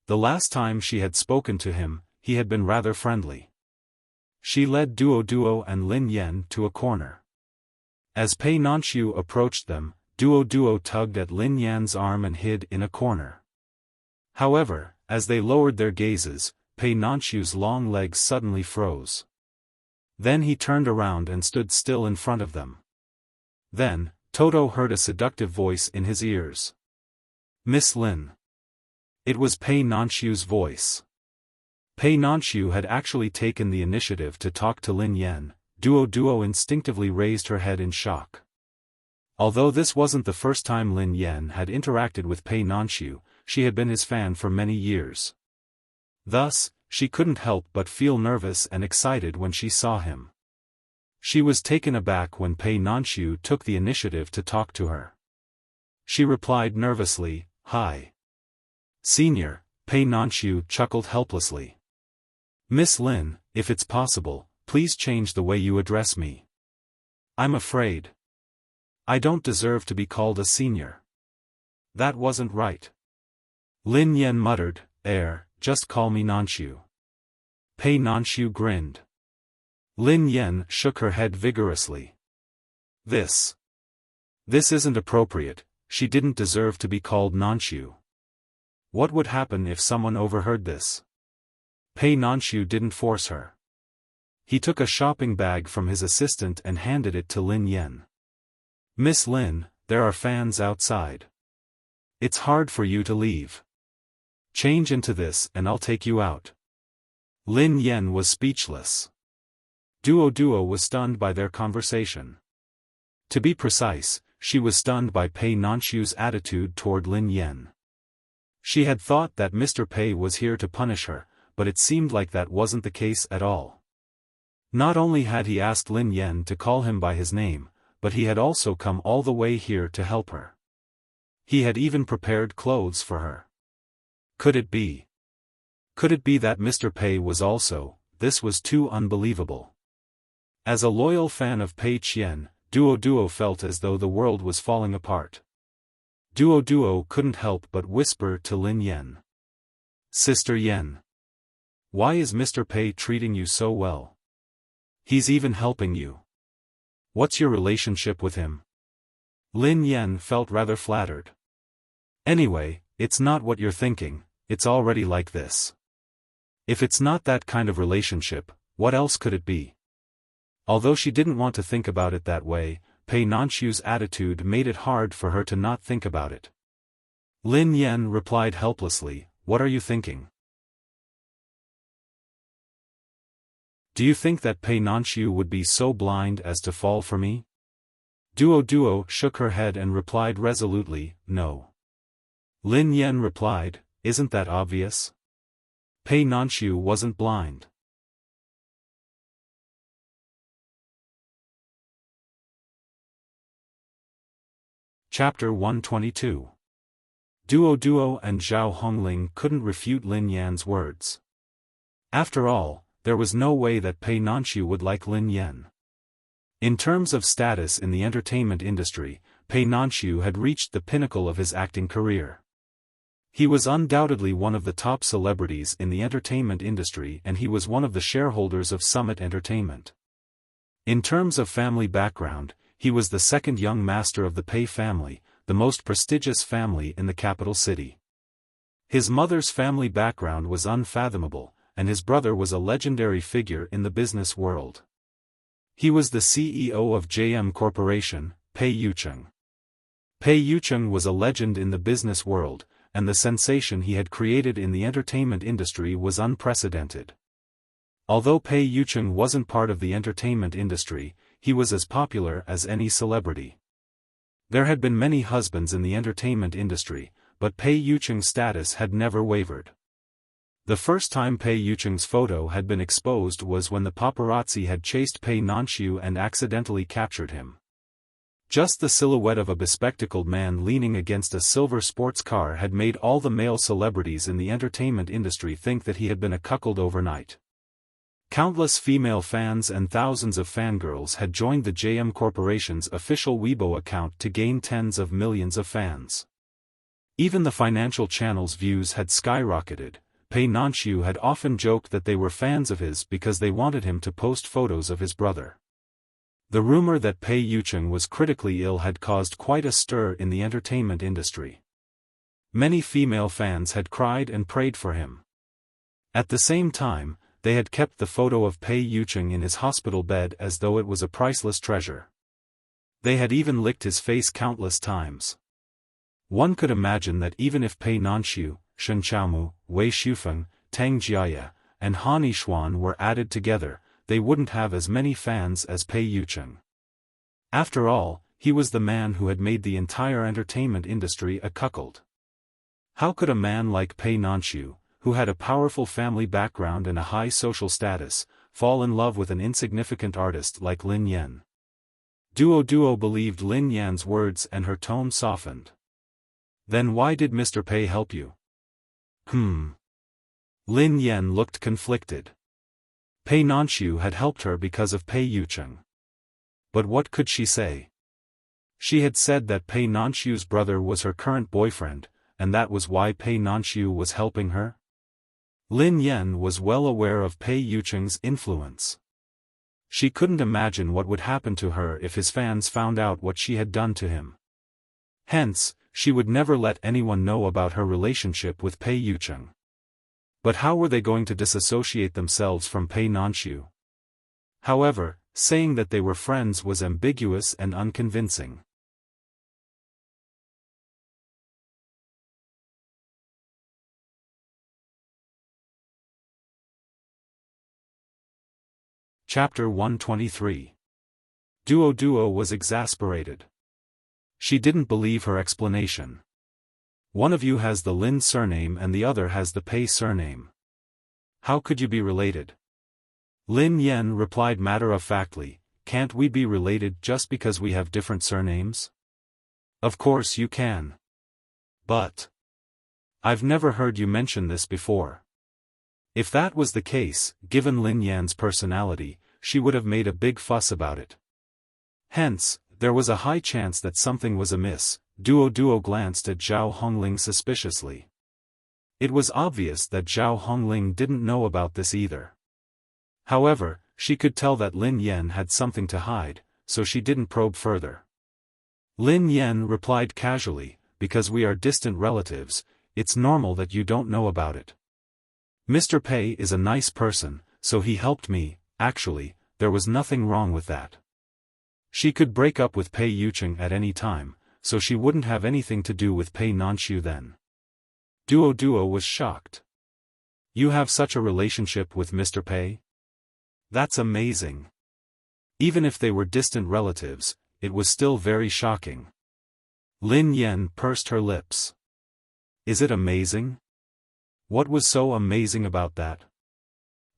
The last time she had spoken to him, he had been rather friendly. She led Duo and Lin Yan to a corner. As Pei Nanxiu approached them, Duo tugged at Lin Yan's arm and hid in a corner. However, as they lowered their gazes, Pei Nanxiu's long legs suddenly froze. Then he turned around and stood still in front of them. Then, Toto heard a seductive voice in his ears. Miss Lin. It was Pei Nanxiu's voice. Pei Nanxiu had actually taken the initiative to talk to Lin Yan. Duo instinctively raised her head in shock. Although this wasn't the first time Lin Yan had interacted with Pei Nanxiu, she had been his fan for many years. Thus, she couldn't help but feel nervous and excited when she saw him. She was taken aback when Pei Nanxiu took the initiative to talk to her. She replied nervously, Hi. Senior, Pei Nanxiu chuckled helplessly. Miss Lin, if it's possible, please change the way you address me. I'm afraid I don't deserve to be called a senior. That wasn't right. Lin Yan muttered, just call me Nanxiu. Pei Nanxiu grinned. Lin Yan shook her head vigorously. This isn't appropriate, she didn't deserve to be called Nanxiu. What would happen if someone overheard this? Pei Nanxiu didn't force her. He took a shopping bag from his assistant and handed it to Lin Yan. Miss Lin, there are fans outside. It's hard for you to leave. Change into this and I'll take you out. Lin Yan was speechless. Duo was stunned by their conversation. To be precise, she was stunned by Pei Nanxiu's attitude toward Lin Yan. She had thought that Mr. Pei was here to punish her, but it seemed like that wasn't the case at all. Not only had he asked Lin Yan to call him by his name, but he had also come all the way here to help her. He had even prepared clothes for her. Could it be? Could it be that Mr. Pei was also? This was too unbelievable. As a loyal fan of Pei Qian, Duo felt as though the world was falling apart. Duo couldn't help but whisper to Lin Yan. Sister Yan. Why is Mr. Pei treating you so well? He's even helping you. What's your relationship with him? Lin Yan felt rather flattered. Anyway, it's not what you're thinking, it's already like this. If it's not that kind of relationship, what else could it be? Although she didn't want to think about it that way, Pei Nanxiu's attitude made it hard for her to not think about it. Lin Yan replied helplessly, What are you thinking? Do you think that Pei Nanxiu would be so blind as to fall for me? Duo shook her head and replied resolutely, no. Lin Yan replied, isn't that obvious? Pei Nanxiu wasn't blind. Chapter 122. Duo and Zhao Hongling couldn't refute Lin Yan's words. After all, there was no way that Pei Nanxiu would like Lin Yan. In terms of status in the entertainment industry, Pei Nanxiu had reached the pinnacle of his acting career. He was undoubtedly one of the top celebrities in the entertainment industry, and he was one of the shareholders of Summit Entertainment. In terms of family background, he was the second young master of the Pei family, the most prestigious family in the capital city. His mother's family background was unfathomable, and his brother was a legendary figure in the business world. He was the CEO of JM Corporation, Pei Yucheng. Pei Yucheng was a legend in the business world, and the sensation he had created in the entertainment industry was unprecedented. Although Pei Yucheng wasn't part of the entertainment industry, he was as popular as any celebrity. There had been many husbands in the entertainment industry, but Pei Yucheng's status had never wavered. The first time Pei Yucheng's photo had been exposed was when the paparazzi had chased Pei Nanxiu and accidentally captured him. Just the silhouette of a bespectacled man leaning against a silver sports car had made all the male celebrities in the entertainment industry think that he had been a cuckold overnight. Countless female fans and thousands of fangirls had joined the JM Corporation's official Weibo account to gain tens of millions of fans. Even the financial channel's views had skyrocketed. Pei Nanxiu had often joked that they were fans of his because they wanted him to post photos of his brother. The rumor that Pei Yucheng was critically ill had caused quite a stir in the entertainment industry. Many female fans had cried and prayed for him. At the same time, they had kept the photo of Pei Yucheng in his hospital bed as though it was a priceless treasure. They had even licked his face countless times. One could imagine that even if Pei Nanxiu, Shen Xiaomu, Wei Xiufeng, Tang Jiaya, and Han Yishuan were added together, they wouldn't have as many fans as Pei Yucheng. After all, he was the man who had made the entire entertainment industry a cuckold. How could a man like Pei Nanxiu, who had a powerful family background and a high social status, fall in love with an insignificant artist like Lin Yan? Duo believed Lin Yan's words and her tone softened. Then why did Mr. Pei help you? Lin Yan looked conflicted. Pei Nanxiu had helped her because of Pei Yucheng. But what could she say? She had said that Pei Nanxiu's brother was her current boyfriend, and that was why Pei Nanxiu was helping her? Lin Yan was well aware of Pei Yucheng's influence. She couldn't imagine what would happen to her if his fans found out what she had done to him. Hence, she would never let anyone know about her relationship with Pei Yucheng. But how were they going to disassociate themselves from Pei Nanxiu? However, saying that they were friends was ambiguous and unconvincing. Chapter 123. Duo was exasperated. She didn't believe her explanation. One of you has the Lin surname and the other has the Pei surname. How could you be related? Lin Yan replied matter-of-factly, can't we be related just because we have different surnames? Of course you can. But I've never heard you mention this before. If that was the case, given Lin Yan's personality, she would have made a big fuss about it. Hence, there was a high chance that something was amiss. Duo glanced at Zhao Hongling suspiciously. It was obvious that Zhao Hongling didn't know about this either. However, she could tell that Lin Yan had something to hide, so she didn't probe further. Lin Yan replied casually, because we are distant relatives, it's normal that you don't know about it. Mr. Pei is a nice person, so he helped me. Actually, there was nothing wrong with that. She could break up with Pei Yucheng at any time, so she wouldn't have anything to do with Pei Nanxiu then. Duo was shocked. You have such a relationship with Mr. Pei? That's amazing. Even if they were distant relatives, it was still very shocking. Lin Yan pursed her lips. Is it amazing? What was so amazing about that?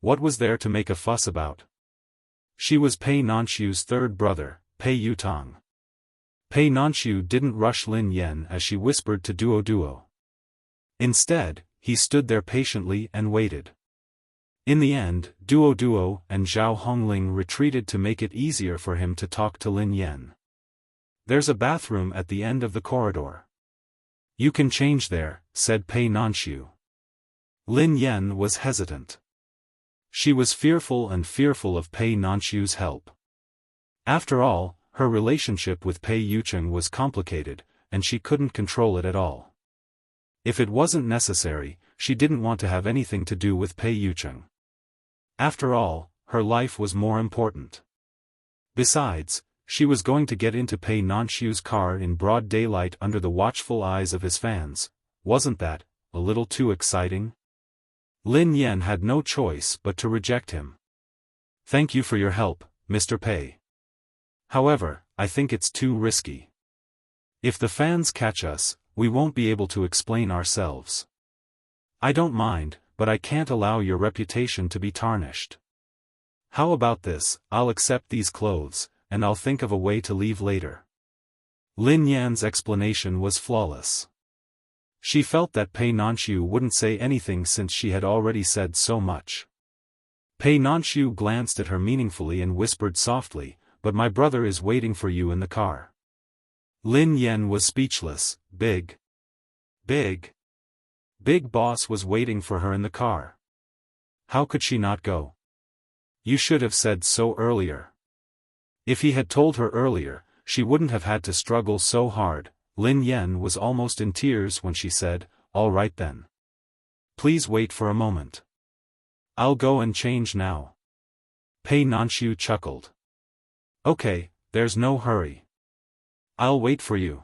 What was there to make a fuss about? She was Pei Nanxiu's third brother, Pei Yutong. Pei Nanxiu didn't rush Lin Yan as she whispered to Duo Duo. Instead, he stood there patiently and waited. In the end, Duo Duo and Zhao Hongling retreated to make it easier for him to talk to Lin Yan. There's a bathroom at the end of the corridor. You can change there, said Pei Nanxiu. Lin Yan was hesitant. She was fearful of Pei Nanxiu's help. After all, her relationship with Pei Yucheng was complicated, and she couldn't control it at all. If it wasn't necessary, she didn't want to have anything to do with Pei Yucheng. After all, her life was more important. Besides, she was going to get into Pei Nanxiu's car in broad daylight under the watchful eyes of his fans. Wasn't that a little too exciting? Lin Yan had no choice but to reject him. Thank you for your help, Mr. Pei. However, I think it's too risky. If the fans catch us, we won't be able to explain ourselves. I don't mind, but I can't allow your reputation to be tarnished. How about this? I'll accept these clothes, and I'll think of a way to leave later. Lin Yan's explanation was flawless. She felt that Pei Nanxiu wouldn't say anything since she had already said so much. Pei Nanxiu glanced at her meaningfully and whispered softly, "But my brother is waiting for you in the car." Lin Yan was speechless. Big Boss was waiting for her in the car. How could she not go? You should have said so earlier. If he had told her earlier, she wouldn't have had to struggle so hard. Lin Yan was almost in tears when she said, "All right then. Please wait for a moment. I'll go and change now." Pei Nanxiu chuckled. "Okay, there's no hurry. I'll wait for you."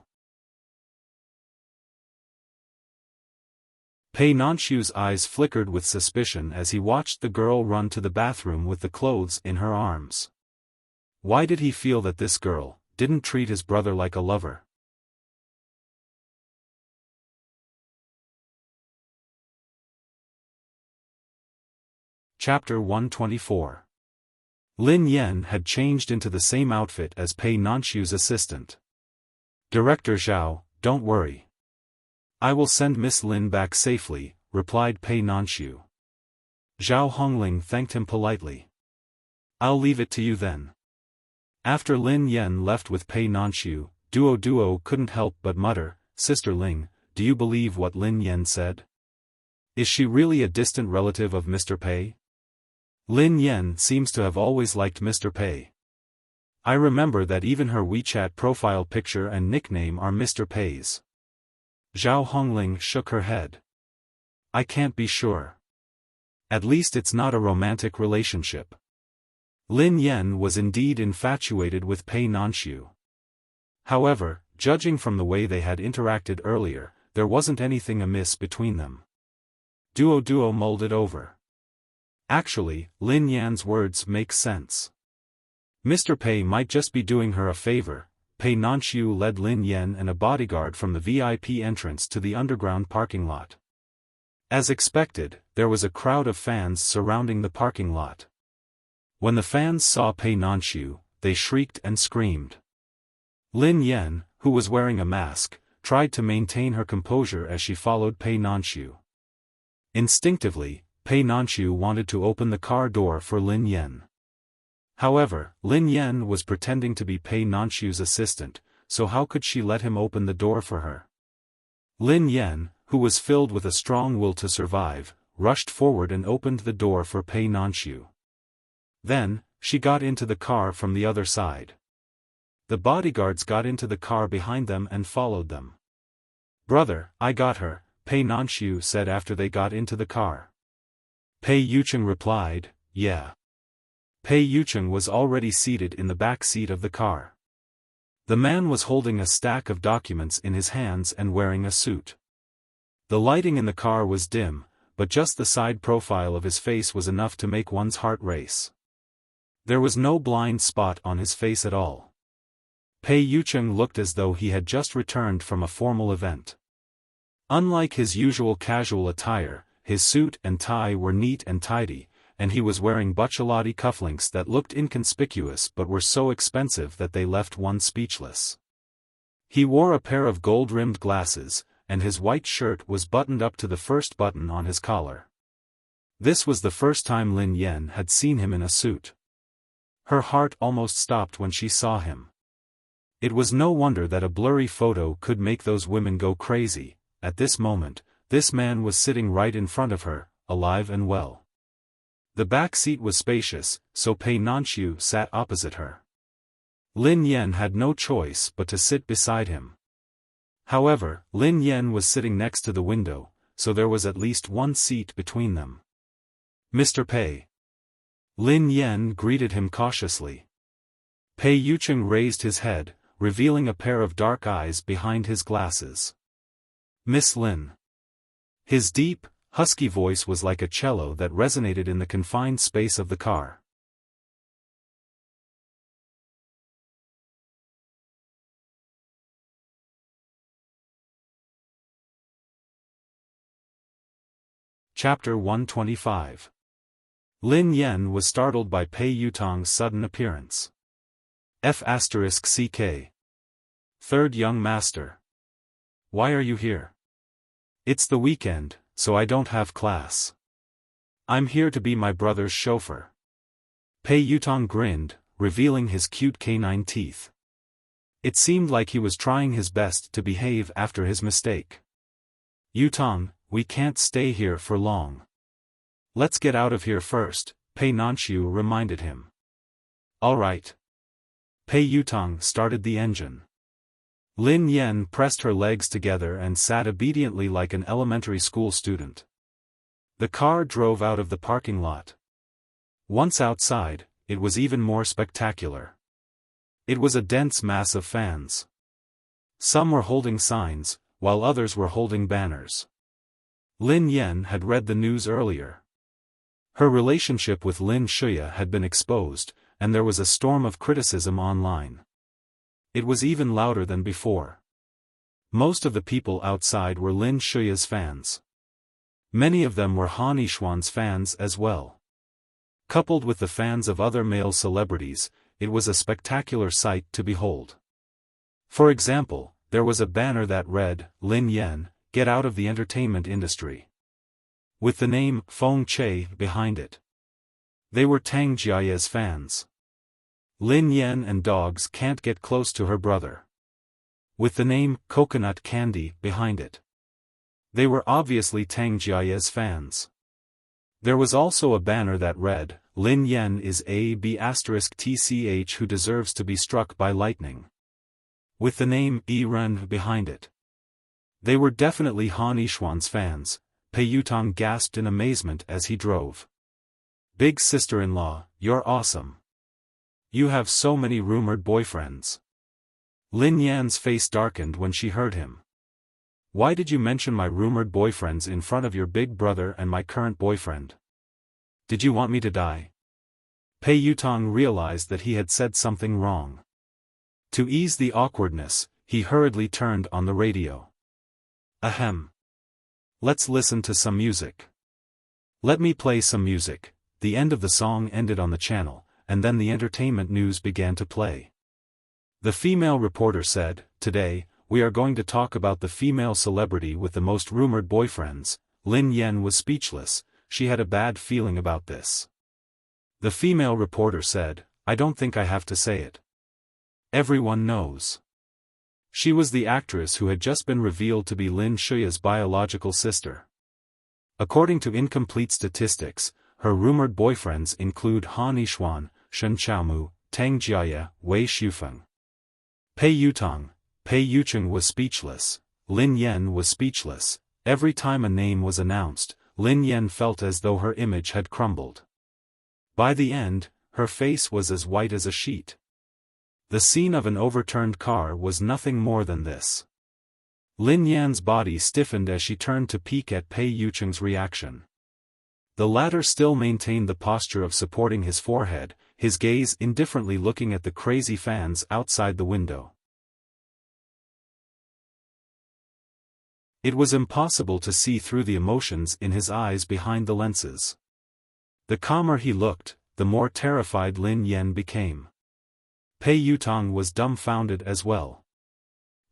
Pei Nanxiu's eyes flickered with suspicion as he watched the girl run to the bathroom with the clothes in her arms. Why did he feel that this girl didn't treat his brother like a lover? Chapter 124. Lin Yan had changed into the same outfit as Pei Nanxiu's assistant. "Director Zhao, don't worry. I will send Miss Lin back safely," replied Pei Nanxiu. Zhao Hongling thanked him politely. "I'll leave it to you then." After Lin Yan left with Pei Nanxiu, Duo Duo couldn't help but mutter, "Sister Ling, do you believe what Lin Yan said? Is she really a distant relative of Mr. Pei? Lin Yan seems to have always liked Mr. Pei. I remember that even her WeChat profile picture and nickname are Mr. Pei's." Zhao Hongling shook her head. "I can't be sure. At least it's not a romantic relationship." Lin Yan was indeed infatuated with Pei Nanxiu. However, judging from the way they had interacted earlier, there wasn't anything amiss between them. Duo Duo mulled it over. Actually, Lin Yan's words make sense. Mr. Pei might just be doing her a favor. Pei Nanxiu led Lin Yan and a bodyguard from the VIP entrance to the underground parking lot. As expected, there was a crowd of fans surrounding the parking lot. When the fans saw Pei Nanxiu, they shrieked and screamed. Lin Yan, who was wearing a mask, tried to maintain her composure as she followed Pei Nanxiu. Instinctively, Pei Nanxiu wanted to open the car door for Lin Yan. However, Lin Yan was pretending to be Pei Nanxiu's assistant, so how could she let him open the door for her? Lin Yan, who was filled with a strong will to survive, rushed forward and opened the door for Pei Nanxiu. Then, she got into the car from the other side. The bodyguards got into the car behind them and followed them. "Brother, I got her," Pei Nanxiu said after they got into the car. Pei Yucheng replied, "Yeah." Pei Yucheng was already seated in the back seat of the car. The man was holding a stack of documents in his hands and wearing a suit. The lighting in the car was dim, but just the side profile of his face was enough to make one's heart race. There was no blind spot on his face at all. Pei Yucheng looked as though he had just returned from a formal event. Unlike his usual casual attire, his suit and tie were neat and tidy, and he was wearing Buccellati cufflinks that looked inconspicuous but were so expensive that they left one speechless. He wore a pair of gold-rimmed glasses, and his white shirt was buttoned up to the first button on his collar. This was the first time Lin Yan had seen him in a suit. Her heart almost stopped when she saw him. It was no wonder that a blurry photo could make those women go crazy. At this moment, this man was sitting right in front of her, alive and well. The back seat was spacious, so Pei Nanxiu sat opposite her. Lin Yan had no choice but to sit beside him. However, Lin Yan was sitting next to the window, so there was at least one seat between them. "Mr. Pei." Lin Yan greeted him cautiously. Pei Yucheng raised his head, revealing a pair of dark eyes behind his glasses. "Miss Lin." His deep, husky voice was like a cello that resonated in the confined space of the car. Chapter 125. Lin Yan was startled by Pei Yutong's sudden appearance. F***CK. Third young master. Why are you here? It's the weekend, so I don't have class. I'm here to be my brother's chauffeur. Pei Yutong grinned, revealing his cute canine teeth. It seemed like he was trying his best to behave after his mistake. "Yutong, we can't stay here for long. Let's get out of here first," Pei Nanxiu reminded him. "All right." Pei Yutong started the engine. Lin Yan pressed her legs together and sat obediently like an elementary school student. The car drove out of the parking lot. Once outside, it was even more spectacular. It was a dense mass of fans. Some were holding signs, while others were holding banners. Lin Yan had read the news earlier. Her relationship with Lin Shuya had been exposed, and there was a storm of criticism online. It was even louder than before. Most of the people outside were Lin Shuya's fans. Many of them were Han Yishuan's fans as well. Coupled with the fans of other male celebrities, it was a spectacular sight to behold. For example, there was a banner that read, "Lin Yan, get out of the entertainment industry," with the name Feng Che behind it. They were Tang Jiaye's fans. "Lin Yan and dogs can't get close to her brother," with the name Coconut Candy behind it. They were obviously Tang Jiaye's fans. There was also a banner that read, "Lin Yan is a B***TCH who deserves to be struck by lightning," with the name Yi-Ren behind it. They were definitely Han Yishuan's fans. Pei Yutong gasped in amazement as he drove. "Big sister-in-law, you're awesome. You have so many rumored boyfriends." Lin Yan's face darkened when she heard him. "Why did you mention my rumored boyfriends in front of your big brother and my current boyfriend? Did you want me to die?" Pei Yutong realized that he had said something wrong. To ease the awkwardness, he hurriedly turned on the radio. "Ahem. Let's listen to some music." "Let me play some music." The end of the song ended on the channel, and then the entertainment news began to play. The female reporter said, "Today, we are going to talk about the female celebrity with the most rumored boyfriends." Lin Yan was speechless. She had a bad feeling about this. The female reporter said, "I don't think I have to say it. Everyone knows." She was the actress who had just been revealed to be Lin Shuya's biological sister. According to incomplete statistics, her rumored boyfriends include Han Yishuan, Shen Xiaomu, Tang Jiaye, Wei Xiufeng. Pei Yucheng was speechless. Lin Yan was speechless. Every time a name was announced, Lin Yan felt as though her image had crumbled. By the end, her face was as white as a sheet. The scene of an overturned car was nothing more than this. Lin Yan's body stiffened as she turned to peek at Pei Yucheng's reaction. The latter still maintained the posture of supporting his forehead, his gaze indifferently looking at the crazy fans outside the window. It was impossible to see through the emotions in his eyes behind the lenses. The calmer he looked, the more terrified Lin Yan became. Pei Yutong was dumbfounded as well.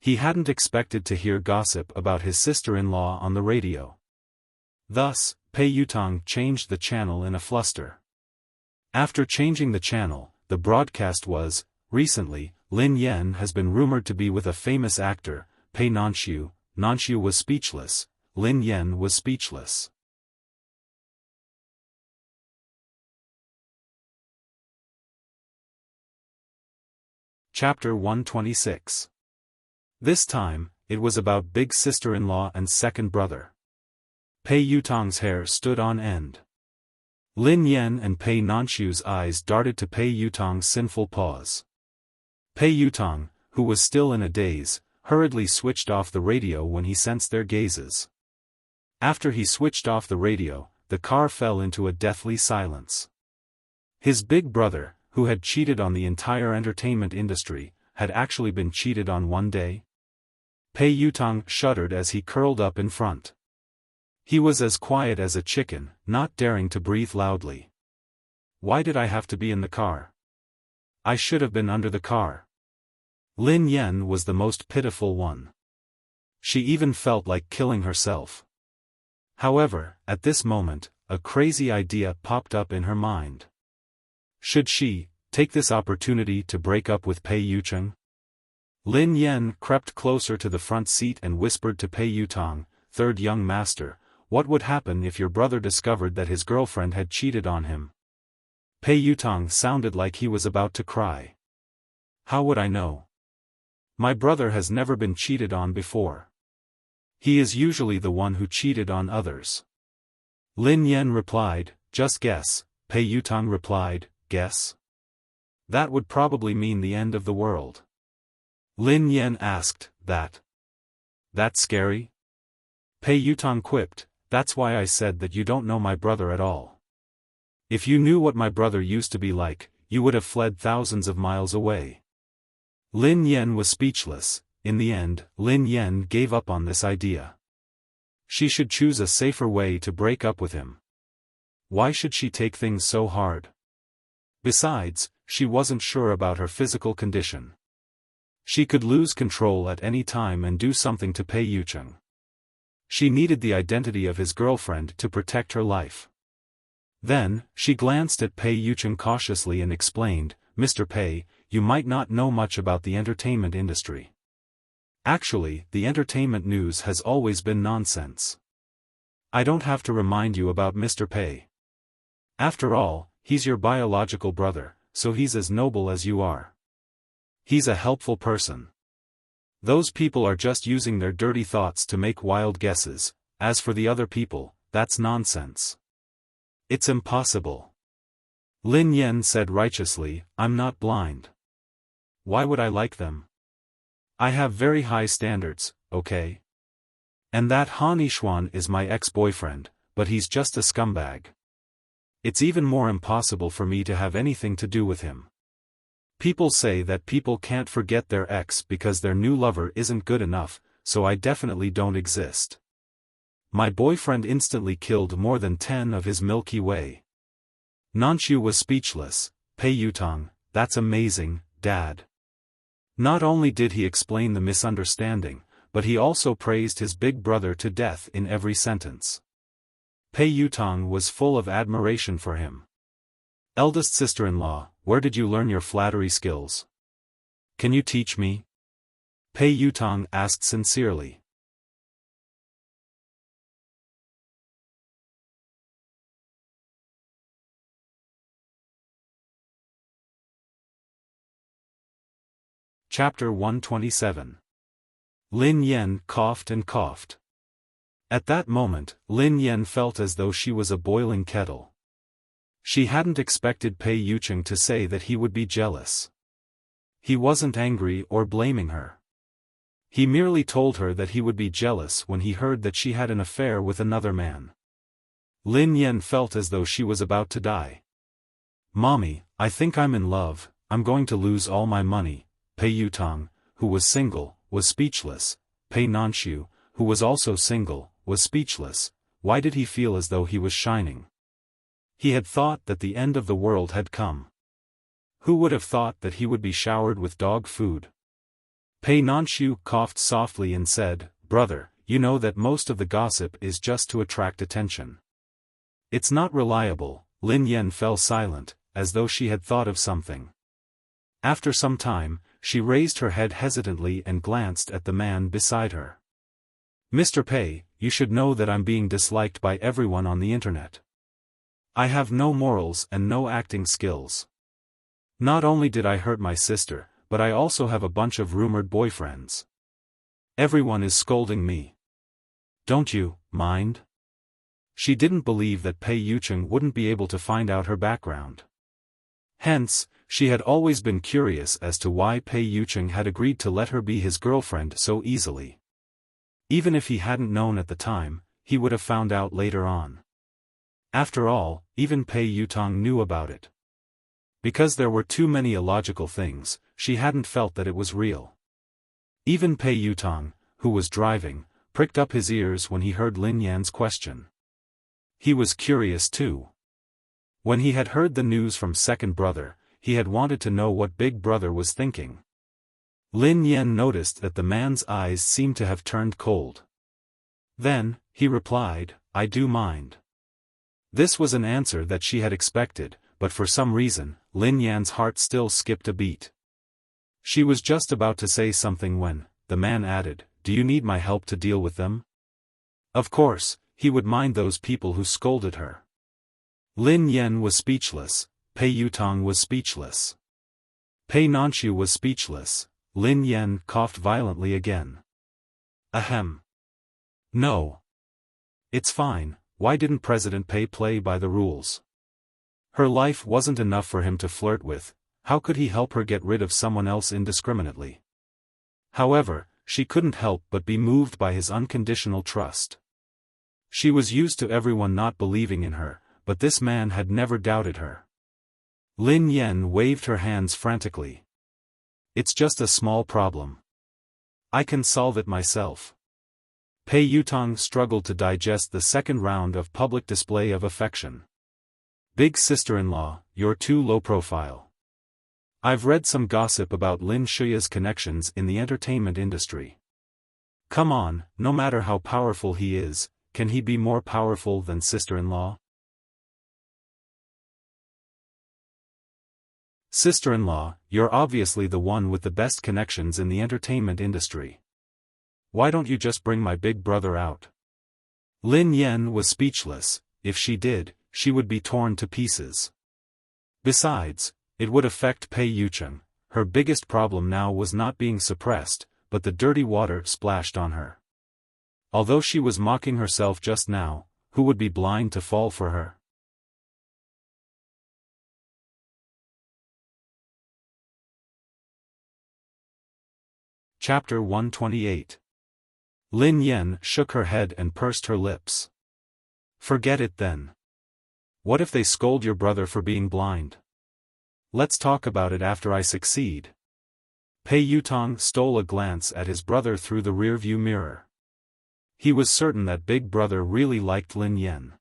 He hadn't expected to hear gossip about his sister-in-law on the radio. Thus, Pei Yutong changed the channel in a fluster. After changing the channel, the broadcast was, "Recently, Lin Yan has been rumored to be with a famous actor, Pei Nanxiu." Nanxiu was speechless, Lin Yan was speechless. Chapter 126. This time, it was about big sister-in-law and second brother. Pei Yutong's hair stood on end. Lin Yan and Pei Nanxiu's eyes darted to Pei Yutong's sinful paws. Pei Yutong, who was still in a daze, hurriedly switched off the radio when he sensed their gazes. After he switched off the radio, the car fell into a deathly silence. His big brother, who had cheated on the entire entertainment industry, had actually been cheated on one day? Pei Yutong shuddered as he curled up in front. He was as quiet as a chicken, not daring to breathe loudly. Why did I have to be in the car? I should have been under the car. Lin Yan was the most pitiful one. She even felt like killing herself. However, at this moment, a crazy idea popped up in her mind. Should she take this opportunity to break up with Pei Yutong? Lin Yan crept closer to the front seat and whispered to Pei Yutong, "Third young master, what would happen if your brother discovered that his girlfriend had cheated on him?" Pei Yutong sounded like he was about to cry. "How would I know? My brother has never been cheated on before. He is usually the one who cheated on others." Lin Yan replied, "Just guess." Pei Yutong replied, "Guess? That would probably mean the end of the world." Lin Yan asked, That's scary?" Pei Yutong quipped, "That's why I said that you don't know my brother at all. If you knew what my brother used to be like, you would have fled thousands of miles away." Lin Yan was speechless. In the end, Lin Yan gave up on this idea. She should choose a safer way to break up with him. Why should she take things so hard? Besides, she wasn't sure about her physical condition. She could lose control at any time and do something to Pei Yutong. She needed the identity of his girlfriend to protect her life. Then, she glanced at Pei Yutong cautiously and explained, "Mr. Pei, you might not know much about the entertainment industry. Actually, the entertainment news has always been nonsense. I don't have to remind you about Mr. Pei. After all, he's your biological brother, so he's as noble as you are. He's a helpful person. Those people are just using their dirty thoughts to make wild guesses. As for the other people, that's nonsense. It's impossible." Lin Yan said righteously, "I'm not blind. Why would I like them? I have very high standards, okay? And that Han Yishuan is my ex-boyfriend, but he's just a scumbag. It's even more impossible for me to have anything to do with him. People say that people can't forget their ex because their new lover isn't good enough, so I definitely don't exist. My boyfriend instantly killed more than 10 of his Milky Way." Nanxiu was speechless. "Pei Yutong, that's amazing, Dad." Not only did he explain the misunderstanding, but he also praised his big brother to death in every sentence. Pei Yutong was full of admiration for him. "Eldest sister-in-law, where did you learn your flattery skills? Can you teach me?" Pei Yutong asked sincerely. Chapter 127. Lin Yan coughed and coughed. At that moment, Lin Yan felt as though she was a boiling kettle. She hadn't expected Pei Yutong to say that he would be jealous. He wasn't angry or blaming her. He merely told her that he would be jealous when he heard that she had an affair with another man. Lin Yan felt as though she was about to die. "Mommy, I think I'm in love, I'm going to lose all my money." Pei Yutong, who was single, was speechless. Pei Nanxiu, who was also single, was speechless. Why did he feel as though he was shining? He had thought that the end of the world had come. Who would have thought that he would be showered with dog food? Pei Nanxiu coughed softly and said, "Brother, you know that most of the gossip is just to attract attention. It's not reliable." Lin Yan fell silent, as though she had thought of something. After some time, she raised her head hesitantly and glanced at the man beside her. "Mr. Pei, you should know that I'm being disliked by everyone on the internet. I have no morals and no acting skills. Not only did I hurt my sister, but I also have a bunch of rumored boyfriends. Everyone is scolding me. Don't you mind?" She didn't believe that Pei Yucheng wouldn't be able to find out her background. Hence, she had always been curious as to why Pei Yucheng had agreed to let her be his girlfriend so easily. Even if he hadn't known at the time, he would have found out later on. After all, even Pei Yutong knew about it. Because there were too many illogical things, she hadn't felt that it was real. Even Pei Yutong, who was driving, pricked up his ears when he heard Lin Yan's question. He was curious too. When he had heard the news from second brother, he had wanted to know what big brother was thinking. Lin Yan noticed that the man's eyes seemed to have turned cold. Then, he replied, "I do mind." This was an answer that she had expected, but for some reason, Lin Yan's heart still skipped a beat. She was just about to say something when, the man added, "Do you need my help to deal with them?" Of course, he would mind those people who scolded her. Lin Yan was speechless, Pei Yutong was speechless. Pei Nanxiu was speechless. Lin Yan coughed violently again. Ahem. No. It's fine, why didn't President Pei play by the rules? Her life wasn't enough for him to flirt with, how could he help her get rid of someone else indiscriminately? However, she couldn't help but be moved by his unconditional trust. She was used to everyone not believing in her, but this man had never doubted her. Lin Yan waved her hands frantically. "It's just a small problem. I can solve it myself." Pei Yutong struggled to digest the second round of public display of affection. "Big sister-in-law, you're too low profile. I've read some gossip about Lin Shuya's connections in the entertainment industry. Come on, no matter how powerful he is, can he be more powerful than sister-in-law?" "Sister-in-law, you're obviously the one with the best connections in the entertainment industry. Why don't you just bring my big brother out?" Lin Yan was speechless. If she did, she would be torn to pieces. Besides, it would affect Pei Yucheng. Her biggest problem now was not being suppressed, but the dirty water splashed on her. Although she was mocking herself just now, who would be blind to fall for her? Chapter 128. Lin Yan shook her head and pursed her lips. "Forget it then. What if they scold your brother for being blind? Let's talk about it after I succeed." Pei Yutong stole a glance at his brother through the rearview mirror. He was certain that big brother really liked Lin Yan.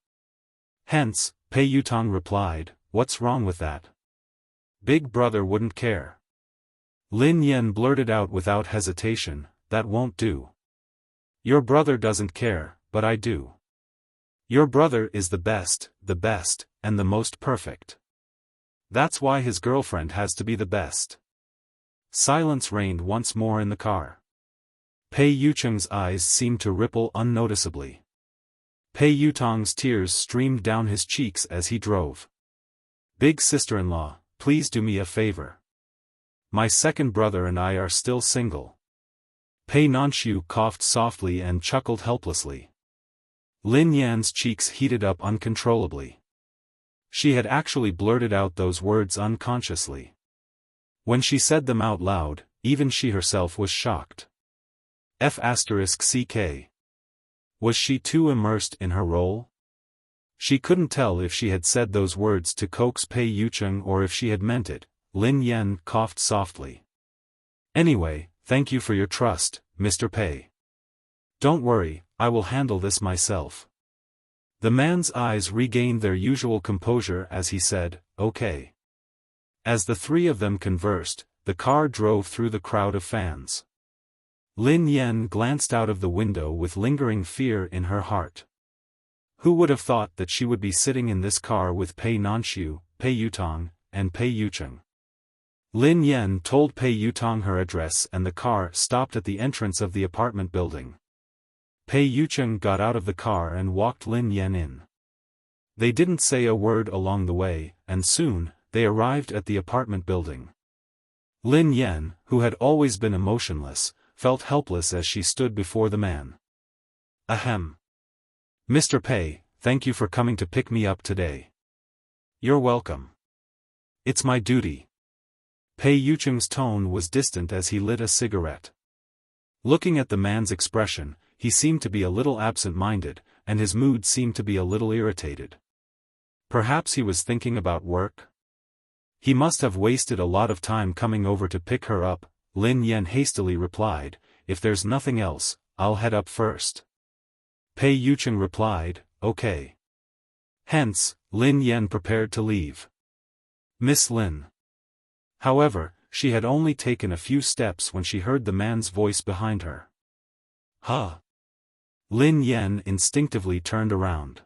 Hence, Pei Yutong replied, "What's wrong with that? Big brother wouldn't care." Lin Yan blurted out without hesitation, "That won't do. Your brother doesn't care, but I do. Your brother is the best, and the most perfect. That's why his girlfriend has to be the best." Silence reigned once more in the car. Pei Yucheng's eyes seemed to ripple unnoticeably. Pei Yutong's tears streamed down his cheeks as he drove. "Big sister-in-law, please do me a favor. My second brother and I are still single." Pei Nanxiu coughed softly and chuckled helplessly. Lin Yan's cheeks heated up uncontrollably. She had actually blurted out those words unconsciously. When she said them out loud, even she herself was shocked. F***ck. Was she too immersed in her role? She couldn't tell if she had said those words to coax Pei Yucheng or if she had meant it. Lin Yan coughed softly. Anyway, thank you for your trust, Mr. Pei. Don't worry, I will handle this myself. The man's eyes regained their usual composure as he said, okay. As the three of them conversed, the car drove through the crowd of fans. Lin Yan glanced out of the window with lingering fear in her heart. Who would have thought that she would be sitting in this car with Pei Nanxiu, Pei Yutong, and Pei Yucheng? Lin Yan told Pei Yutong her address and the car stopped at the entrance of the apartment building. Pei Yucheng got out of the car and walked Lin Yan in. They didn't say a word along the way, and soon, they arrived at the apartment building. Lin Yan, who had always been emotionless, felt helpless as she stood before the man. Ahem. Mr. Pei, thank you for coming to pick me up today. You're welcome. It's my duty. Pei Yucheng's tone was distant as he lit a cigarette. Looking at the man's expression, he seemed to be a little absent-minded, and his mood seemed to be a little irritated. Perhaps he was thinking about work? He must have wasted a lot of time coming over to pick her up. Lin Yan hastily replied, if there's nothing else, I'll head up first. Pei Yucheng replied, okay. Hence, Lin Yan prepared to leave. Miss Lin. However, she had only taken a few steps when she heard the man's voice behind her. Huh? Lin Yan instinctively turned around.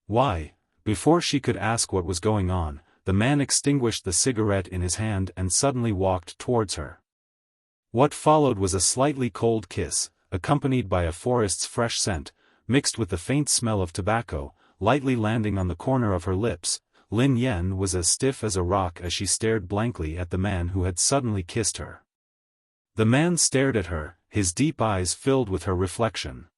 Why? Before she could ask what was going on, the man extinguished the cigarette in his hand and suddenly walked towards her. What followed was a slightly cold kiss, accompanied by a forest's fresh scent, mixed with the faint smell of tobacco, lightly landing on the corner of her lips. Lin Yan was as stiff as a rock as she stared blankly at the man who had suddenly kissed her. The man stared at her, his deep eyes filled with her reflection.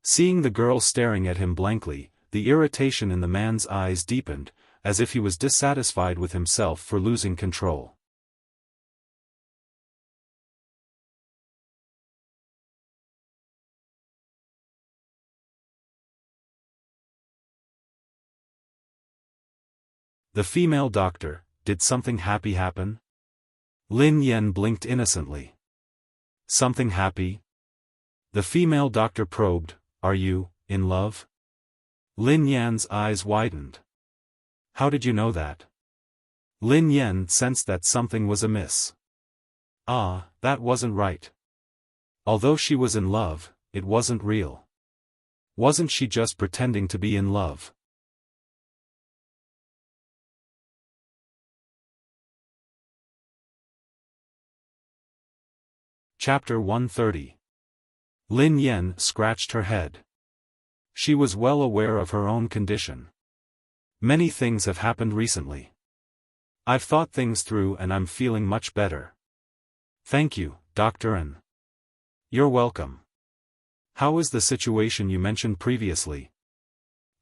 Seeing the girl staring at him blankly, the irritation in the man's eyes deepened, as if he was dissatisfied with himself for losing control. The female doctor, did something happy happen? Lin Yan blinked innocently. Something happy? The female doctor probed, are you, in love? Lin Yan's eyes widened. How did you know that? Lin Yan sensed that something was amiss. Ah, that wasn't right. Although she was in love, it wasn't real. Wasn't she just pretending to be in love? Chapter 130. Lin Yan scratched her head. She was well aware of her own condition. Many things have happened recently. I've thought things through and I'm feeling much better. Thank you, Dr. N. You're welcome. How is the situation you mentioned previously?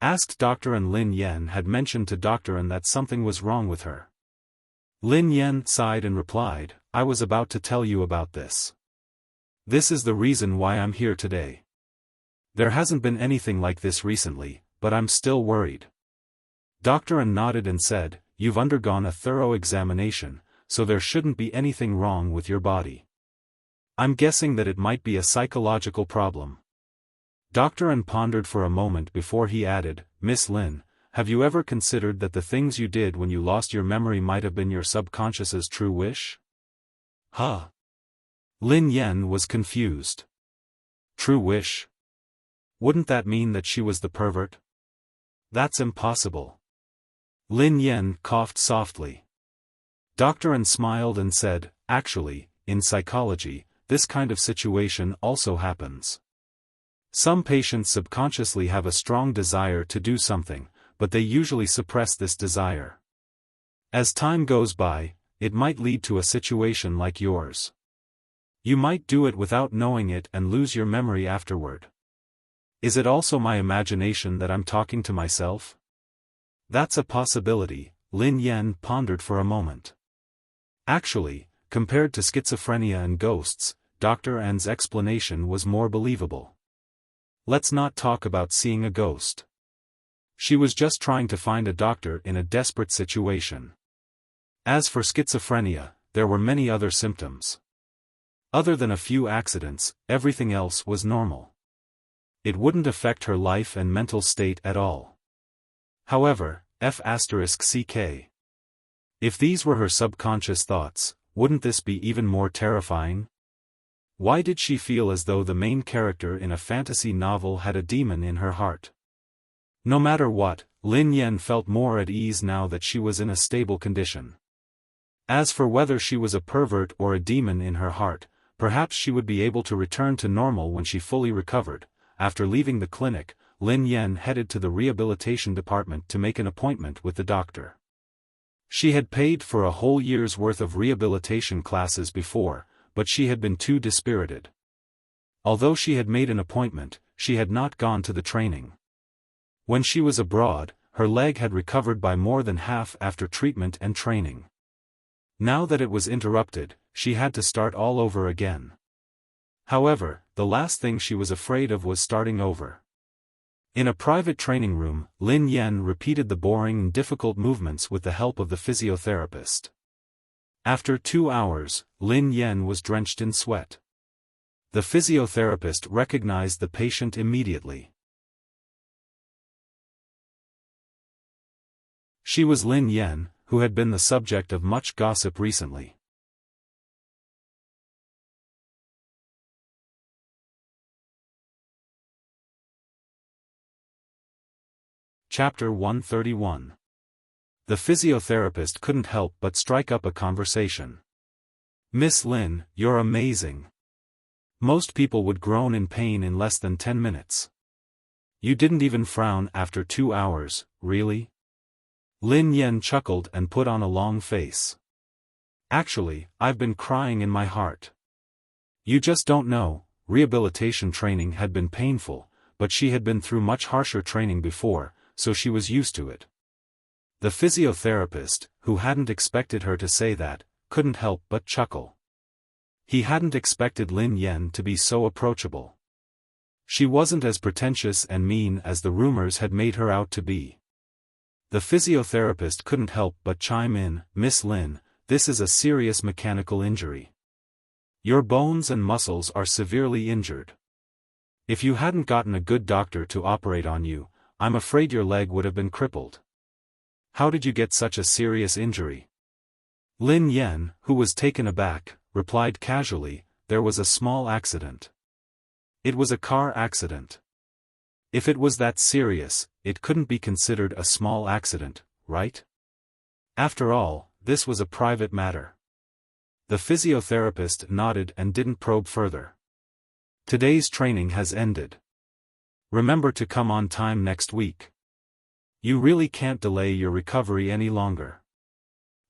Asked Dr. N. Lin Yan had mentioned to Dr. N that something was wrong with her. Lin Yan sighed and replied, I was about to tell you about this. This is the reason why I'm here today. There hasn't been anything like this recently, but I'm still worried. Dr. N nodded and said, you've undergone a thorough examination, so there shouldn't be anything wrong with your body. I'm guessing that it might be a psychological problem. Dr. N pondered for a moment before he added, Miss Lin, have you ever considered that the things you did when you lost your memory might have been your subconscious's true wish? Huh? Lin Yan was confused. True wish? Wouldn't that mean that she was the pervert? That's impossible. Lin Yan coughed softly. Dr. N smiled and said, actually, in psychology, this kind of situation also happens. Some patients subconsciously have a strong desire to do something, but they usually suppress this desire. As time goes by, it might lead to a situation like yours. You might do it without knowing it and lose your memory afterward. Is it also my imagination that I'm talking to myself? That's a possibility, Lin Yan pondered for a moment. Actually, compared to schizophrenia and ghosts, Dr. N's explanation was more believable. Let's not talk about seeing a ghost. She was just trying to find a doctor in a desperate situation. As for schizophrenia, there were many other symptoms. Other than a few accidents, everything else was normal. It wouldn't affect her life and mental state at all. However, f*ck. If these were her subconscious thoughts, wouldn't this be even more terrifying? Why did she feel as though the main character in a fantasy novel had a demon in her heart? No matter what, Lin Yan felt more at ease now that she was in a stable condition. As for whether she was a pervert or a demon in her heart, perhaps she would be able to return to normal when she fully recovered. After leaving the clinic, Lin Yan headed to the rehabilitation department to make an appointment with the doctor. She had paid for a whole year's worth of rehabilitation classes before, but she had been too dispirited. Although she had made an appointment, she had not gone to the training. When she was abroad, her leg had recovered by more than half after treatment and training. Now that it was interrupted, she had to start all over again. However, the last thing she was afraid of was starting over. In a private training room, Lin Yan repeated the boring and difficult movements with the help of the physiotherapist. After 2 hours, Lin Yan was drenched in sweat. The physiotherapist recognized the patient immediately. She was Lin Yan, who had been the subject of much gossip recently. Chapter 131. The physiotherapist couldn't help but strike up a conversation. "Miss Lin, you're amazing. Most people would groan in pain in less than 10 minutes. You didn't even frown after 2 hours, really?" Lin Yan chuckled and put on a long face. "Actually, I've been crying in my heart. You just don't know, rehabilitation training had been painful, but she had been through much harsher training before, so she was used to it." The physiotherapist, who hadn't expected her to say that, couldn't help but chuckle. He hadn't expected Lin Yan to be so approachable. She wasn't as pretentious and mean as the rumors had made her out to be. The physiotherapist couldn't help but chime in, "Miss Lin, this is a serious mechanical injury. Your bones and muscles are severely injured. If you hadn't gotten a good doctor to operate on you, I'm afraid your leg would have been crippled. How did you get such a serious injury?" Lin Yan, who was taken aback, replied casually, "There was a small accident. It was a car accident." If it was that serious, it couldn't be considered a small accident, right? After all, this was a private matter. The physiotherapist nodded and didn't probe further. "Today's training has ended. Remember to come on time next week. You really can't delay your recovery any longer.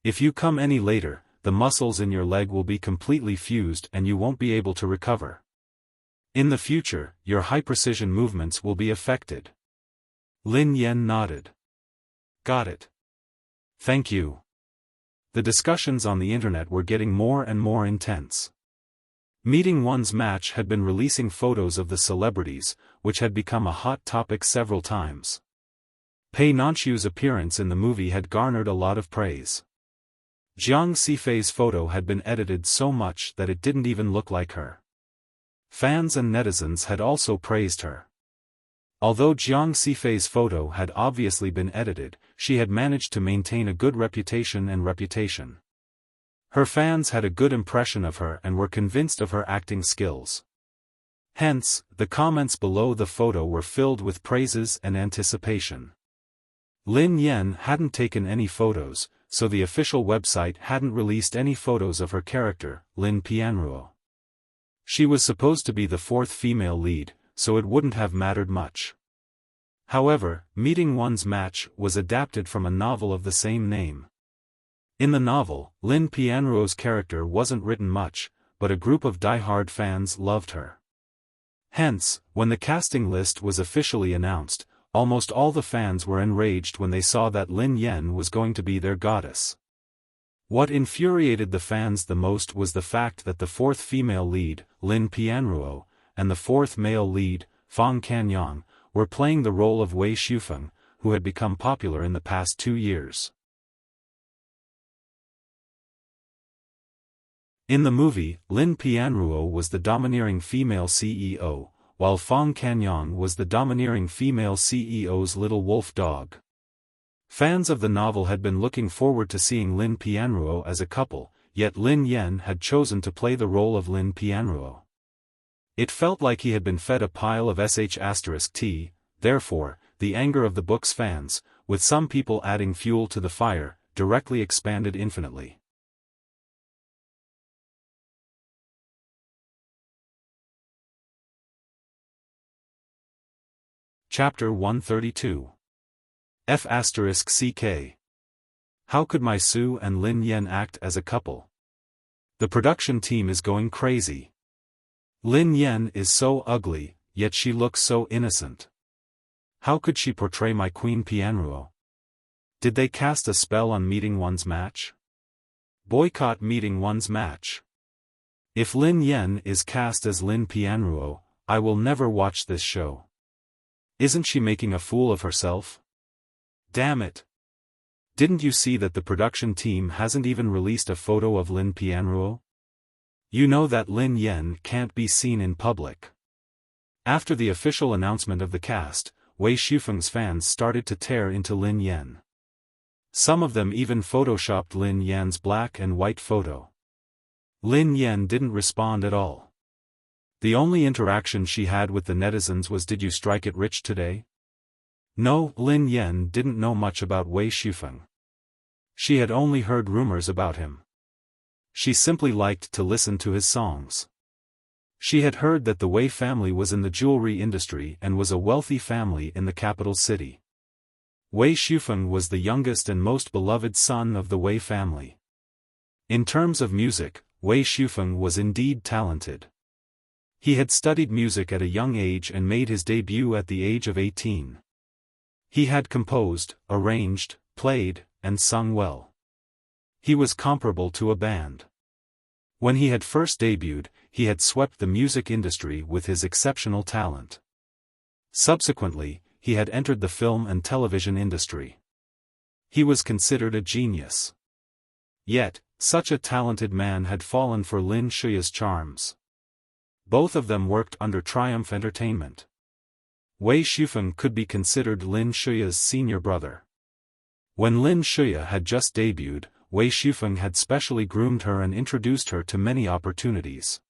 If you come any later, the muscles in your leg will be completely fused and you won't be able to recover. In the future, your high-precision movements will be affected." Lin Yan nodded. "Got it. Thank you." The discussions on the internet were getting more and more intense. Meeting One's Match had been releasing photos of the celebrities, which had become a hot topic several times. Pei Nanchu's appearance in the movie had garnered a lot of praise. Jiang Sifei's photo had been edited so much that it didn't even look like her. Fans and netizens had also praised her. Although Jiang Sifei's photo had obviously been edited, she had managed to maintain a good reputation and reputation. Her fans had a good impression of her and were convinced of her acting skills. Hence, the comments below the photo were filled with praises and anticipation. Lin Yan hadn't taken any photos, so the official website hadn't released any photos of her character, Lin Pianruo. She was supposed to be the 4th female lead, so it wouldn't have mattered much. However, Meeting One's Match was adapted from a novel of the same name. In the novel, Lin Pianruo's character wasn't written much, but a group of die-hard fans loved her. Hence, when the casting list was officially announced, almost all the fans were enraged when they saw that Lin Yan was going to be their goddess. What infuriated the fans the most was the fact that the 4th female lead, Lin Pianruo, and the 4th male lead, Fang Canyang, were playing the role of Wei Xiufeng, who had become popular in the past 2 years. In the movie, Lin Pianruo was the domineering female CEO, while Fang Canyang was the domineering female CEO's little wolf dog. Fans of the novel had been looking forward to seeing Lin Pianruo as a couple, yet Lin Yen had chosen to play the role of Lin Pianruo. It felt like he had been fed a pile of sh*t, therefore, the anger of the book's fans, with some people adding fuel to the fire, directly expanded infinitely. Chapter 132. F***ck. How could my Su and Lin Yen act as a couple? The production team is going crazy. Lin Yen is so ugly, yet she looks so innocent. How could she portray my Queen Pianruo? Did they cast a spell on meeting one's match? Boycott meeting one's match. If Lin Yen is cast as Lin Pianruo, I will never watch this show. Isn't she making a fool of herself? Damn it. Didn't you see that the production team hasn't even released a photo of Lin Pianruo? You know that Lin Yen can't be seen in public. After the official announcement of the cast, Wei Xiufeng's fans started to tear into Lin Yen. Some of them even photoshopped Lin Yen's black and white photo. Lin Yen didn't respond at all. The only interaction she had with the netizens was, "Did you strike it rich today?" No, Lin Yen didn't know much about Wei Xiufeng. She had only heard rumors about him. She simply liked to listen to his songs. She had heard that the Wei family was in the jewelry industry and was a wealthy family in the capital city. Wei Xiufeng was the youngest and most beloved son of the Wei family. In terms of music, Wei Xiufeng was indeed talented. He had studied music at a young age and made his debut at the age of 18. He had composed, arranged, played, and sung well. He was comparable to a band. When he had first debuted, he had swept the music industry with his exceptional talent. Subsequently, he had entered the film and television industry. He was considered a genius. Yet, such a talented man had fallen for Lin Shuya's charms. Both of them worked under Triumph Entertainment. Wei Xiufeng could be considered Lin Shuya's senior brother. When Lin Shuya had just debuted, Wei Xiufeng had specially groomed her and introduced her to many opportunities.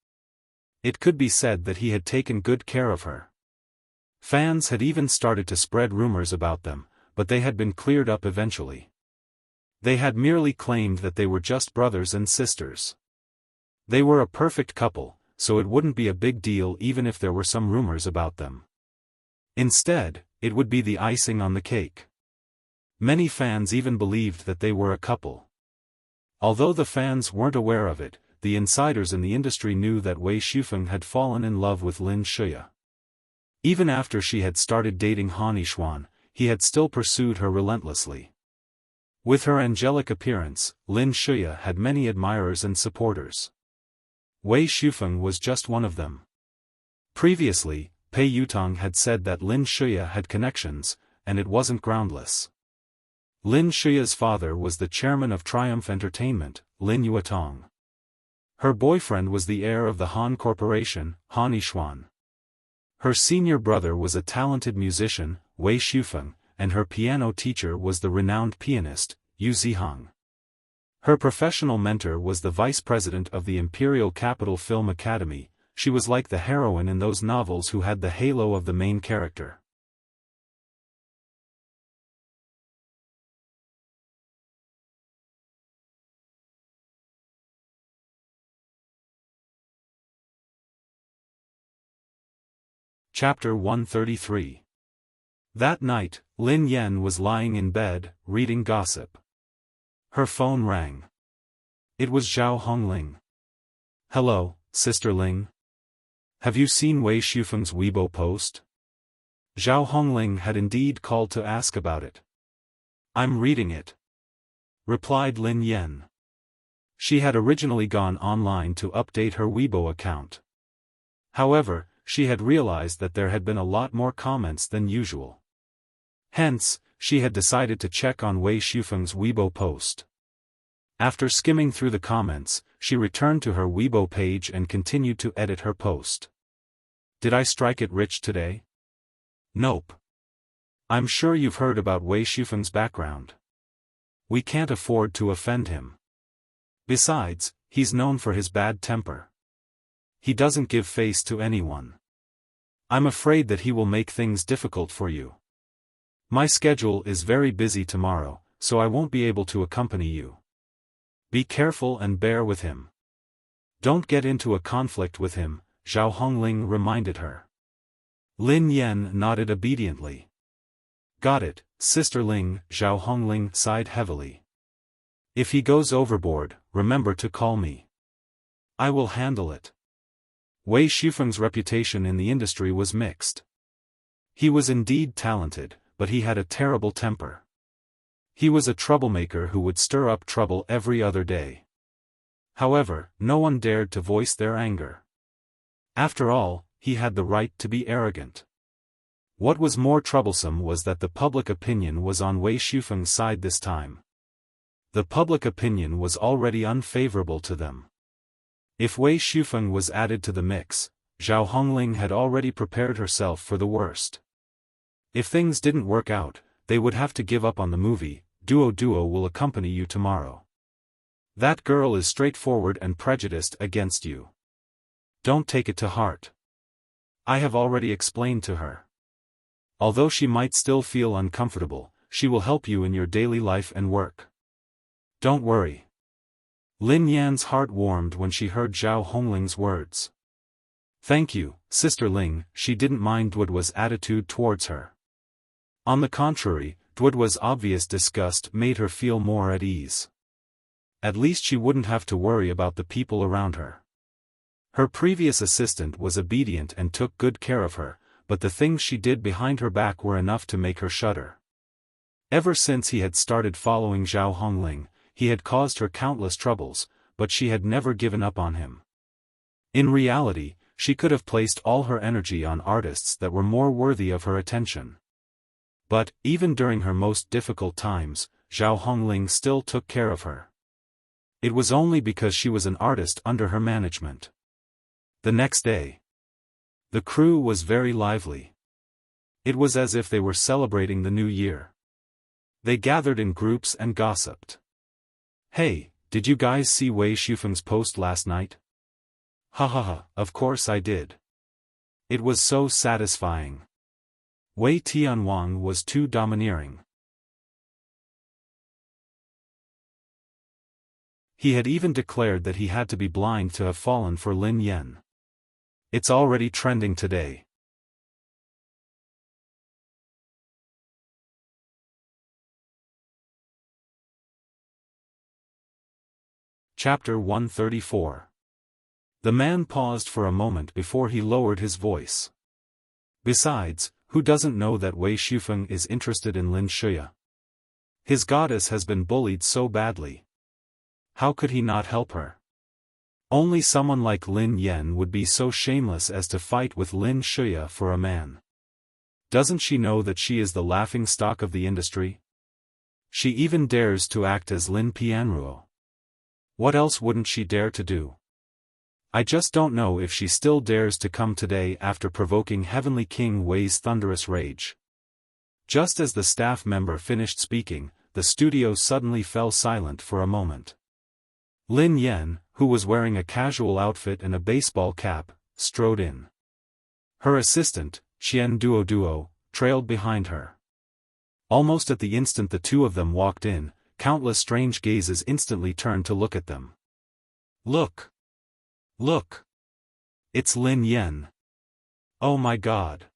It could be said that he had taken good care of her. Fans had even started to spread rumors about them, but they had been cleared up eventually. They had merely claimed that they were just brothers and sisters. They were a perfect couple, so it wouldn't be a big deal even if there were some rumors about them. Instead, it would be the icing on the cake. Many fans even believed that they were a couple. Although the fans weren't aware of it, the insiders in the industry knew that Wei Xiufeng had fallen in love with Lin Shuya. Even after she had started dating Han Yixuan, he had still pursued her relentlessly. With her angelic appearance, Lin Shuya had many admirers and supporters. Wei Xiufeng was just one of them. Previously, Pei Yutong had said that Lin Shuya had connections, and it wasn't groundless. Lin Shuya's father was the chairman of Triumph Entertainment, Lin Yuetong. Her boyfriend was the heir of the Han Corporation, Han Yixuan. Her senior brother was a talented musician, Wei Xiufeng, and her piano teacher was the renowned pianist, Yu Zihang. Her professional mentor was the vice president of the Imperial Capital Film Academy. She was like the heroine in those novels who had the halo of the main character. Chapter 133. That night, Lin Yen was lying in bed, reading gossip. Her phone rang. It was Zhao Hongling. "Hello, Sister Ling. Have you seen Wei Xiufeng's Weibo post?" Zhao Hongling had indeed called to ask about it. "I'm reading it," replied Lin Yen. She had originally gone online to update her Weibo account. However, she had realized that there had been a lot more comments than usual. Hence, she had decided to check on Wei Shufeng's Weibo post. After skimming through the comments, she returned to her Weibo page and continued to edit her post. Did I strike it rich today? Nope. I'm sure you've heard about Wei Shufeng's background. We can't afford to offend him. Besides, he's known for his bad temper. He doesn't give face to anyone. I'm afraid that he will make things difficult for you. My schedule is very busy tomorrow, so I won't be able to accompany you. Be careful and bear with him. Don't get into a conflict with him, Zhao Hongling reminded her. Lin Yan nodded obediently. Got it, Sister Ling, Zhao Hongling sighed heavily. If he goes overboard, remember to call me. I will handle it. Wei Shufeng's reputation in the industry was mixed. He was indeed talented, but he had a terrible temper. He was a troublemaker who would stir up trouble every other day. However, no one dared to voice their anger. After all, he had the right to be arrogant. What was more troublesome was that the public opinion was on Wei Shufeng's side this time. The public opinion was already unfavorable to them. If Wei Shufeng was added to the mix, Zhao Hongling had already prepared herself for the worst. If things didn't work out, they would have to give up on the movie. Duo will accompany you tomorrow. That girl is straightforward and prejudiced against you. Don't take it to heart. I have already explained to her. Although she might still feel uncomfortable, she will help you in your daily life and work. Don't worry. Lin Yan's heart warmed when she heard Zhao Hongling's words. Thank you, Sister Ling. She didn't mind Duo's attitude towards her. On the contrary, Duo's obvious disgust made her feel more at ease. At least she wouldn't have to worry about the people around her. Her previous assistant was obedient and took good care of her, but the things she did behind her back were enough to make her shudder. Ever since he had started following Zhao Hongling, he had caused her countless troubles, but she had never given up on him. In reality, she could have placed all her energy on artists that were more worthy of her attention. But, even during her most difficult times, Zhao Hongling still took care of her. It was only because she was an artist under her management. The next day, the crew was very lively. It was as if they were celebrating the new year. They gathered in groups and gossiped. Hey, did you guys see Wei Shufeng's post last night? Ha ha ha, of course I did. It was so satisfying. Wei Tianwang was too domineering. He had even declared that he had to be blind to have fallen for Lin Yan. It's already trending today. Chapter 134. The man paused for a moment before he lowered his voice. Besides, who doesn't know that Wei Shufeng is interested in Lin Shuya? His goddess has been bullied so badly. How could he not help her? Only someone like Lin Yan would be so shameless as to fight with Lin Shuya for a man. Doesn't she know that she is the laughingstock of the industry? She even dares to act as Lin Pianruo. What else wouldn't she dare to do? I just don't know if she still dares to come today after provoking Heavenly King Wei's thunderous rage. Just as the staff member finished speaking, the studio suddenly fell silent for a moment. Lin Yan, who was wearing a casual outfit and a baseball cap, strode in. Her assistant, Qian Duo, trailed behind her. Almost at the instant the two of them walked in, countless strange gazes instantly turned to look at them. Look! Look! It's Lin Yan. Oh my God!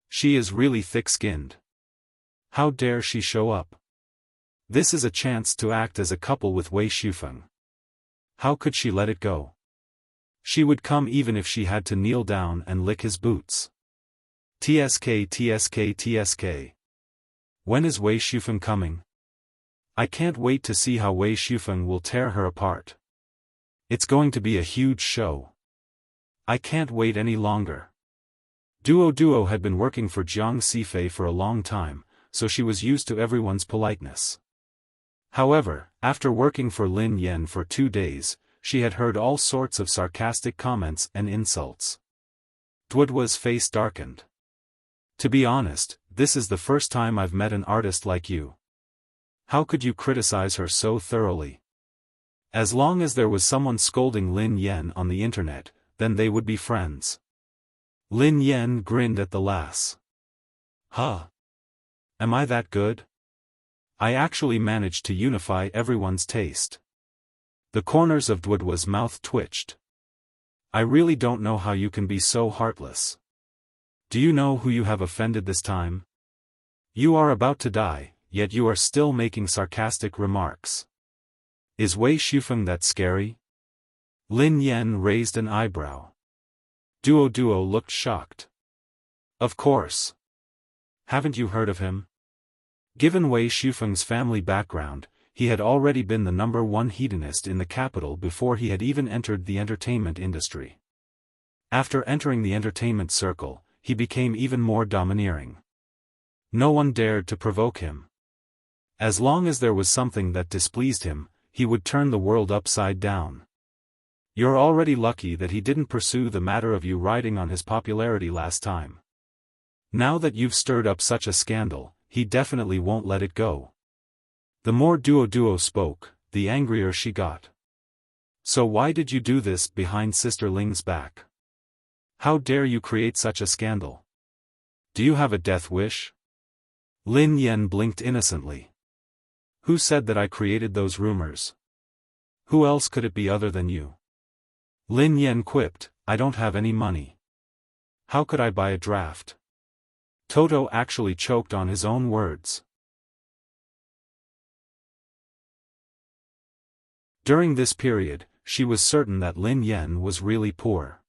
She is really thick-skinned. How dare she show up? This is a chance to act as a couple with Wei Shufeng. How could she let it go? She would come even if she had to kneel down and lick his boots. TSK. When is Wei Shufeng coming? I can't wait to see how Wei Shufeng will tear her apart. It's going to be a huge show. I can't wait any longer. Duo had been working for Jiang Sifei for a long time, so she was used to everyone's politeness. However, after working for Lin Yan for 2 days, she had heard all sorts of sarcastic comments and insults. Duo's face darkened. To be honest, this is the first time I've met an artist like you. How could you criticize her so thoroughly? As long as there was someone scolding Lin Yan on the internet, then they would be friends. Lin Yan grinned at the lass. Huh? Am I that good? I actually managed to unify everyone's taste. The corners of Duo's mouth twitched. I really don't know how you can be so heartless. Do you know who you have offended this time? You are about to die, yet you are still making sarcastic remarks. Is Wei Xiaofan that scary? Lin Yan raised an eyebrow. Duo looked shocked. Of course. Haven't you heard of him? Given Wei Xiaofan's family background, he had already been the #1 hedonist in the capital before he had even entered the entertainment industry. After entering the entertainment circle, he became even more domineering. No one dared to provoke him. As long as there was something that displeased him, he would turn the world upside down. You're already lucky that he didn't pursue the matter of you riding on his popularity last time. Now that you've stirred up such a scandal, he definitely won't let it go. The more Duo spoke, the angrier she got. So why did you do this behind Sister Ling's back? How dare you create such a scandal? Do you have a death wish? Lin Yan blinked innocently. Who said that I created those rumors? Who else could it be other than you? Lin Yan quipped, I don't have any money. How could I buy a draft? Toto actually choked on his own words. During this period, she was certain that Lin Yan was really poor.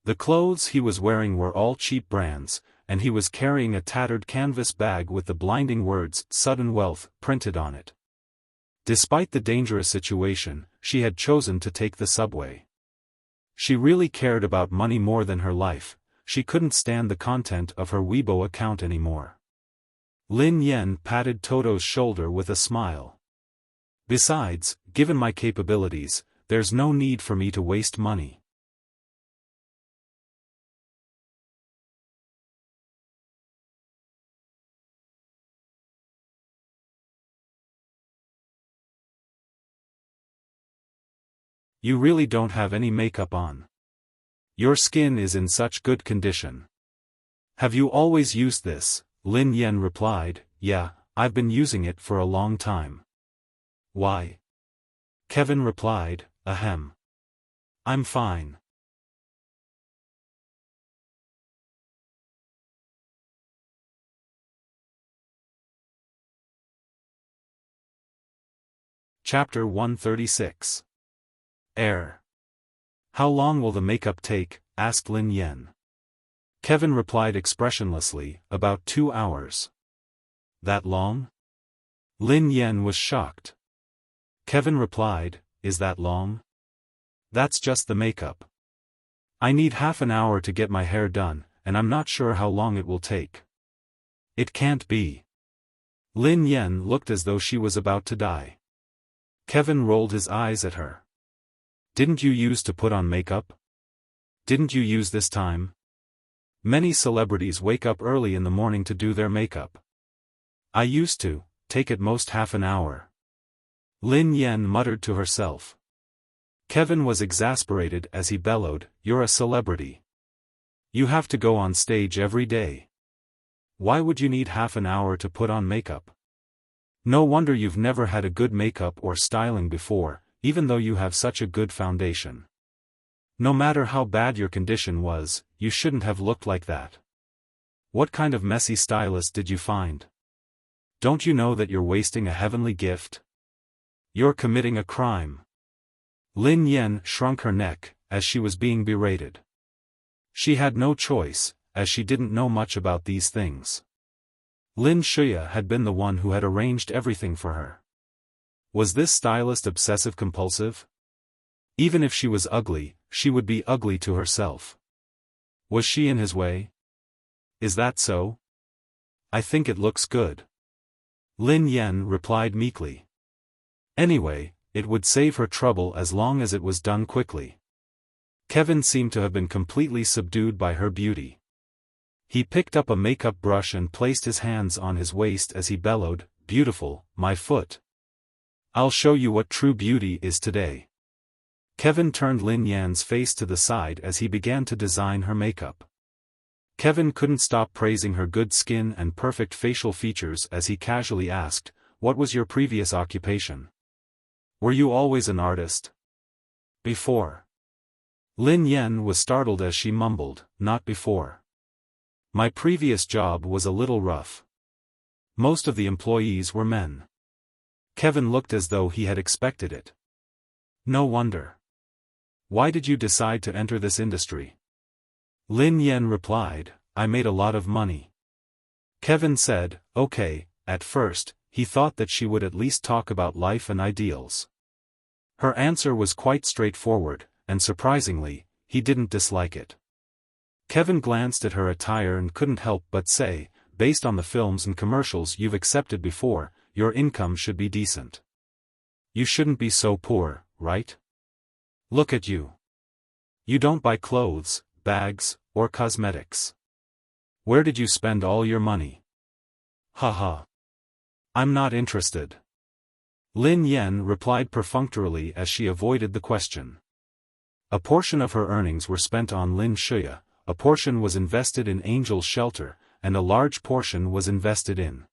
The clothes he was wearing were all cheap brands, and he was carrying a tattered canvas bag with the blinding words, "Sudden Wealth," printed on it. Despite the dangerous situation, she had chosen to take the subway. She really cared about money more than her life. She couldn't stand the content of her Weibo account anymore. Lin Yan patted Toto's shoulder with a smile. Besides, given my capabilities, there's no need for me to waste money. You really don't have any makeup on. Your skin is in such good condition. Have you always used this? Lin Yan replied, Yeah, I've been using it for a long time. Why? Kevin replied, Ahem. I'm fine. Chapter 136. Air. How long will the makeup take? Asked Lin Yan. Kevin replied expressionlessly, About 2 hours. That long? Lin Yan was shocked. Kevin replied, Is that long? That's just the makeup. I need half an hour to get my hair done, and I'm not sure how long it will take. It can't be. Lin Yan looked as though she was about to die. Kevin rolled his eyes at her. Didn't you use to put on makeup? Didn't you use this time? Many celebrities wake up early in the morning to do their makeup. I used to, take at most half an hour. Lin Yan muttered to herself. Kevin was exasperated as he bellowed, You're a celebrity. You have to go on stage every day. Why would you need half an hour to put on makeup? No wonder you've never had a good makeup or styling before, even though you have such a good foundation. No matter how bad your condition was, you shouldn't have looked like that. What kind of messy stylist did you find? Don't you know that you're wasting a heavenly gift? You're committing a crime. Lin Yan shrunk her neck, as she was being berated. She had no choice, as she didn't know much about these things. Lin Shuya had been the one who had arranged everything for her. Was this stylist obsessive-compulsive? Even if she was ugly, she would be ugly to herself. Was she in his way? Is that so? I think it looks good. Lin Yen replied meekly. Anyway, it would save her trouble as long as it was done quickly. Kevin seemed to have been completely subdued by her beauty. He picked up a makeup brush and placed his hands on his waist as he bellowed, "Beautiful, my foot. I'll show you what true beauty is today." Kevin turned Lin Yan's face to the side as he began to design her makeup. Kevin couldn't stop praising her good skin and perfect facial features as he casually asked, "What was your previous occupation? Were you always an artist?" "Before." Lin Yan was startled as she mumbled, "Not before. My previous job was a little rough. Most of the employees were men." Kevin looked as though he had expected it. "No wonder. Why did you decide to enter this industry?" Lin Yan replied, "I made a lot of money." Kevin said, "Okay." At first, he thought that she would at least talk about life and ideals. Her answer was quite straightforward, and surprisingly, he didn't dislike it. Kevin glanced at her attire and couldn't help but say, "Based on the films and commercials you've accepted before, your income should be decent. You shouldn't be so poor, right? Look at you. You don't buy clothes, bags, or cosmetics. Where did you spend all your money?" "Haha. I'm not interested." Lin Yen replied perfunctorily as she avoided the question. A portion of her earnings were spent on Lin Shuya, a portion was invested in Angel's Shelter, and a large portion was invested in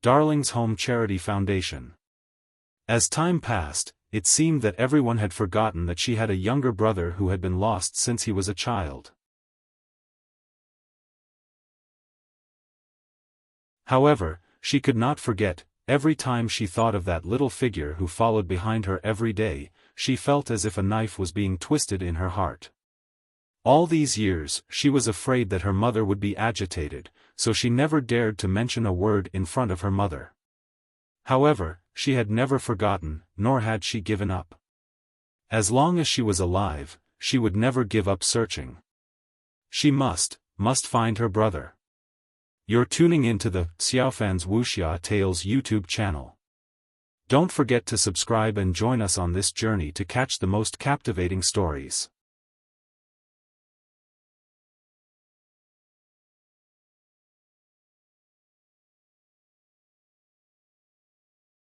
Darling's Home Charity Foundation. As time passed, it seemed that everyone had forgotten that she had a younger brother who had been lost since he was a child. However, she could not forget. Every time she thought of that little figure who followed behind her every day, she felt as if a knife was being twisted in her heart. All these years, she was afraid that her mother would be agitated, so she never dared to mention a word in front of her mother. However, she had never forgotten, nor had she given up. As long as she was alive, she would never give up searching. She must find her brother. You're tuning into the Xiaofan's Wuxia Tales YouTube channel. Don't forget to subscribe and join us on this journey to catch the most captivating stories.